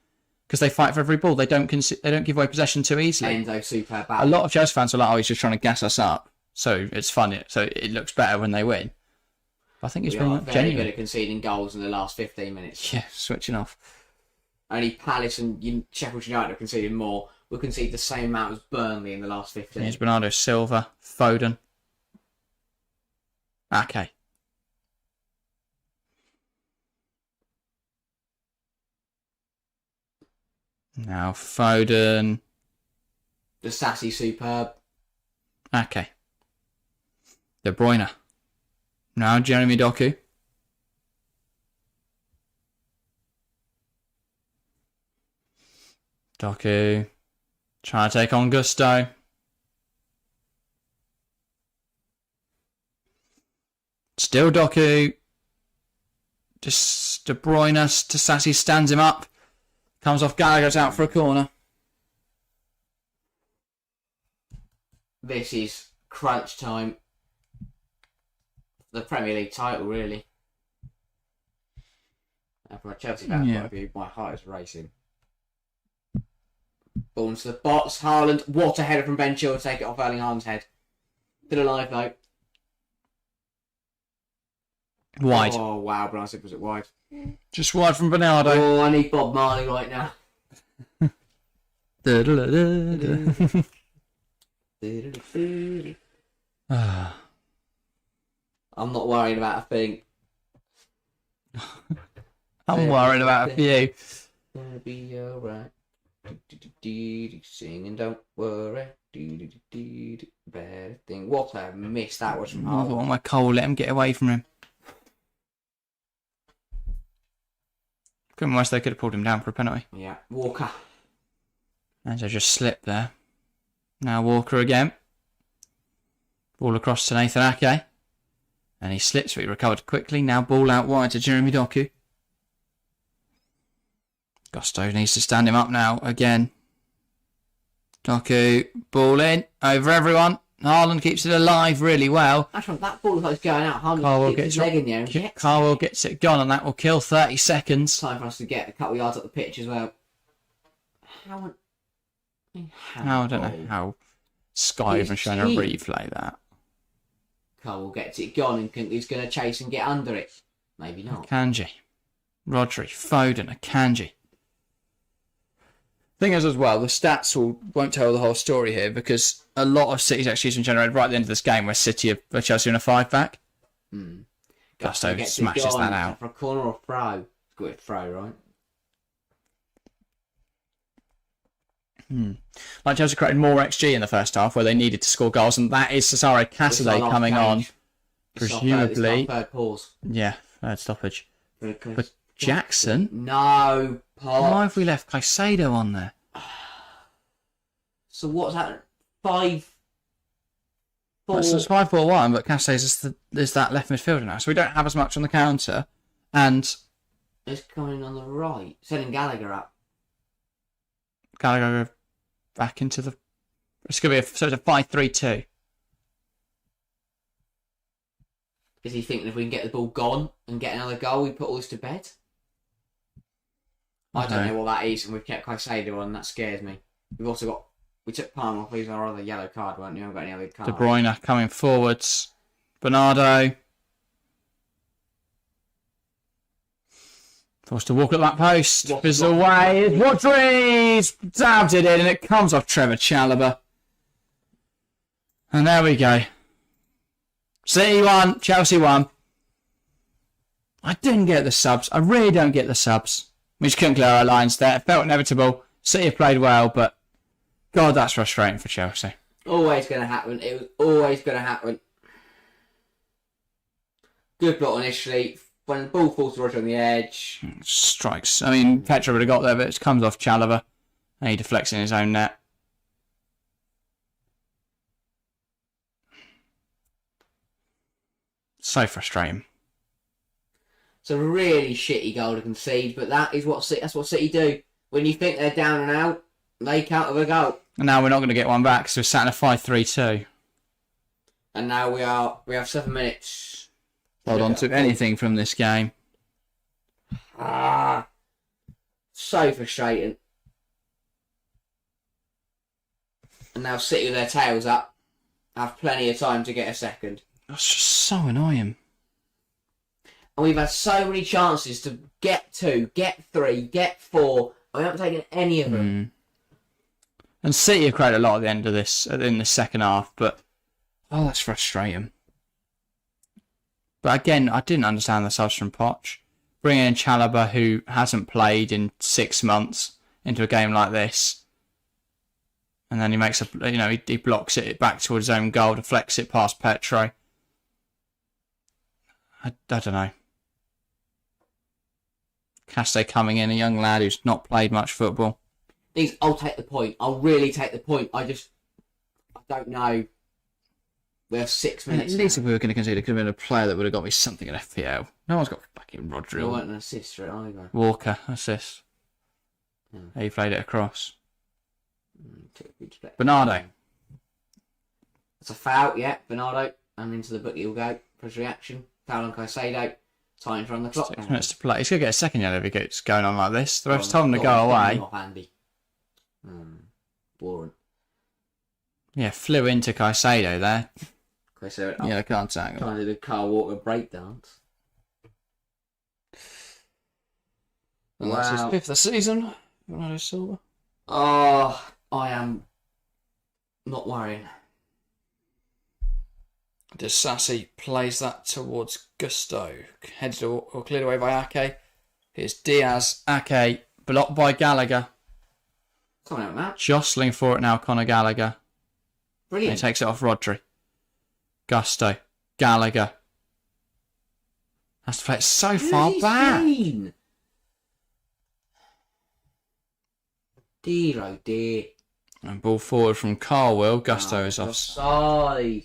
because they fight for every ball. They don't give away possession too easily. Enzo super A bad. lot of Chelsea fans were like, "Oh, he's just trying to gas us up, so it's fun. So it looks better when they win." But I think he's We being are very genuine. good at conceding goals in the last 15 minutes. Yeah, switching off. Only Palace and Sheffield United have conceded more. We'll concede the same amount as Burnley in the last 15. Here's Bernardo Silva, Foden. Okay. Now Foden. The sassy superb. Okay. De Bruyne. Now Jeremy Doku. Doku. Trying to take on Gusto. Still Doku. Just De Bruyne to Sassy stands him up. Comes off Gallagher's out for a corner. This is crunch time. The Premier League title, really. And from a Chelsea fan point of view, my heart is racing. Ball into the box. Haaland. What a header from Ben Chilwell to take it off Erling Haaland's head. Still alive, though. Wide. Oh, wow. But I said, was it wide? Just wide from Bernardo. Oh, I need Bob Marley right now. I'm not worried about a thing. I'm worried about a few. Gonna be alright. Sing and don't worry. Bad thing. What a miss that was from Another Haaland. one where Cole let him get away from him. Couldn't wish they could have pulled him down for a penalty. Yeah, Walker. And they just slipped there. Now Walker again. Ball across to Nathan Ake. And he slips, but he recovered quickly. Now ball out wide to Jeremy Doku. Gusto needs to stand him up now again. Doku, ball in, over everyone. Haaland keeps it alive really well. Actually, that ball looks like it's going out. Haaland keeps his leg in there. And Carwell gets it gone, and that will kill 30 seconds. Time for us to get a couple of yards up the pitch as well. How I don't know how Sky even showing a replay that. Cole gets it gone and he's going to chase and get under it. Maybe not. Akanji, Rodri, Foden, Akanji. Thing is, as well, the stats won't tell the whole story here because a lot of City's XG's been generated right at the end of this game where Chelsea in a 5-back. Gusto smashes that out. For a corner or throw. It's got a throw, right? Like Chelsea created more XG in the first half where they needed to score goals, and that is Cesare Cassidy coming on. Presumably. Third pause. Yeah, third stoppage. But Jackson? No, Paul. Why have we left Caicedo on there? So what's that? 5-4. So it's 5-4-1, but Caicedo is that left midfielder now, so we don't have as much on the counter. And It's coming on the right. Sending Gallagher up. Gallagher back into the... It's going to be it's a 5-3-2. Is he thinking if we can get the ball gone and get another goal, we put all this to bed? I don't know what that is, and we've kept Caicedo on, that scares me. We've also got... We took Palmer off, he's our other yellow card, weren't we? We haven't got any other card. De Bruyne coming forwards. Bernardo. Forced to walk at that post. Is away. Rodri's dabbed it in, and it comes off Trevor Chalobah. And there we go. City 1, Chelsea 1. I didn't get the subs. I really don't get the subs. We just couldn't clear our lines there. It felt inevitable. City have played well, but God, that's frustrating for Chelsea. Always going to happen. It was always going to happen. Good block initially. When the ball falls to Roger on the edge. Strikes. I mean, Petra would have got there, but it comes off Chalobah. And he deflects in his own net. So frustrating. It's a really shitty goal to concede, but that's what City do. When you think they're down and out, they counter the goal. And now we're not going to get one back because we're sat in a 5-3-2. And now we have 7 minutes. Hold on to anything from this game. So frustrating. And now City with their tails up have plenty of time to get a second. That's just so annoying. And we've had so many chances to get 2, get 3, get 4. We haven't taken any of them. And City have created a lot at the end of this, in the second half, but that's frustrating. But again, I didn't understand the subs from Poch. Bringing in Chalobah, who hasn't played in 6 months, into a game like this. And then he makes he blocks it back towards his own goal, deflects it past Petro. I don't know. Caste coming in, a young lad who's not played much football. I'll take the point. I'll really take the point. I don't know. We have 6 minutes. At least if we were going to concede, it could have been a player that would have got me something in FPL. No one's got fucking Rodri. There weren't an assist for it either. Walker, assist. He played it across. Bernardo. It's a foul, yeah. Bernardo. And into the book he'll go for his reaction. Foul on Caicedo. Time to run the clock. 6 minutes to play. He's going to get a second yellow if he gets going on like this. The ref's told him to go away. Handy. Boring. Yeah, flew into Caicedo there. Caicedo. Yeah, I can't tackle. Trying to do the Carl Walker breakdance. And that's his 5th of season. Bernardo Silva. Oh, I am not worrying. Disassi plays that towards Gusto. Headed or cleared away by Ake. Here's Diaz. Ake blocked by Gallagher. Coming out, Matt. Jostling for it now, Conor Gallagher. Brilliant. And he takes it off Rodri. Gusto. Gallagher. Has to play it so far back. Dear, oh dear. And ball forward from Carwell. Gusto is offside.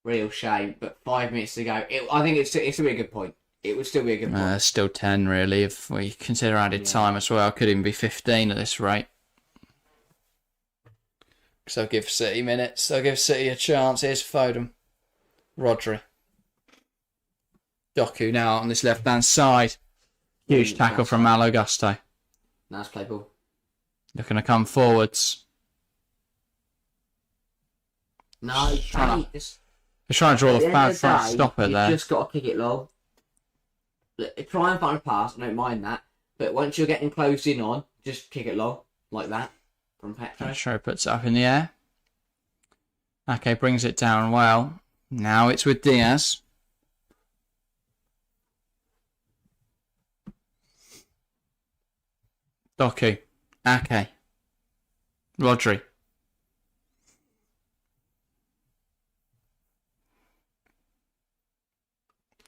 Real shame, but 5 minutes to go. I think it's still be a good point. It would still be a good point. Still 10 really if we consider added time as well. Could even be 15 at this rate. So give City minutes. They'll give City a chance. Here's Foden. Rodri. Doku now on this left hand side. Huge tackle from Malo Gusto. Nice play ball. Looking to come forwards. No, He's trying to draw the bad front stopper there. You just got to kick it low. Try and find a pass, I don't mind that. But once you're getting closed in on, just kick it low, like that, from Petro. Petro puts it up in the air. Ake brings it down well. Now it's with Diaz. Doku. Ake. Rodri.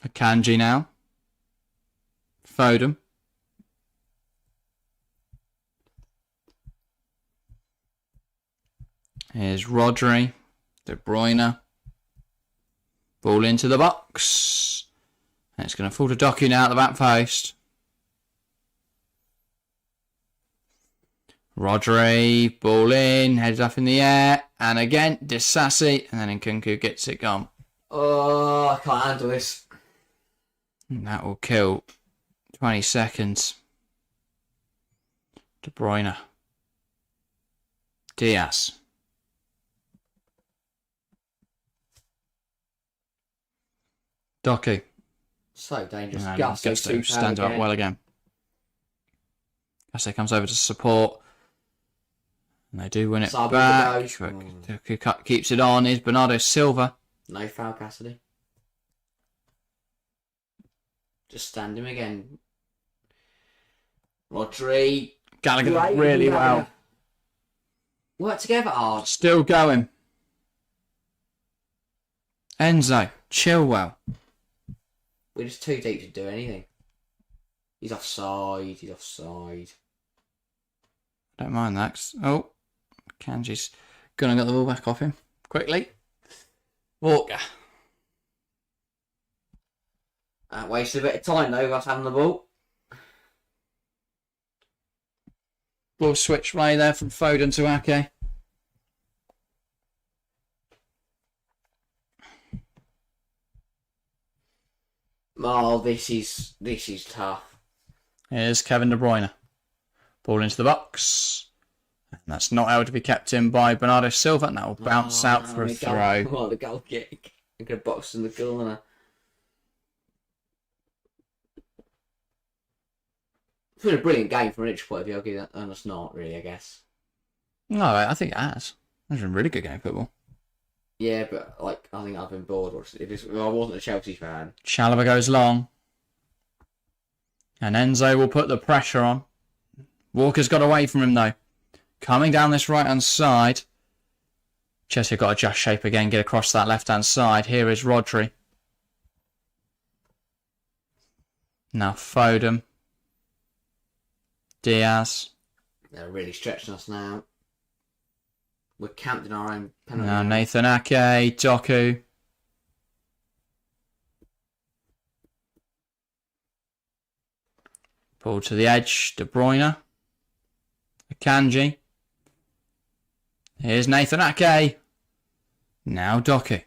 Akanji now. Foden. Here's Rodri. De Bruyne. Ball into the box. And it's going to fall to Doku now at the back post. Rodri. Ball in. Heads up in the air. And again, Disassi. And then Nkunku gets it gone. Oh, I can't handle this. And that will kill 20 seconds. De Bruyne. Diaz. Doku. So dangerous. And Gusto stands up well again. Gusto comes over to support. And they do win it back. Doku keeps it on. Is Bernardo Silva. No foul, Cassidy. Just stand him again. Rodri. Gallagher really well. Work together hard. Still going. Enzo. Chilwell. We're just too deep to do anything. He's offside. He's offside. Don't mind that. Oh. Kanji's gonna get the ball back off him. Quickly. Walker. Wasted a bit of time though, us having the ball. Ball switch play there from Foden to Ake. Oh, this is tough. Here's Kevin De Bruyne. Ball into the box. And that's not able to be kept in by Bernardo Silva. And that will bounce out for a throw. Oh, the goal kick. I'm going to box in the corner. It's been a brilliant game from an inch point of view. I'll give that. And it's not really, I guess. No, I think it has. It's a really good game of football. Yeah, but like I think I've been bored watching it. I wasn't a Chelsea fan. Chalobah goes long. And Enzo will put the pressure on. Walker's got away from him though. Coming down this right-hand side. Chelsea got to adjust shape again, get across that left-hand side. Here is Rodri. Now Foden. Diaz. They're really stretching us now. We're camped in our own penalty. Now Nathan Ake, Doku. Ball to the edge, De Bruyne. Akanji. Here's Nathan Ake. Now Doku.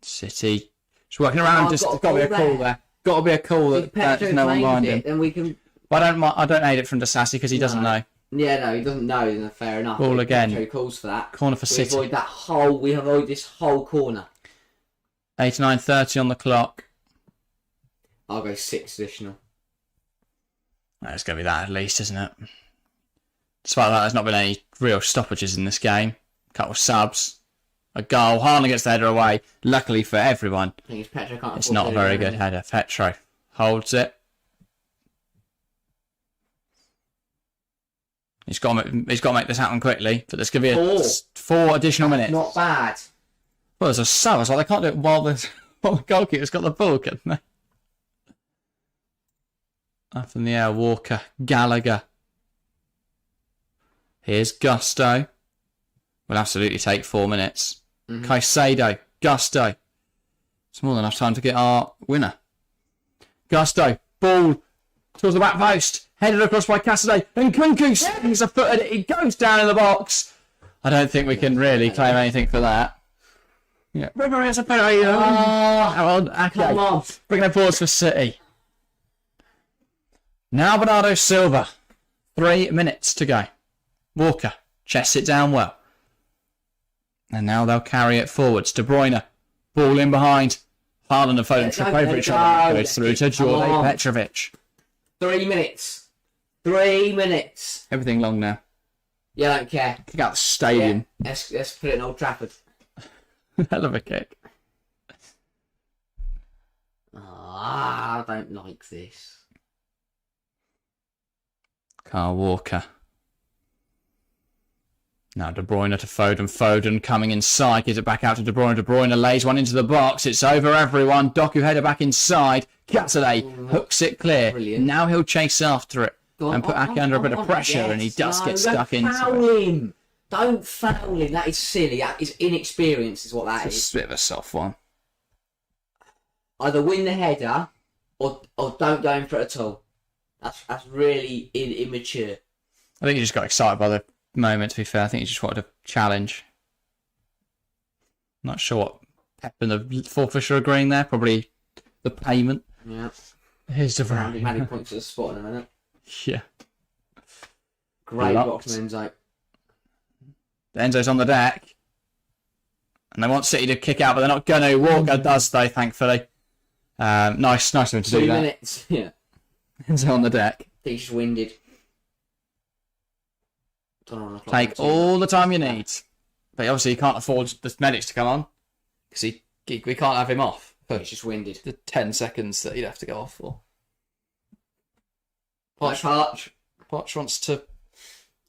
City. Just working around. Just got to be a call there. Got to be a call that there's no one behind him. Then we can. But I don't hate it from Disasi because he doesn't know. Yeah, no, he doesn't know. Then fair enough. Ball again. Petro calls for that. Corner for City. We avoid this whole corner. 89:30 on the clock. I'll go 6 additional. It's going to be that at least, isn't it? Despite that, there's not been any real stoppages in this game. A couple of subs. A goal. Haaland gets the header away. Luckily for everyone, I think it's Petro can't. it's not a very good header. Petro holds it. He's got to make this happen quickly. But there's going to be 4 additional minutes. Not bad. Well, there's a sub. It's like they can't do it while the goalkeeper's got the ball, can they? Up in the air, Walker, Gallagher. Here's Gusto. Will absolutely take 4 minutes. Caicedo, Gusto. It's more than enough time to get our winner. Gusto, ball towards the back post. Headed across by Cassidy. And Kunku swings a foot at it. It goes down in the box. I don't think we can really claim anything for that. Yeah. Come on. Bringing it forwards for City. Now Bernardo Silva. 3 minutes to go. Walker chests it down well. And now they'll carry it forwards. De Bruyne. Ball in behind. Haaland and Foden trip over each other. Goes through to Jordan Petrovic. 3 minutes. 3 minutes. Everything long now. Yeah, I don't care. Kick out the stadium. Yeah, let's put it in Old Trafford. Hell of a kick. I don't like this. Kyle Walker. Now De Bruyne to Foden. Foden coming inside. Gives it back out to De Bruyne. De Bruyne lays one into the box. It's over everyone. Doku header back inside. Cassidy hooks it clear. Brilliant. Now he'll chase after it and put Ake under a bit of pressure, and he does get stuck into it. Don't foul him. That is silly. That is inexperience, is what that is. It's a bit of a soft one. Either win the header or don't go in for it at all. That's really immature. I think he just got excited by the moment, to be fair. I think he just wanted a challenge. Not sure what Pep and the forfeit are agreeing there. Probably the payment. Yeah. Here's De Bruyne. How many points at the spot in a minute? Yeah. Great box from Enzo. Enzo's on the deck. And they want City to kick out, but they're not going to. Walker does, though, thankfully. Nice of him to do that. 2 minutes. Yeah. Enzo on the deck. He's just winded. Take all the time you need. But obviously you can't afford the medics to come on. Because we can't have him off. He's just winded. The 10 seconds that he'd have to go off for. Poch wants to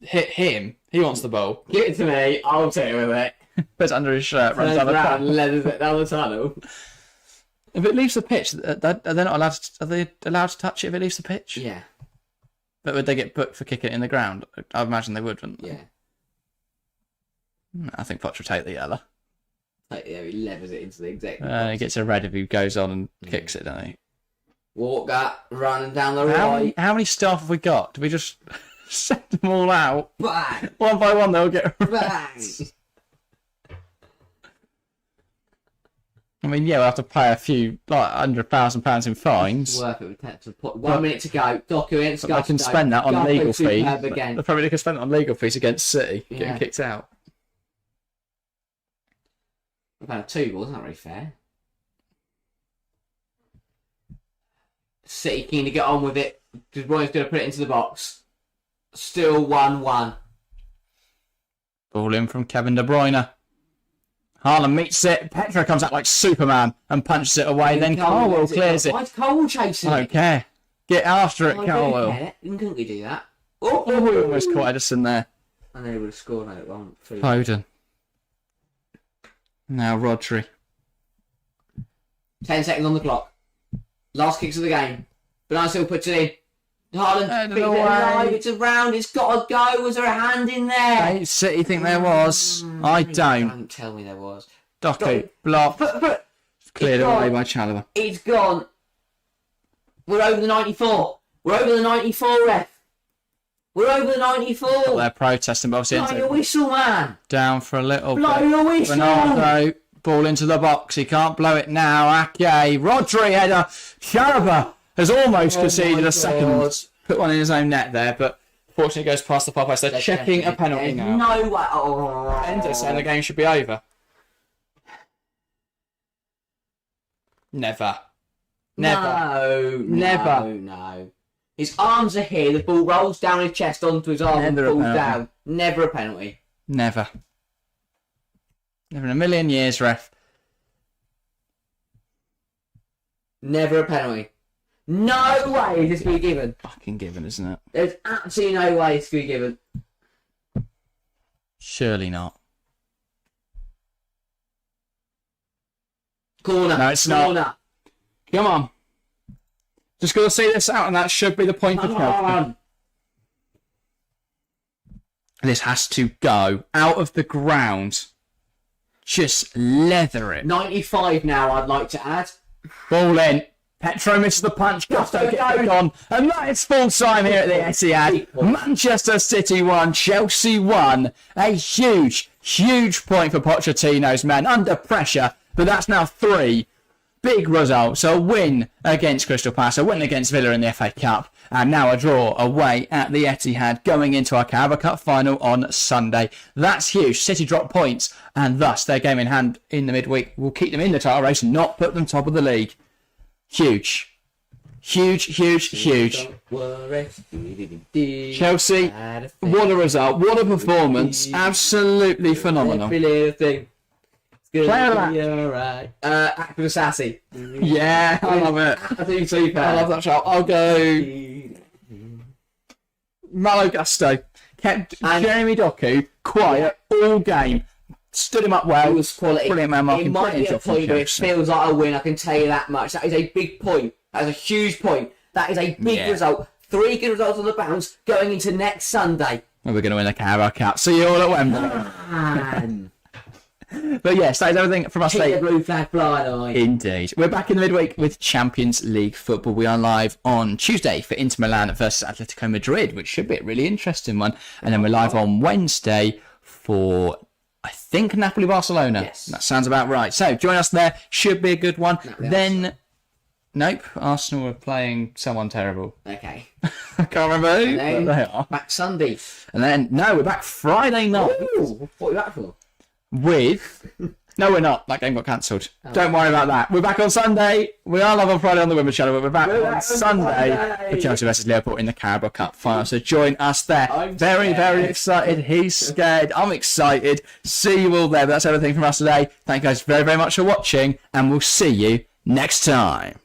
hit him. He wants the ball. Give it to me. I'll take it with it. Puts it under his shirt. Runs down the tunnel. Leathers it down the tunnel. If it leaves the pitch, are they not allowed? Are they allowed to touch it if it leaves the pitch? Yeah. But would they get booked for kicking it in the ground? I imagine they would, wouldn't they? Yeah. I think Poch will take the yellow. Yeah, he levers it into the executive. He gets a red if he goes on and kicks it, doesn't he? Walker running down the right. How many staff have we got? Do we just send them all out? Bang! One by one, they'll get Bang! I mean, yeah, we'll have to pay a few, like £100,000 in fines. It's worth it. We 1 minute to go. Doku against Gusto. They can spend that on legal fees. They probably can spend it on legal fees against City, getting kicked out. We've had 2 balls, not very fair. City keen to get on with it. De Bruyne's going to put it into the box. Still 1-1. Ball in from Kevin De Bruyne. Haaland meets it. Petra comes out like Superman and punches it away. Then Carwell clears it. Why is Cole chasing I don't care. Get after it, I Carwell. don't care. Couldn't we do that? Oh, we almost caught Edison there. And they would have scored out one. Foden. Now Rodri. 10 seconds on the clock. Last kicks of the game. Bernardo Silva puts it in. Haaland beats it alive. It's around. It's got to go. Was there a hand in there? Don't City think there was. I don't. Don't tell me there was. Doku. Block. But Cleared away by Chalobah. it's gone. We're over the 94. We're over the 94, ref. We're over the 94. They're protesting, but obviously Blow your whistle, man. down for a little Blow bit. your whistle. Ronaldo, ball into the box. He can't blow it now. Ake, Rodri header. Chalobah has almost conceded a second. Put one in his own net there, but fortunately goes past the far post. They're checking a penalty now. No way. Oh. Ender saying the game should be over. Never. No. His arms are here. The ball rolls down his chest onto his arm and falls down. Never a penalty. Never. Never in a million years, ref. Never a penalty. No way is this to be given. Fucking given, isn't it? There's absolutely no way it's to be given. Surely not. Corner. No, it's not. Corner. Come on. Just got to see this out, and that should be the point for Chelsea. This has to go out of the ground. Just leather it. 95 now, I'd like to add. Ball in. Petro misses the punch. Gusto gets it on. And that is full time here at the Etihad. Manchester City 1, Chelsea 1. A huge, huge point for Pochettino's men under pressure. But that's now 3 big results. A win against Crystal Palace, a win against Villa in the FA Cup, and now a draw away at the Etihad going into our Carabao Cup final on Sunday. That's huge. City drop points, and thus their game in hand in the midweek will keep them in the title race and not put them top of the league. Huge. Huge, huge, huge. Chelsea, what a result. What a performance. Absolutely phenomenal. Every little thing. It's Player of gonna be alright. Actor Sassy. Yeah, I love it. Absolutely super. I love that shot. I'll go Malo Gusto. Kept Jeremy Doku quiet all game. Stood him up well. It was quality. Brilliant man marking. It might be a point where it feels like a win, I can tell you that much. That is a big point. That is a huge point. That is a big result. 3 good results on the bounce going into next Sunday. Well, we're going to win the Carabao Cup. See you all at Wembley. Man. But yes, that is everything from us Keep today. the blue flag flying, aye. Indeed. We're back in the midweek with Champions League football. We are live on Tuesday for Inter Milan versus Atletico Madrid, which should be a really interesting one. And then we're live on Wednesday for, I think, Napoli-Barcelona. Yes. That sounds about right. So join us there. Should be a good one. Then, nope, Arsenal are playing someone terrible. Okay. I can't remember who, Then, but they are. back Sunday. And then, no, we're back Friday night. Ooh, what are you back for? With no, we're not. That game got cancelled. Don't worry about that. We're back on Sunday. We are live on Friday on the Women's Channel, but we're back on Sunday for Chelsea versus Liverpool in the Carabao Cup final. So join us there. I'm very scared. excited. He's scared. I'm excited. See you all there. But that's everything from us today. Thank you guys very much for watching, and we'll see you next time.